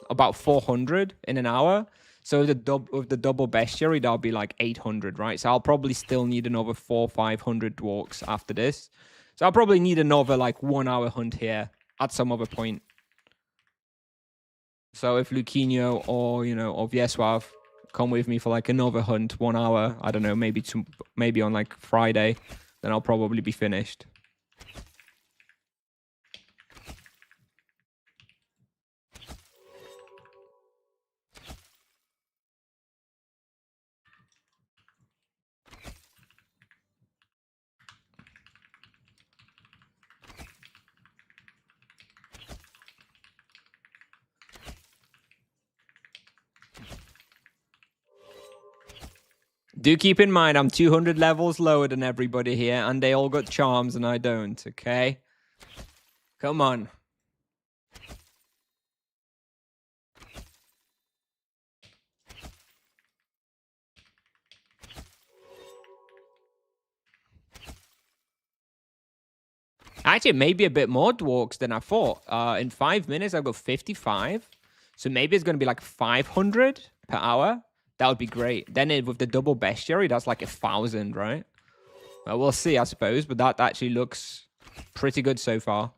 about 400 in an hour. So with the double bestiary, that'll be like 800, right? So I'll probably still need another 500 dwarks after this. So I'll probably need another like 1 hour hunt here at some other point. So if Luquinho or, you know, or Vieswav come with me for like another hunt, 1 hour, I don't know, maybe on like Friday, then I'll probably be finished. Do keep in mind, I'm 200 levels lower than everybody here, and they all got charms, and I don't, okay? Come on. Actually, maybe a bit more dwarks than I thought. In 5 minutes, I've got 55. So maybe it's going to be like 500 per hour. That would be great. Then with the double bestiary, that's like 1,000, right? Well, we'll see, I suppose. But that actually looks pretty good so far.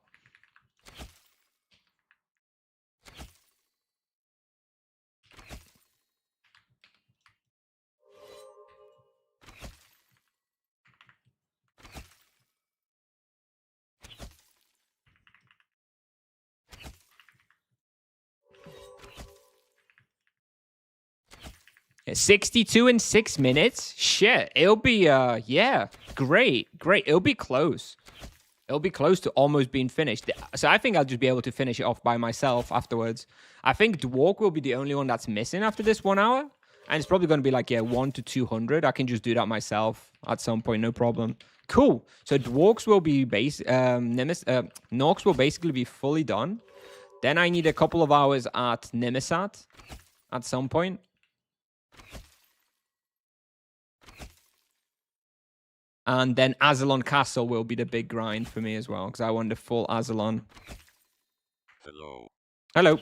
Yeah, 62 in 6 minutes? Shit. It'll be, yeah, great. It'll be close. It'll be close to almost being finished. So I think I'll just be able to finish it off by myself afterwards. I think Dwark will be the only one that's missing after this 1 hour. And it's probably going to be like, yeah, 1 to 200. I can just do that myself at some point, no problem. Cool. So Dwarks will be Norks will basically be fully done. Then I need a couple of hours at Nimisat at some point. And then Azalon Castle will be the big grind for me as well, because I want the full Azalon. Hello. Hello.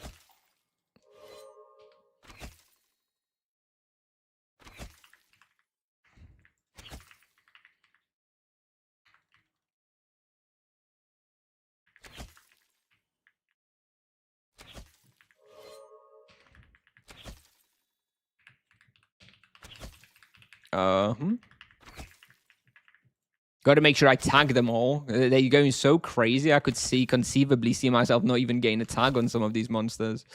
Got to make sure I tag them all. They're going so crazy. I could conceivably see myself not even getting a tag on some of these monsters.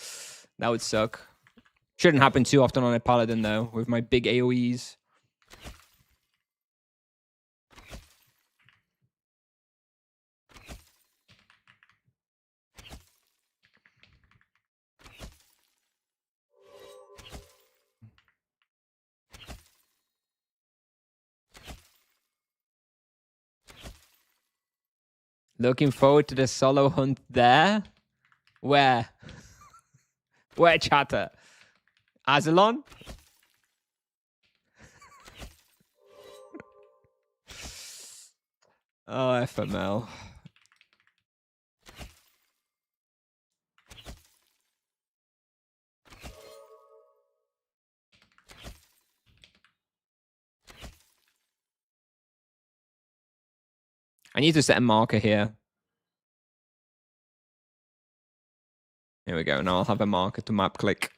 That would suck. Shouldn't happen too often on a paladin though, with my big AoEs. Looking forward to the solo hunt there. Where? Where, chatter? Azalon? Oh, FML. I need to set a marker here. Here we go. Now I'll have a marker to map click.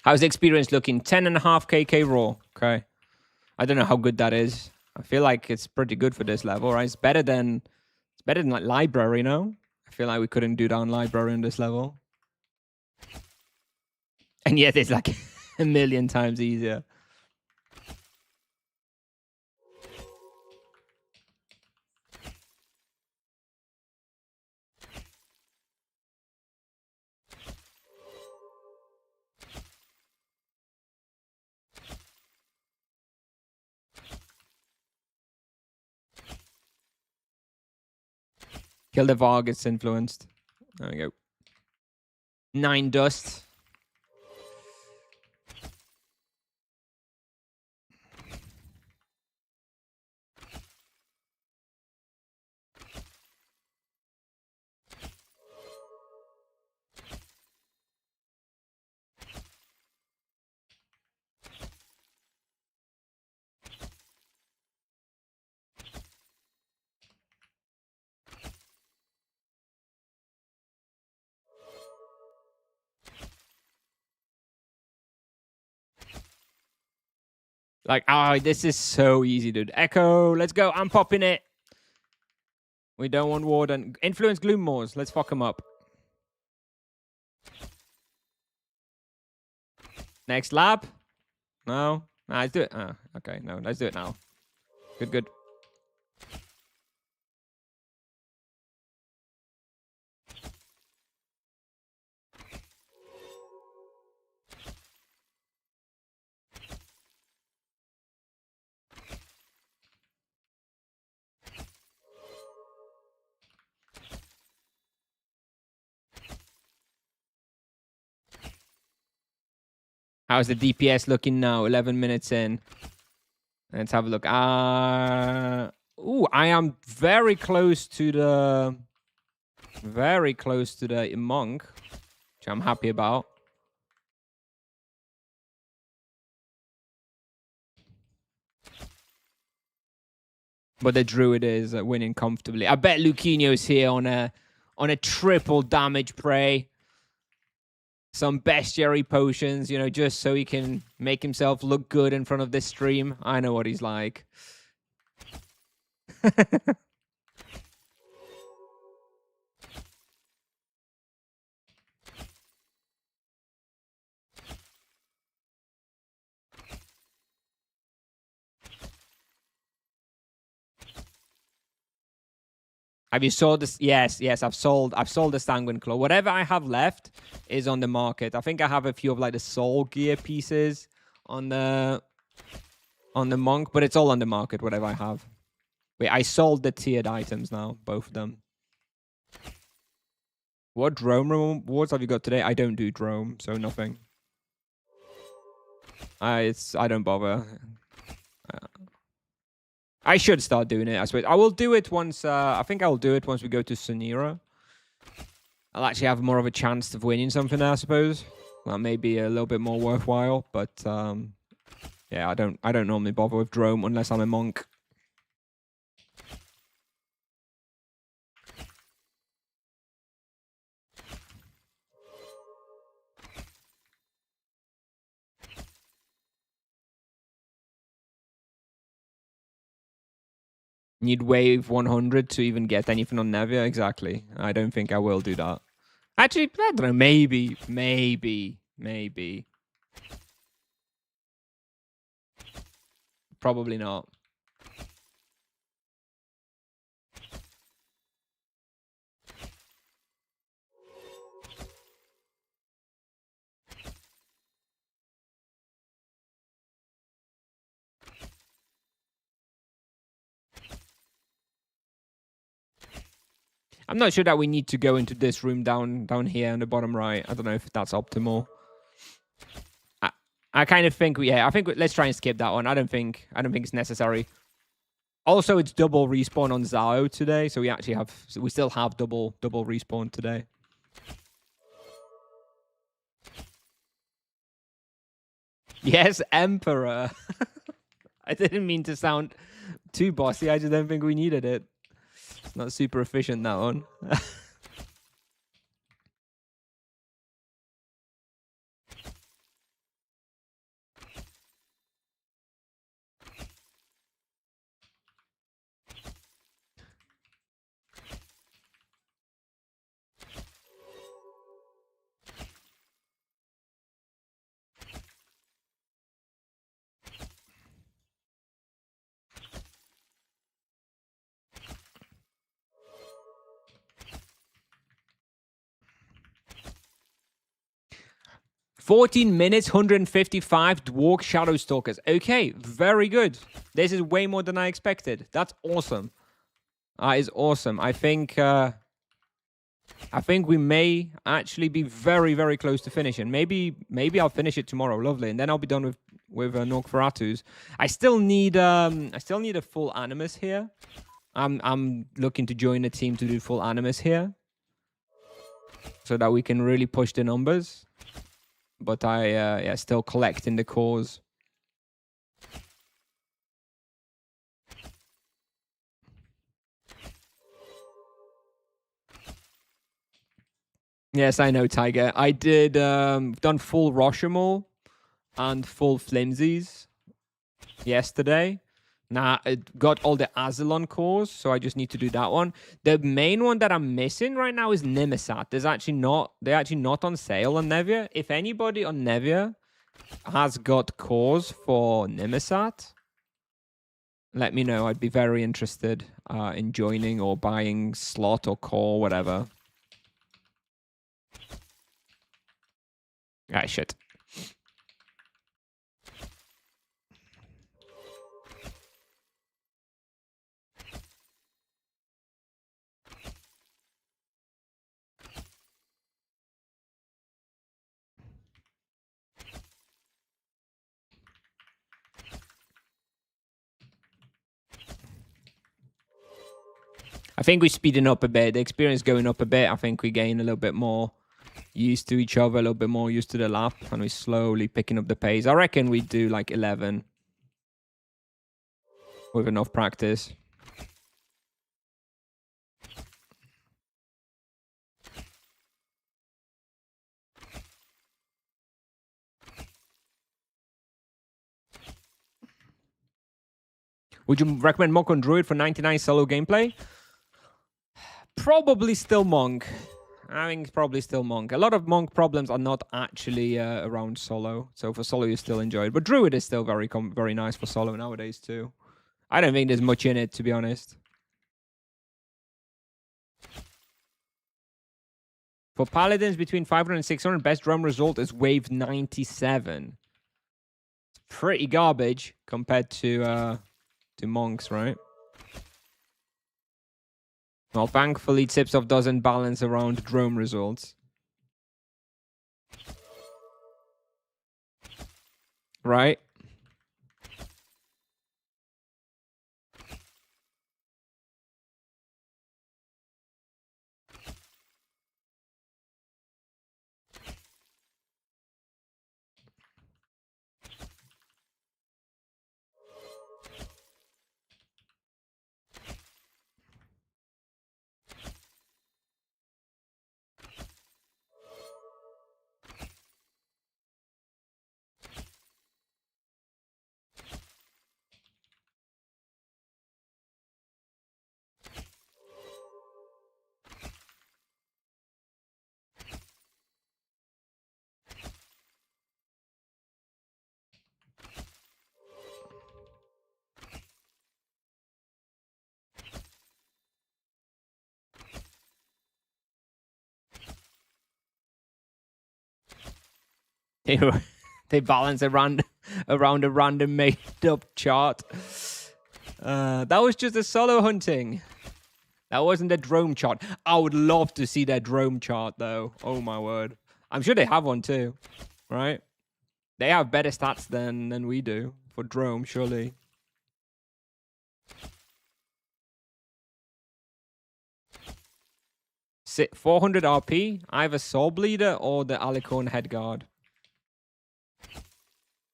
How's the experience looking? 10.5 KK raw. Okay. I don't know how good that is. I feel like it's pretty good for this level, right? It's better than like library, no? I feel like we couldn't do that on library on this level. And yet it's like a million times easier. Kill the Varg, it's influenced. There we go. 9 dust. Like, oh, this is so easy, dude. Echo, let's go. I'm popping it. We don't want Warden. Influence Gloom Moors. Let's fuck him up. Next lab? No? Nah, let's do it. Oh, okay, no, let's do it now. Good, good. How's the DPS looking now? 11 minutes in. Let's have a look. Ooh, I am very close to the monk, which I'm happy about. But the druid is winning comfortably. I bet Luquinho's here on a triple damage prey. Some bestiary potions, you know, just so he can make himself look good in front of this stream. I know what he's like. Have you sold this? Yes, I've sold the Sanguine Claw. Whatever I have left is on the market. I think I have a few of like the Soul Gear pieces on the on the monk, but it's all on the market, whatever I have. Wait, I sold the tiered items now, both of them. What drone rewards have you got today? I don't do drone, so nothing. I don't bother. I should start doing it, I suppose. I will do it once, I think I'll do it once we go to Sunira. I'll actually have more of a chance of winning something there, I suppose. That may be a little bit more worthwhile, but yeah, I don't normally bother with drone unless I'm a monk. Need wave 100 to even get anything on Nevia? Exactly. I don't think I will do that. Actually, I don't know. Maybe. Probably not. I'm not sure that we need to go into this room down here in the bottom right. I don't know if that's optimal. I kind of think let's try and skip that one. I don't think it's necessary. Also, it's double respawn on Zao today, so we still have double respawn today. Yes, Emperor. I didn't mean to sound too bossy. I just don't think we needed it. It's not super efficient, that one. $14 minutes, 155 Dwarf Shadow Stalkers. Okay, very good. This is way more than I expected. That's awesome. That is awesome. I think we may actually be very, very close to finishing. Maybe I'll finish it tomorrow. Lovely, and then I'll be done with Norkferatus. I still need a full Animus here. I'm looking to join a team to do full Animus here, so that we can really push the numbers. But I still collecting the cores. Yes, I know, Tiger. I did done full Rashomon and full Flimsies yesterday. Now I got all the Azalon cores, so I just need to do that one. The main one that I'm missing right now is Nimisat. They're actually not on sale on Nevia. If anybody on Nevia has got cores for Nimisat, let me know. I'd be very interested in joining or buying slot or core, whatever. Ah, shit. I think we're speeding up a bit. The experience going up a bit. I think we gain a little bit more used to each other, a little bit more used to the lap, and we're slowly picking up the pace. I reckon we do like 11 with enough practice. Would you recommend Monk on Druid for 99 solo gameplay? Probably still Monk. I think it's probably still Monk. A lot of Monk problems are not actually around solo. So for solo, you still enjoy it. But Druid is still very nice for solo nowadays too. I don't think there's much in it, to be honest. For Paladins, between 500 and 600, best drum result is wave 97. pretty garbage compared to monks, right? Well, thankfully, Tipsoft doesn't balance around drone results. Right? They balance around a random made up chart. That was just a solo hunting. That wasn't a drone chart. I would love to see their drone chart though. Oh my word. I'm sure they have one too, right? They have better stats than we do for drone, surely. Sit 400 RP, either Soul Bleeder or the Alicorn Headguard.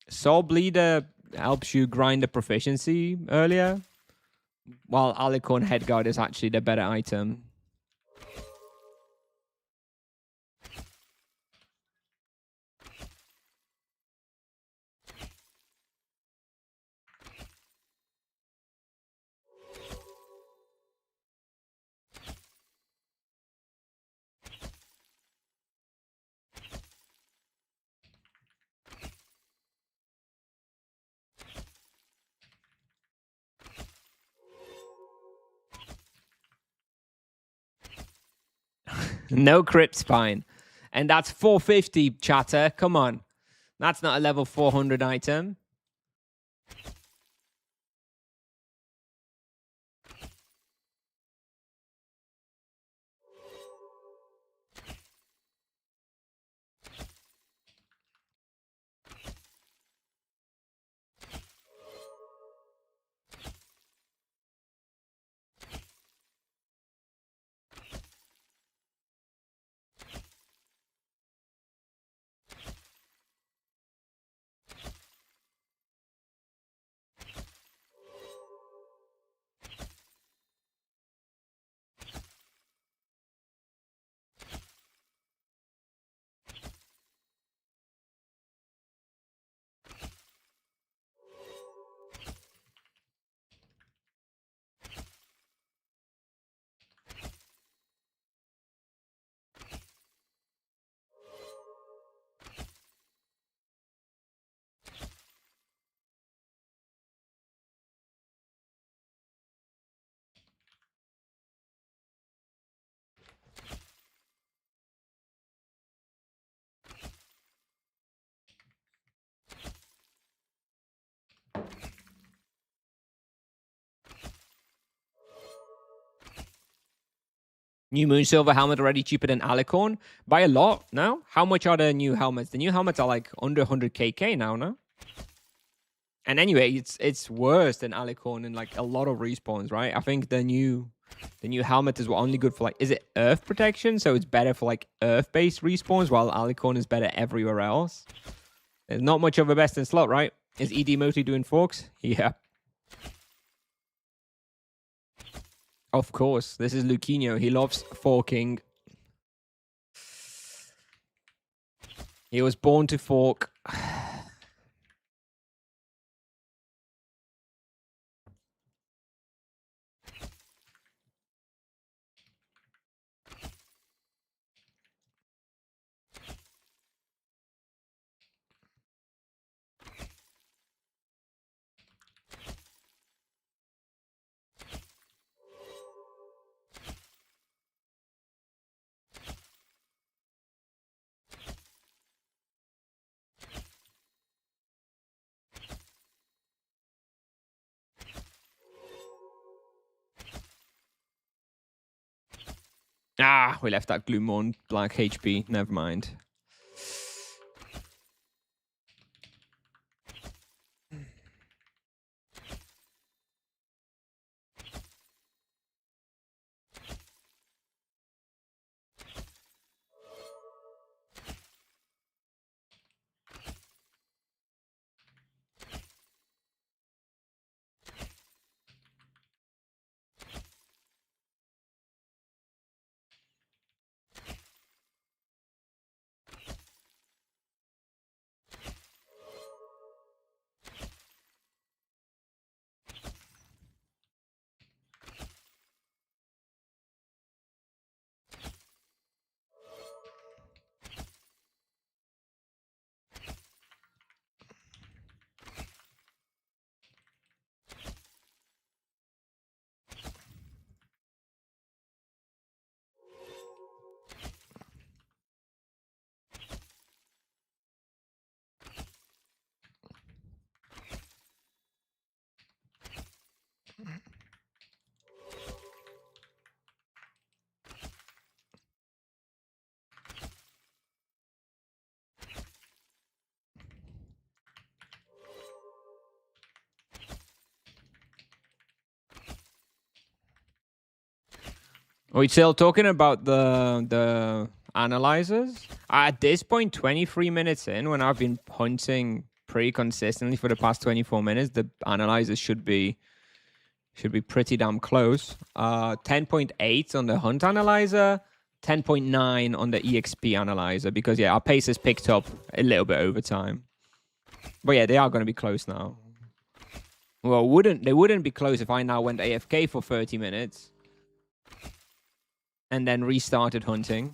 Soul Bleeder helps you grind the proficiency earlier, while Alicorn Headguard is actually the better item. No crit spine. And that's 450, chatter. Come on. That's not a level 400 item. New Moon Silver helmet already cheaper than Alicorn by a lot. No? How much are the new helmets? The new helmets are like under 100kk now, no? And anyway, it's worse than Alicorn in like a lot of respawns, right? I think the new helmet is only good for like, is it earth protection? So it's better for like earth-based respawns, while Alicorn is better everywhere else. There's not much of a best in slot, right? Is ED Moti doing forks? Yeah. Of course. This is Luquinho. He loves forking. He was born to fork. Ah, we left that Gloomorn black HP. Never mind. Are we still talking about the analyzers? At this point, 23 minutes in, when I've been hunting pretty consistently for the past 24 minutes, the analyzers should be pretty damn close. 10.8 on the hunt analyzer, 10.9 on the EXP analyzer, because yeah, our pace has picked up a little bit over time. But yeah, they are going to be close now. Well, they wouldn't be close if I now went AFK for 30 minutes and then restarted hunting.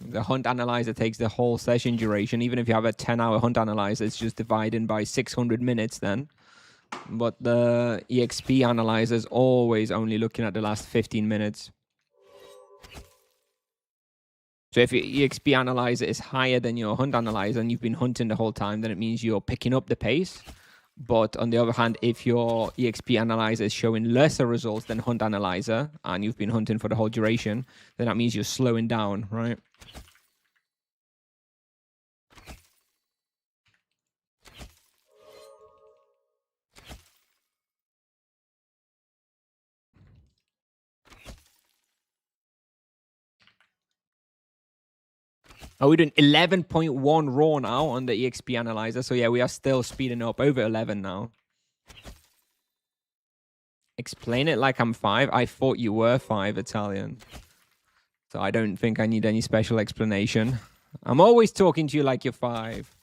The hunt analyzer takes the whole session duration. Even if you have a 10-hour hunt analyzer, it's just divided by 600 minutes then. But the EXP analyzer is always only looking at the last 15 minutes. So if your EXP analyzer is higher than your hunt analyzer and you've been hunting the whole time, then it means you're picking up the pace. But on the other hand, if your EXP analyzer is showing lesser results than hunt analyzer and you've been hunting for the whole duration, then that means you're slowing down, right? Oh, we're doing 11.1 raw now on the EXP analyzer. So yeah, we are still speeding up over 11 now. Explain it like I'm 5. I thought you were 5 Italian. So I don't think I need any special explanation. I'm always talking to you like you're 5.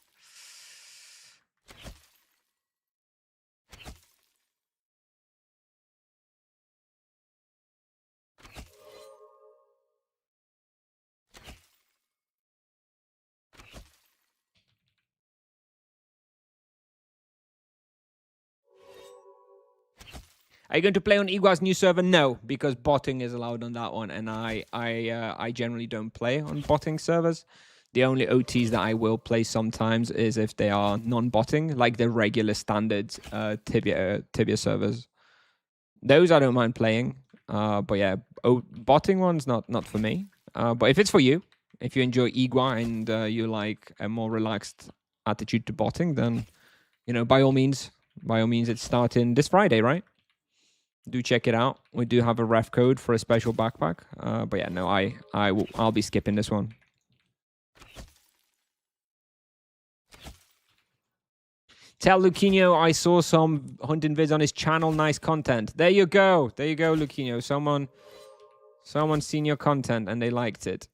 Are you going to play on Igua's new server? No, because botting is allowed on that one, and I generally don't play on botting servers. The only OTs that I will play sometimes is if they are non-botting, like the regular standard Tibia servers. Those I don't mind playing, but yeah, botting ones not for me. But if it's for you, if you enjoy Igua and you like a more relaxed attitude to botting, then by all means, it's starting this Friday, right? Do check it out. We do have a ref code for a special backpack. But yeah, no, I'll be skipping this one. Tell Luquinho I saw some hunting vids on his channel. Nice content. There you go. There you go, Luquinho. Someone seen your content and they liked it.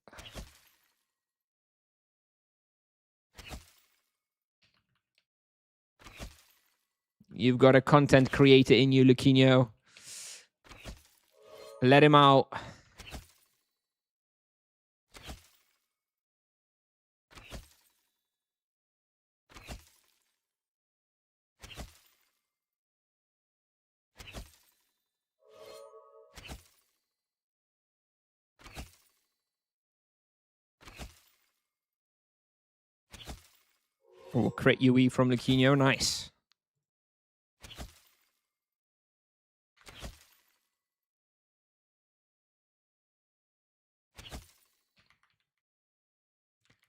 You've got a content creator in you, Luquinho. Let him out. Oh, crit UE from Luquinho. Nice.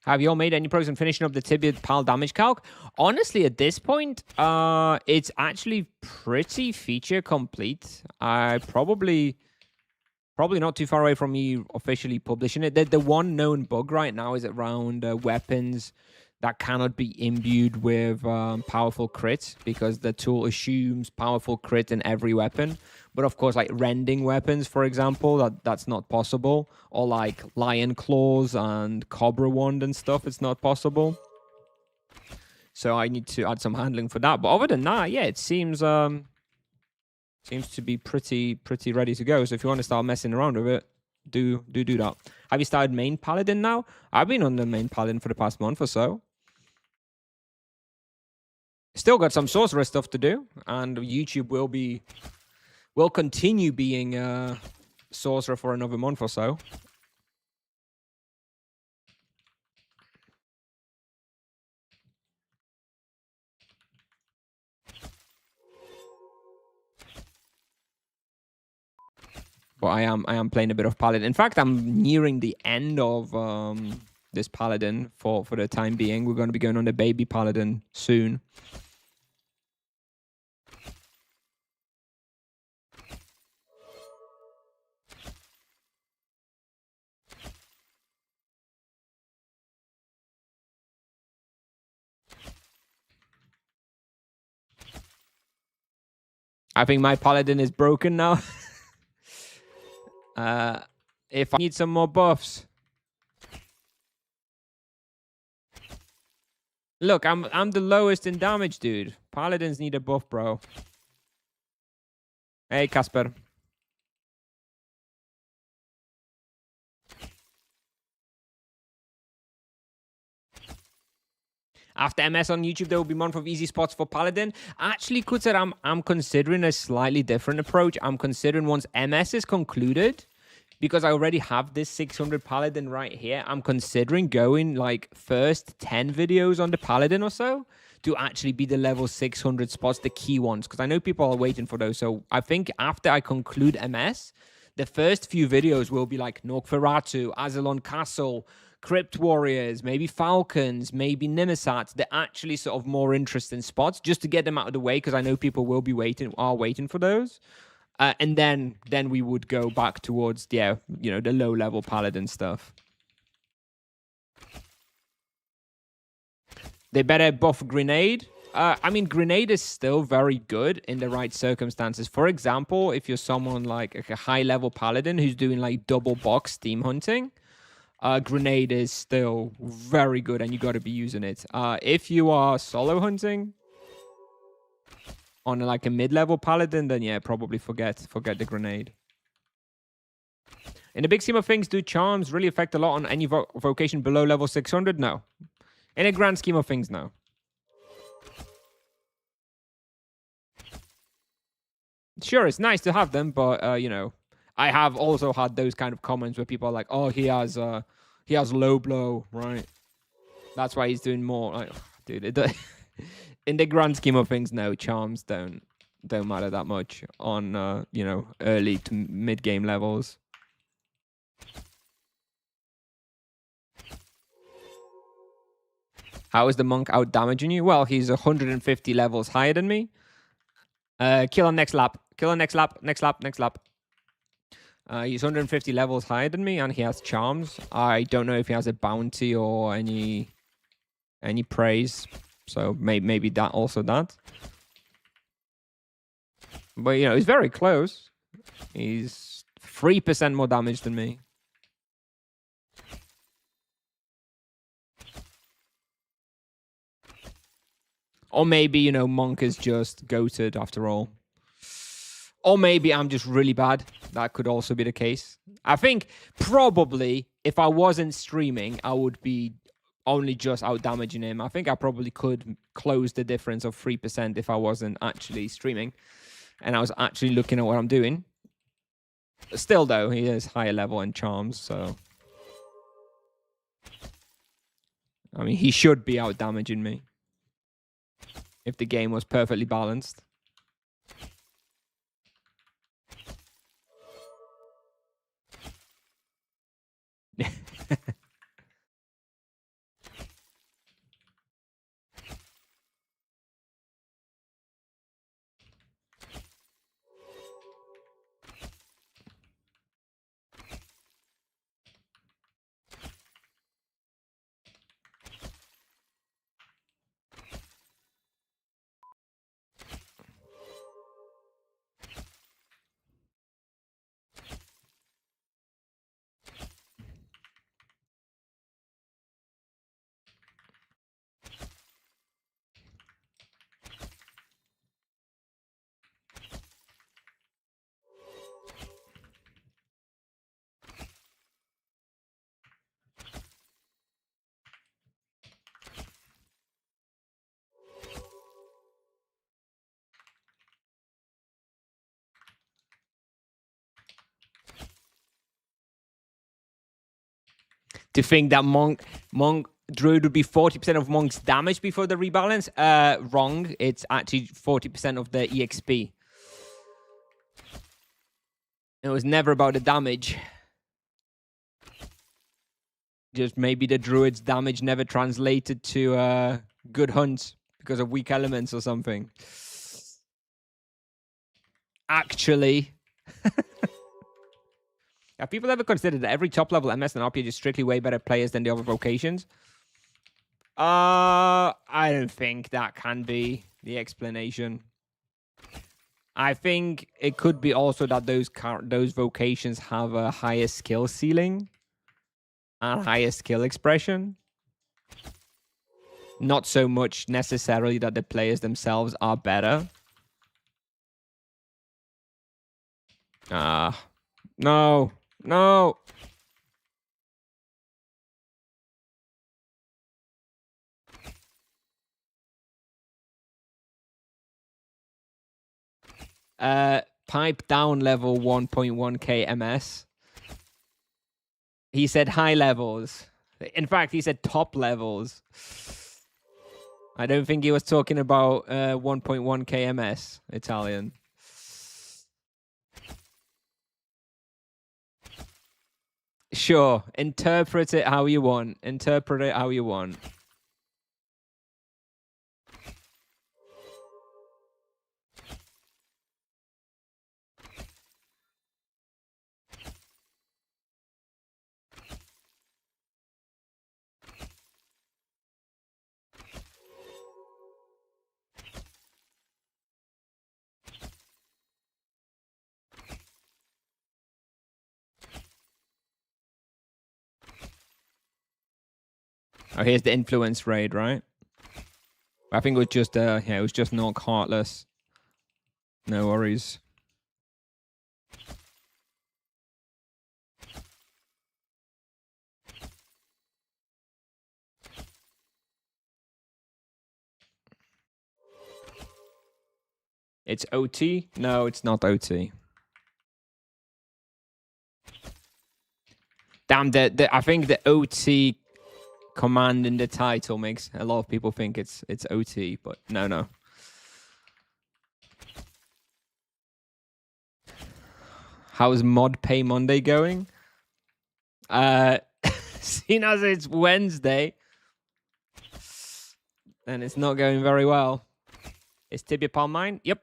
Have you all made any progress in finishing up the Tibia pal damage calc? Honestly, at this point, it's actually pretty feature complete. I probably not too far away from me officially publishing it. The one known bug right now is around weapons that cannot be imbued with powerful crit, because the tool assumes powerful crit in every weapon. But of course, like rending weapons, for example, that's not possible. Or like lion claws and cobra wand and stuff, it's not possible. So I need to add some handling for that. But other than that, yeah, it seems to be pretty ready to go. So if you want to start messing around with it, do that. Have you started main paladin now? I've been on the main paladin for the past month or so. Still got some sorcerer stuff to do, and YouTube will continue being sorcerer for another month or so. But I am playing a bit of paladin. In fact, I'm nearing the end of this paladin for the time being. We're going to be going on the baby paladin soon. I think my paladin is broken now. If I need some more buffs. Look, I'm the lowest in damage, dude. Paladins need a buff, bro. Hey, Casper. After MS on YouTube, there will be month of easy spots for Paladin. Actually, Kutzer, I'm considering a slightly different approach. I'm considering once MS is concluded, because I already have this 600 Paladin right here, I'm considering going like first 10 videos on the Paladin or so to actually be the level 600 spots, the key ones, because I know people are waiting for those. So I think after I conclude MS, the first few videos will be like Norkferatu, Azalon Castle, Crypt Warriors, maybe Falcons, maybe Nimesats. They're actually sort of more interesting spots, just to get them out of the way, because I know people will be waiting for those. And then we would go back towards the low level paladin stuff. They better buff grenade. I mean, grenade is still very good in the right circumstances. For example, if you're someone like a high level paladin who's doing like double box team hunting, grenade is still very good, and you got to be using it. If you are solo hunting on like a mid-level paladin, then yeah, probably forget the grenade. In the big scheme of things, do charms really affect a lot on any vocation below level 600? No. In a grand scheme of things, no. Sure, it's nice to have them, but I have also had those kind of comments where people are like, "Oh, he has low blow, right? That's why he's doing more." Like, dude, in the grand scheme of things, no, charms don't matter that much on early to mid game levels. How is the monk out damaging you? Well, he's 150 levels higher than me. Kill on next lap. Kill on next lap. Next lap. Next lap. He's 150 levels higher than me, and he has charms. I don't know if he has a bounty or any praise. So maybe that also that. But he's very close. He's 3% more damage than me. Or maybe, monk is just goated after all. Or maybe I'm just really bad. That could also be the case. I think probably if I wasn't streaming, I would be only just out damaging him. I think I probably could close the difference of 3% if I wasn't actually streaming and I was actually looking at what I'm doing. Still, though, he is higher level in charms, so I mean, he should be out damaging me if the game was perfectly balanced. To think that monk druid would be 40% of monk's damage before the rebalance? Wrong. It's actually 40% of the EXP. It was never about the damage. Just maybe the druid's damage never translated to good hunts because of weak elements or something. Actually, have people ever considered that every top level MS and RPG is strictly way better players than the other vocations? I don't think that can be the explanation. I think it could be also that those vocations have a higher skill ceiling and higher skill expression. Not so much necessarily that the players themselves are better. No. Pipe down level 1.1k MS. He said high levels. In fact, he said top levels. I don't think he was talking about 1.1k MS Italian. Sure, interpret it how you want. Interpret it how you want. Oh, here's the influence raid, right? I think it was just it was just not heartless. No worries. It's OT? No, it's not OT. Damn, I think the OT command in the title makes a lot of people think it's OT, but no. How's Mod Pay Monday going? Seeing as it's Wednesday, and it's not going very well. Is Tibia Palm mine? Yep.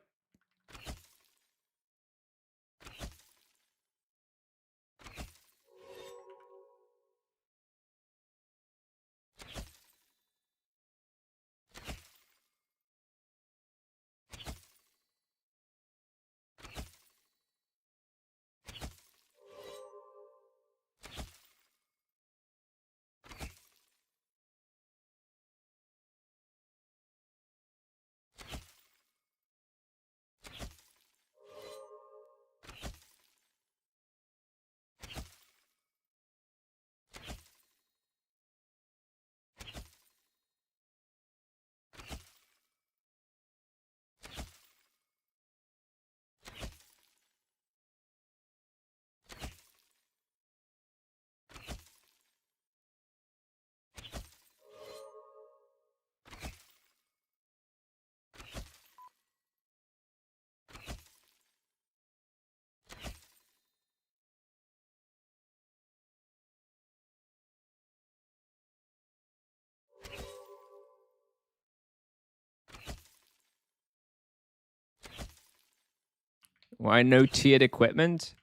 Why no tiered equipment?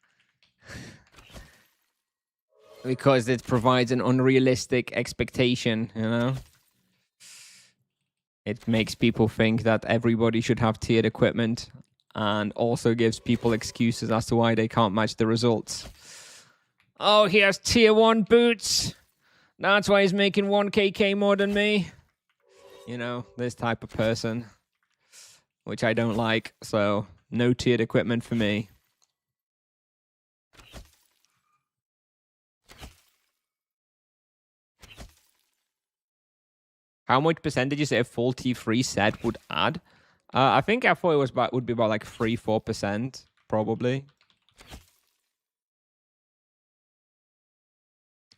Because it provides an unrealistic expectation, you know? It makes people think that everybody should have tiered equipment and also gives people excuses as to why they can't match the results. Oh, he has tier 1 boots. That's why he's making 1kk more than me. You know, this type of person, which I don't like. So no tiered equipment for me. How much percentage is a full T3 set would add? I think I thought it would be about like 3-4%, probably.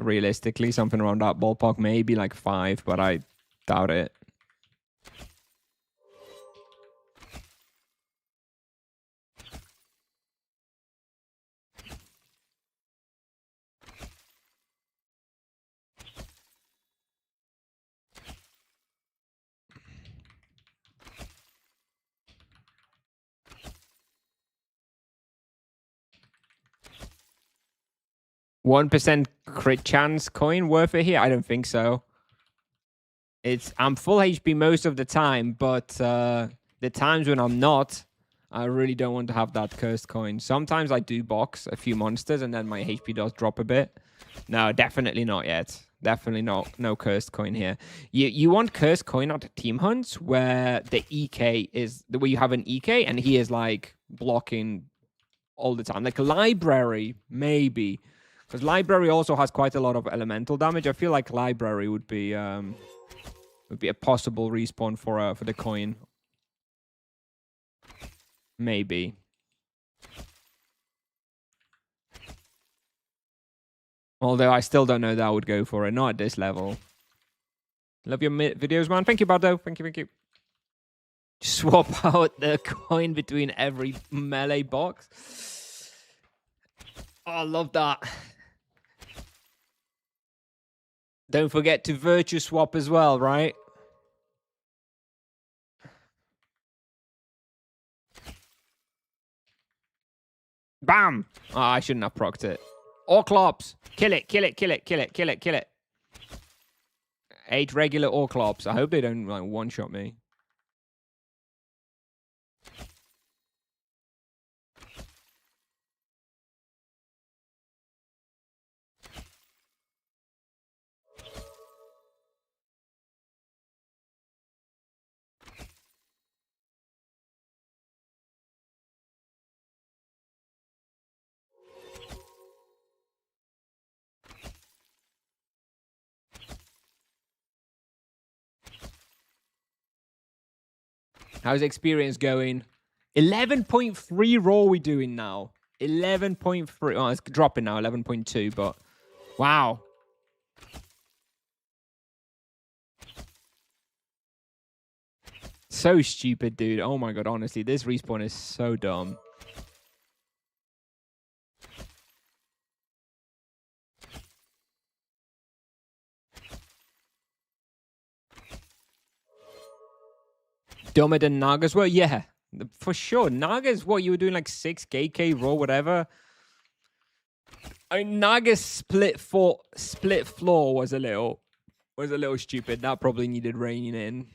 Realistically, something around that ballpark, maybe like 5, but I doubt it. %1 crit chance coin worth it here? I don't think so. I'm full HP most of the time, but the times when I'm not, I really don't want to have that cursed coin. Sometimes I do box a few monsters and then my HP does drop a bit. No, definitely not yet. Definitely not. No cursed coin here. You want cursed coin at team hunts where the EK is where you have an EK and he is like blocking all the time. Like library, maybe. Because library also has quite a lot of elemental damage. I feel like library would be a possible respawn for the coin. Maybe. Although I still don't know that I would go for it. Not at this level. Love your videos, man. Thank you, Bardo. Thank you, thank you. Swap out the coin between every melee box. Oh, I love that. Don't forget to virtue swap as well, right? Bam! Oh, I shouldn't have procced it. Orclops! Kill it, kill it, kill it, kill it, kill it, kill it. 8 regular Orclops. I hope they don't like one-shot me. How's experience going? 11.3 raw we doing now. 11.3. Oh, it's dropping now. 11.2, but wow. So stupid, dude. Oh my god, honestly, this respawn is so dumb. Dumber than Naga's? Well, yeah, for sure. Naga's what you were doing, like 6 KK raw, whatever. I mean, Naga's split floor was a little stupid. That probably needed reining in.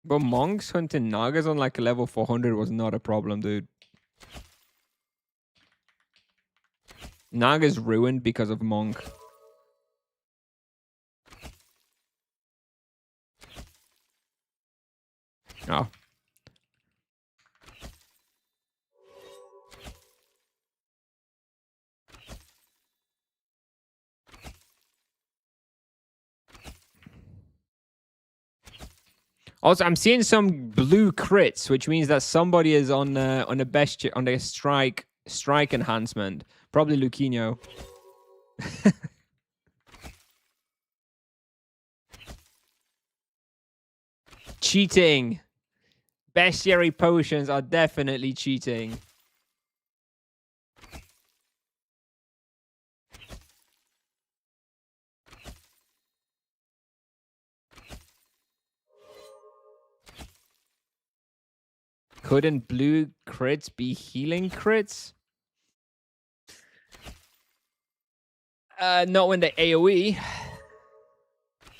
But monks hunting Nagas on like a level 400 was not a problem, dude. Naga's ruined because of monk. Oh. Also, I'm seeing some blue crits, which means that somebody is on the strike enhancement. Probably Luquinho. Cheating. Bestiary potions are definitely cheating. Couldn't blue crits be healing crits? Not when they AoE.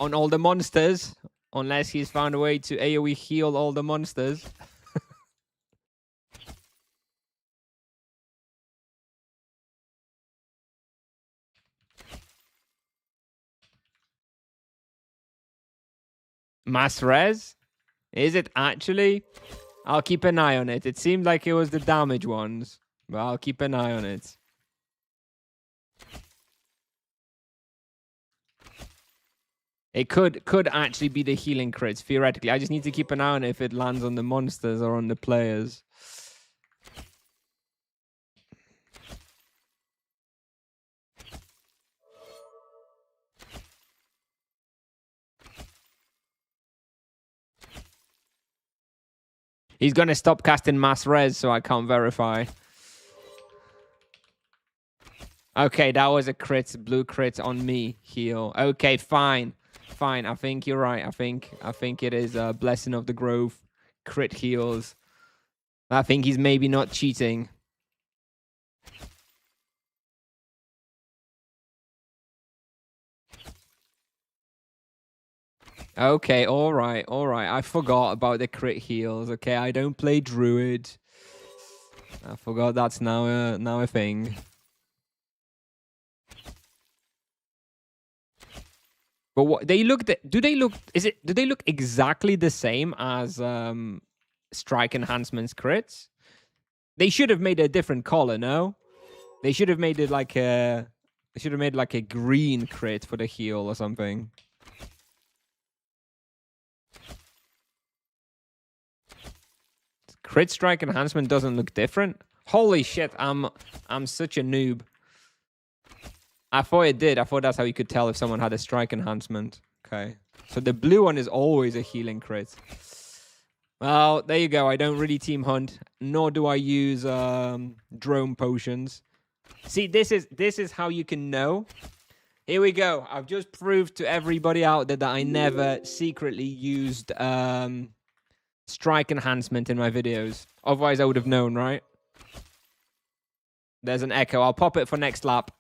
On all the monsters. Unless he's found a way to AoE heal all the monsters. Mass res? Is it actually? I'll keep an eye on it. It seemed like it was the damage ones. But I'll keep an eye on it. It could actually be the healing crits, theoretically. I just need to keep an eye on if it lands on the monsters or on the players. He's going to stop casting mass res, so I can't verify. Okay, that was a crit, blue crit on me, heal. Okay, fine. Fine, I think you're right. I think it is a Blessing of the Grove crit heals. I think he's maybe not cheating. Okay, all right. I forgot about the crit heals. Okay, I don't play druid. I forgot that's now a thing. But what they look? Do they look? Do they look exactly the same as strike enhancements crits? They should have made a different color. No, they should have made it like a. They should have made like a green crit for the heal or something. Crit strike enhancement doesn't look different. Holy shit! I'm such a noob. I thought it did. I thought that's how you could tell if someone had a strike enhancement. Okay. So the blue one is always a healing crit. Well, there you go. I don't really team hunt, nor do I use drone potions. See, this is how you can know. Here we go. I've just proved to everybody out there that I never secretly used strike enhancement in my videos. Otherwise, I would have known, right? There's an echo. I'll pop it for next lap.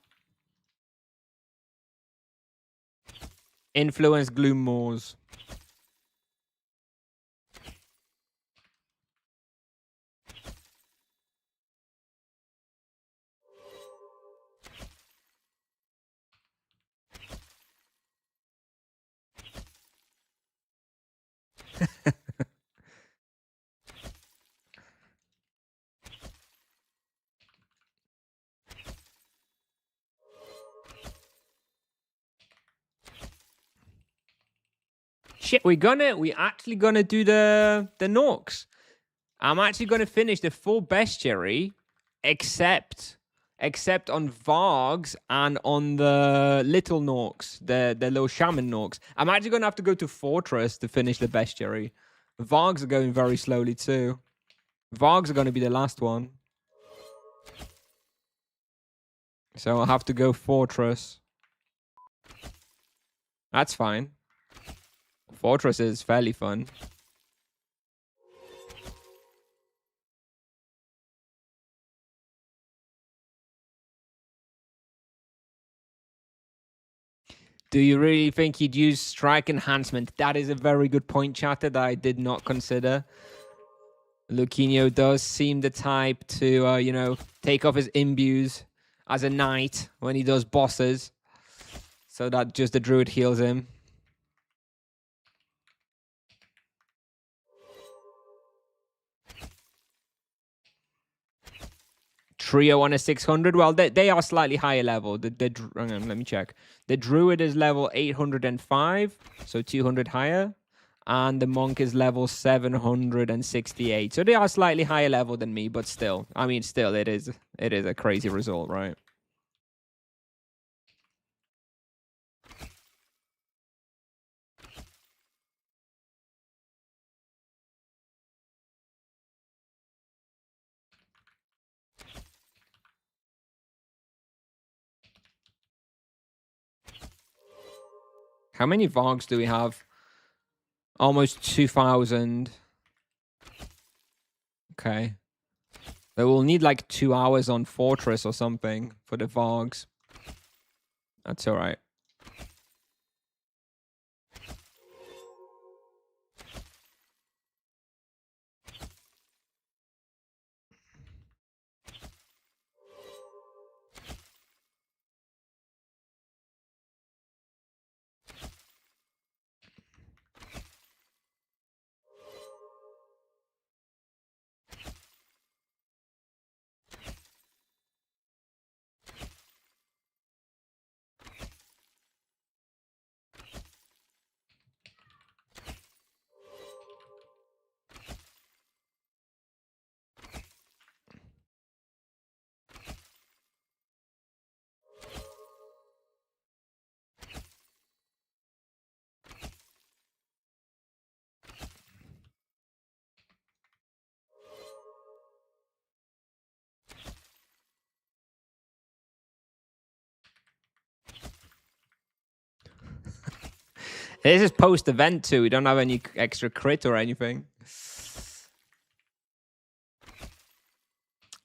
Influence Gloom Moors. Shit, we actually gonna do the Norks. I'm actually gonna finish the full bestiary, except on Vargs and on the little Norks, the little shaman Norks. I'm actually gonna have to go to Fortress to finish the bestiary. Vargs are going very slowly too. Vargs are gonna be the last one. So I'll have to go Fortress. That's fine. Fortress is fairly fun. Do you really think he'd use strike enhancement? That is a very good point, chatter, that I did not consider. Luquinho does seem the type to, take off his imbues as a knight when he does bosses. So that just the druid heals him. Trio on a 600. Well, they are slightly higher level. Hang on, let me check. The druid is level 805, so 200 higher. And the monk is level 768. So they are slightly higher level than me, but still. I mean, still, it is a crazy result, right? How many Vargs do we have? Almost 2,000. Okay. But we'll need like 2 hours on Fortress or something for the Vargs. That's all right. This is post-event too. We don't have any extra crit or anything.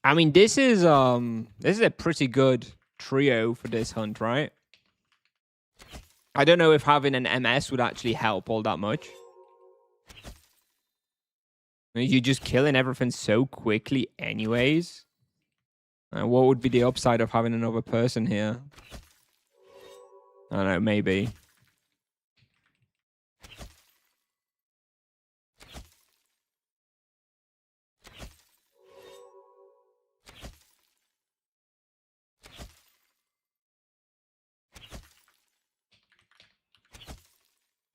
I mean, this is a pretty good trio for this hunt, right? I don't know if having an MS would actually help all that much. You're just killing everything so quickly anyways. What would be the upside of having another person here? I don't know, maybe.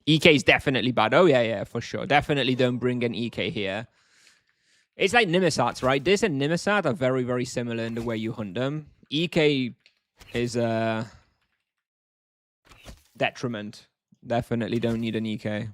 EK is definitely bad. Oh, yeah, for sure. Definitely don't bring an EK here. It's like Nimissats, right? This and Nimissat are very, very similar in the way you hunt them. EK is a detriment. Definitely don't need an EK.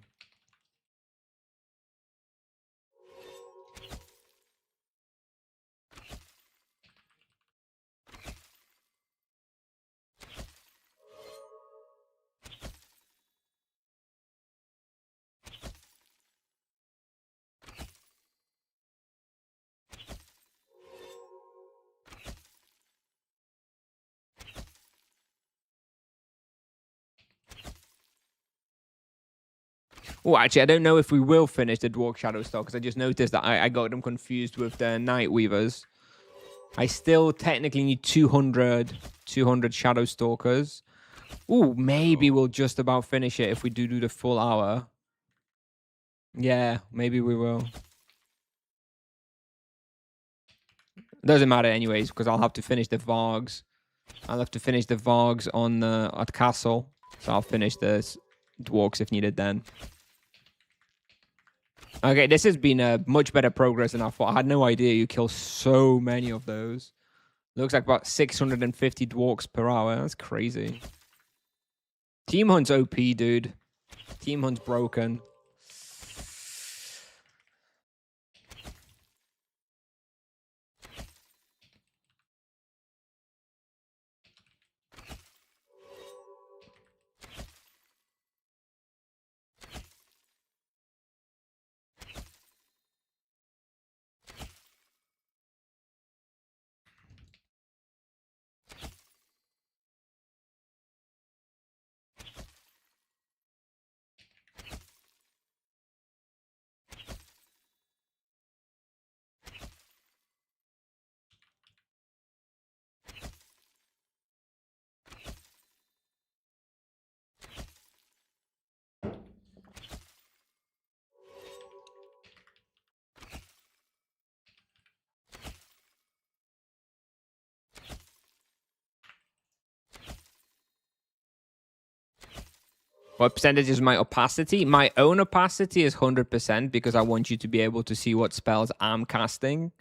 Oh, actually, I don't know if we will finish the Dwarf Shadow Stalk because I just noticed that I got them confused with the Night Weavers. I still technically need 200 Shadow Stalkers. Ooh, maybe we'll just about finish it if we do the full hour. Yeah, maybe we will. Doesn't matter anyways because I'll have to finish the Vargs. I'll have to finish the Vargs on at Castle. So I'll finish the Dwarves if needed then. Okay, this has been a much better progress than I thought. I had no idea you kill so many of those. Looks like about 650 Dwarves per hour. That's crazy. Team Hunt's OP, dude. Team Hunt's broken. What percentage is my opacity? My own opacity is 100% because I want you to be able to see what spells I'm casting.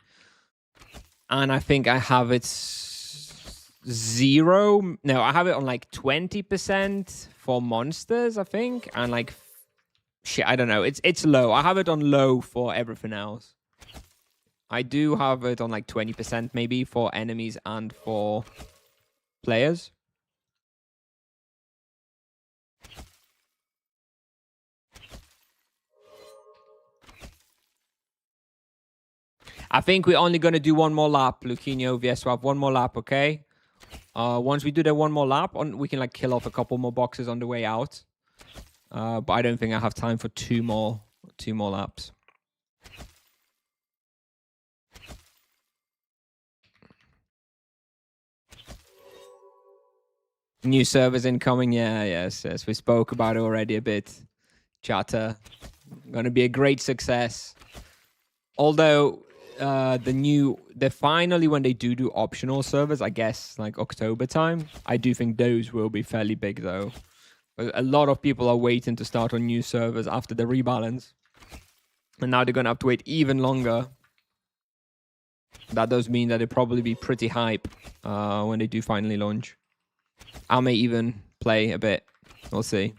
And I think I have it 0. No, I have it on like 20% for monsters, I think. And like, shit, I don't know. It's low. I have it on low for everything else. I do have it on like 20% maybe for enemies and for players. I think we're only going to do one more lap, Luquinho. Yes, we have one more lap, okay? Once we do that one more lap, we can like kill off a couple more boxes on the way out. But I don't think I have time for two more laps. New servers incoming. Yeah, yes. We spoke about it already a bit. Chatter. Going to be a great success. Although finally when they do optional servers, I guess like October time, I do think those will be fairly big though. A lot of people are waiting to start on new servers after the rebalance. And now they're going to have to wait even longer. That does mean that it'll probably be pretty hype when they do finally launch. I may even play a bit. We'll see.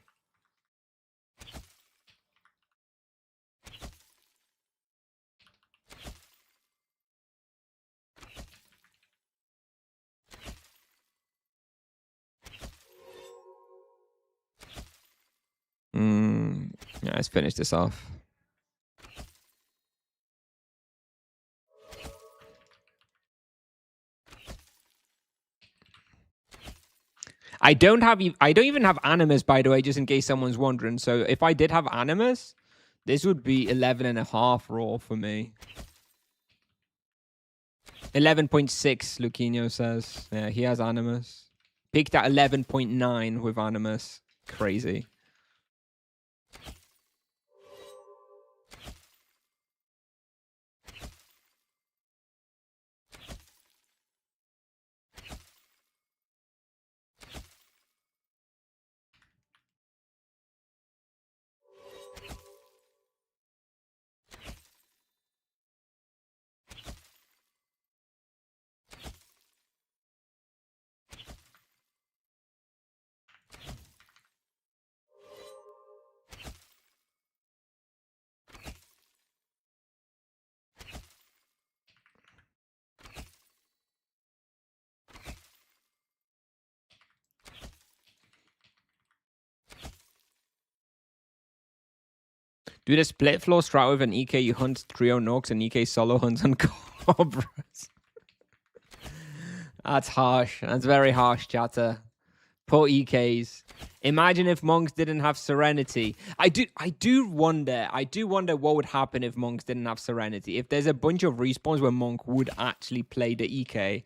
Yeah, let's finish this off. I don't even have animus, by the way, just in case someone's wondering. So if I did have animus, this would be 11.5 raw for me. 11.6, Luquinho says. Yeah, he has animus. Peaked at 11.9 with animus. Crazy. Do the split floor strat with an EK, you hunt trio Norks and EK solo hunts on Cobras. That's harsh. That's very harsh, chatter. Poor EKs. Imagine if monks didn't have serenity. I do wonder what would happen if monks didn't have serenity. If there's a bunch of respawns where monk would actually play the EK.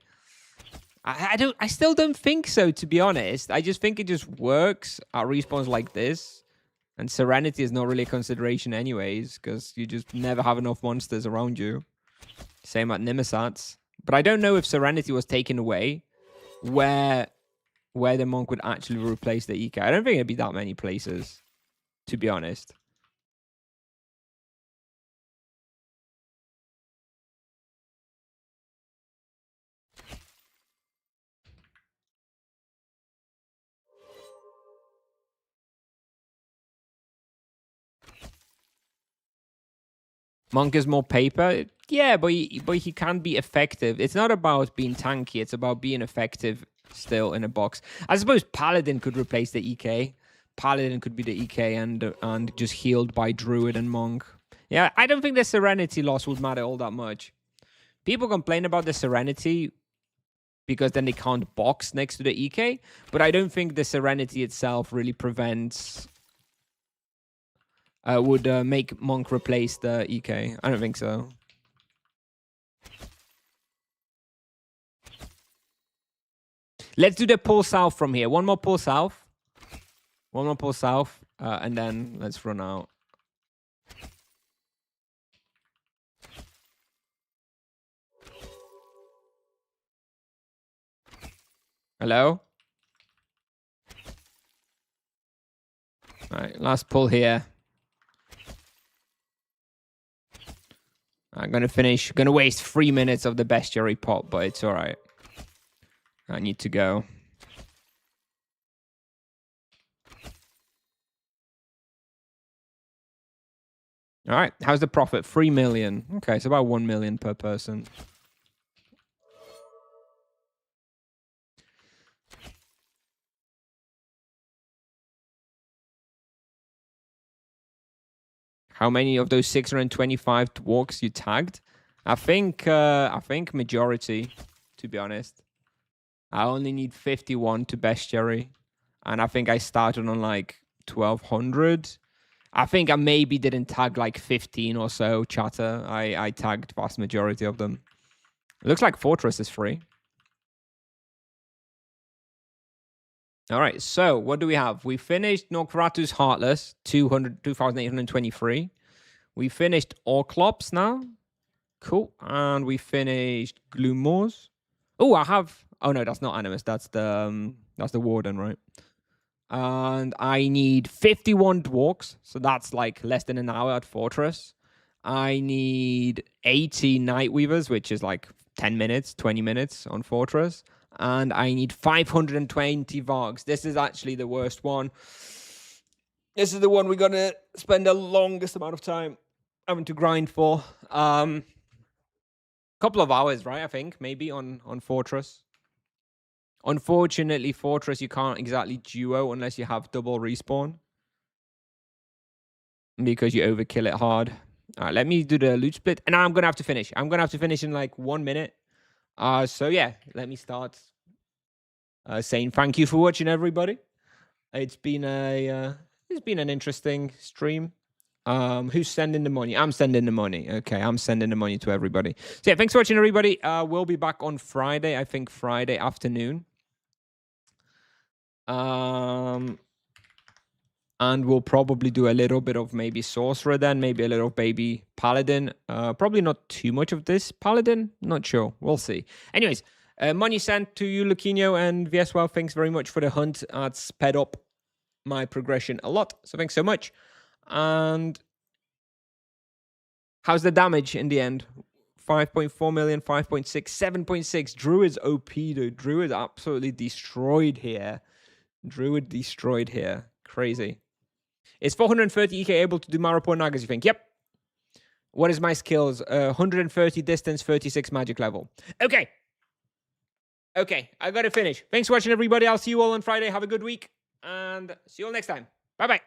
I still don't think so, to be honest. I just think it just works at respawns like this. And serenity is not really a consideration anyways, because you just never have enough monsters around you. Same at Nimesats. But I don't know if serenity was taken away where the monk would actually replace the EK. I don't think it'd be that many places, to be honest. Monk is more paper. Yeah, but he can be effective. It's not about being tanky. It's about being effective still in a box. I suppose Paladin could replace the EK. Paladin could be the EK and just healed by Druid and Monk. Yeah, I don't think the Serenity loss would matter all that much. People complain about the Serenity because then they can't box next to the EK. But I don't think the Serenity itself really prevents... would make Monk replace the EK. I don't think so. Let's do the pull south from here. One more pull south. One more pull south. And then let's run out. Hello? All right, last pull here. I'm going to finish. Going to waste 3 minutes of the bestiary pot, but it's all right. I need to go. All right, how's the profit? 3 million. Okay, it's about 1 million per person. How many of those 625 walks you tagged? I think majority, to be honest. I only need 51 to bestiary. And I think I started on like 1200. I think I maybe didn't tag like 15 or so chatter. I tagged vast majority of them. It looks like Fortress is free. All right, so what do we have? We finished Norkratu's Heartless, 2,823. We finished Orclops now. Cool. And we finished Gloomors. Oh, I have... Oh, no, that's not Animus. That's the Warden, right? And I need 51 Dwarks. So that's like less than an hour at Fortress. I need 80 Nightweavers, which is like 10 minutes, 20 minutes on Fortress. And I need 520 Vargs. This is actually the worst one. This is the one we're going to spend the longest amount of time having to grind for. Couple of hours, right? I think maybe on Fortress. Unfortunately, Fortress you can't exactly duo unless you have double respawn. because you overkill it hard. All right, let me do the loot split. And now I'm going to have to finish. I'm going to have to finish in like 1 minute. So yeah, let me start saying thank you for watching, everybody. It's been an interesting stream. Who's sending the money? I'm sending the money. Okay, I'm sending the money to everybody. So yeah, thanks for watching, everybody. We'll be back on Friday. I think Friday afternoon. And we'll probably do a little bit of maybe sorcerer then, maybe a little baby paladin. Probably not too much of this paladin. Not sure. We'll see. Anyways, money sent to you, Luquinho and Vieswell. Thanks very much for the hunt. It's sped up my progression a lot. So thanks so much. And how's the damage in the end? 5.4 million, 5.6, 7.6. Druid's OP, dude. Druid absolutely destroyed here. Druid destroyed here. Crazy. Is 430 EK able to do Maripor Nagas, you think? Yep. What is my skills? 130 distance, 36 magic level. Okay. Okay, I gotta finish. Thanks for watching, everybody. I'll see you all on Friday. Have a good week. And see you all next time. Bye-bye.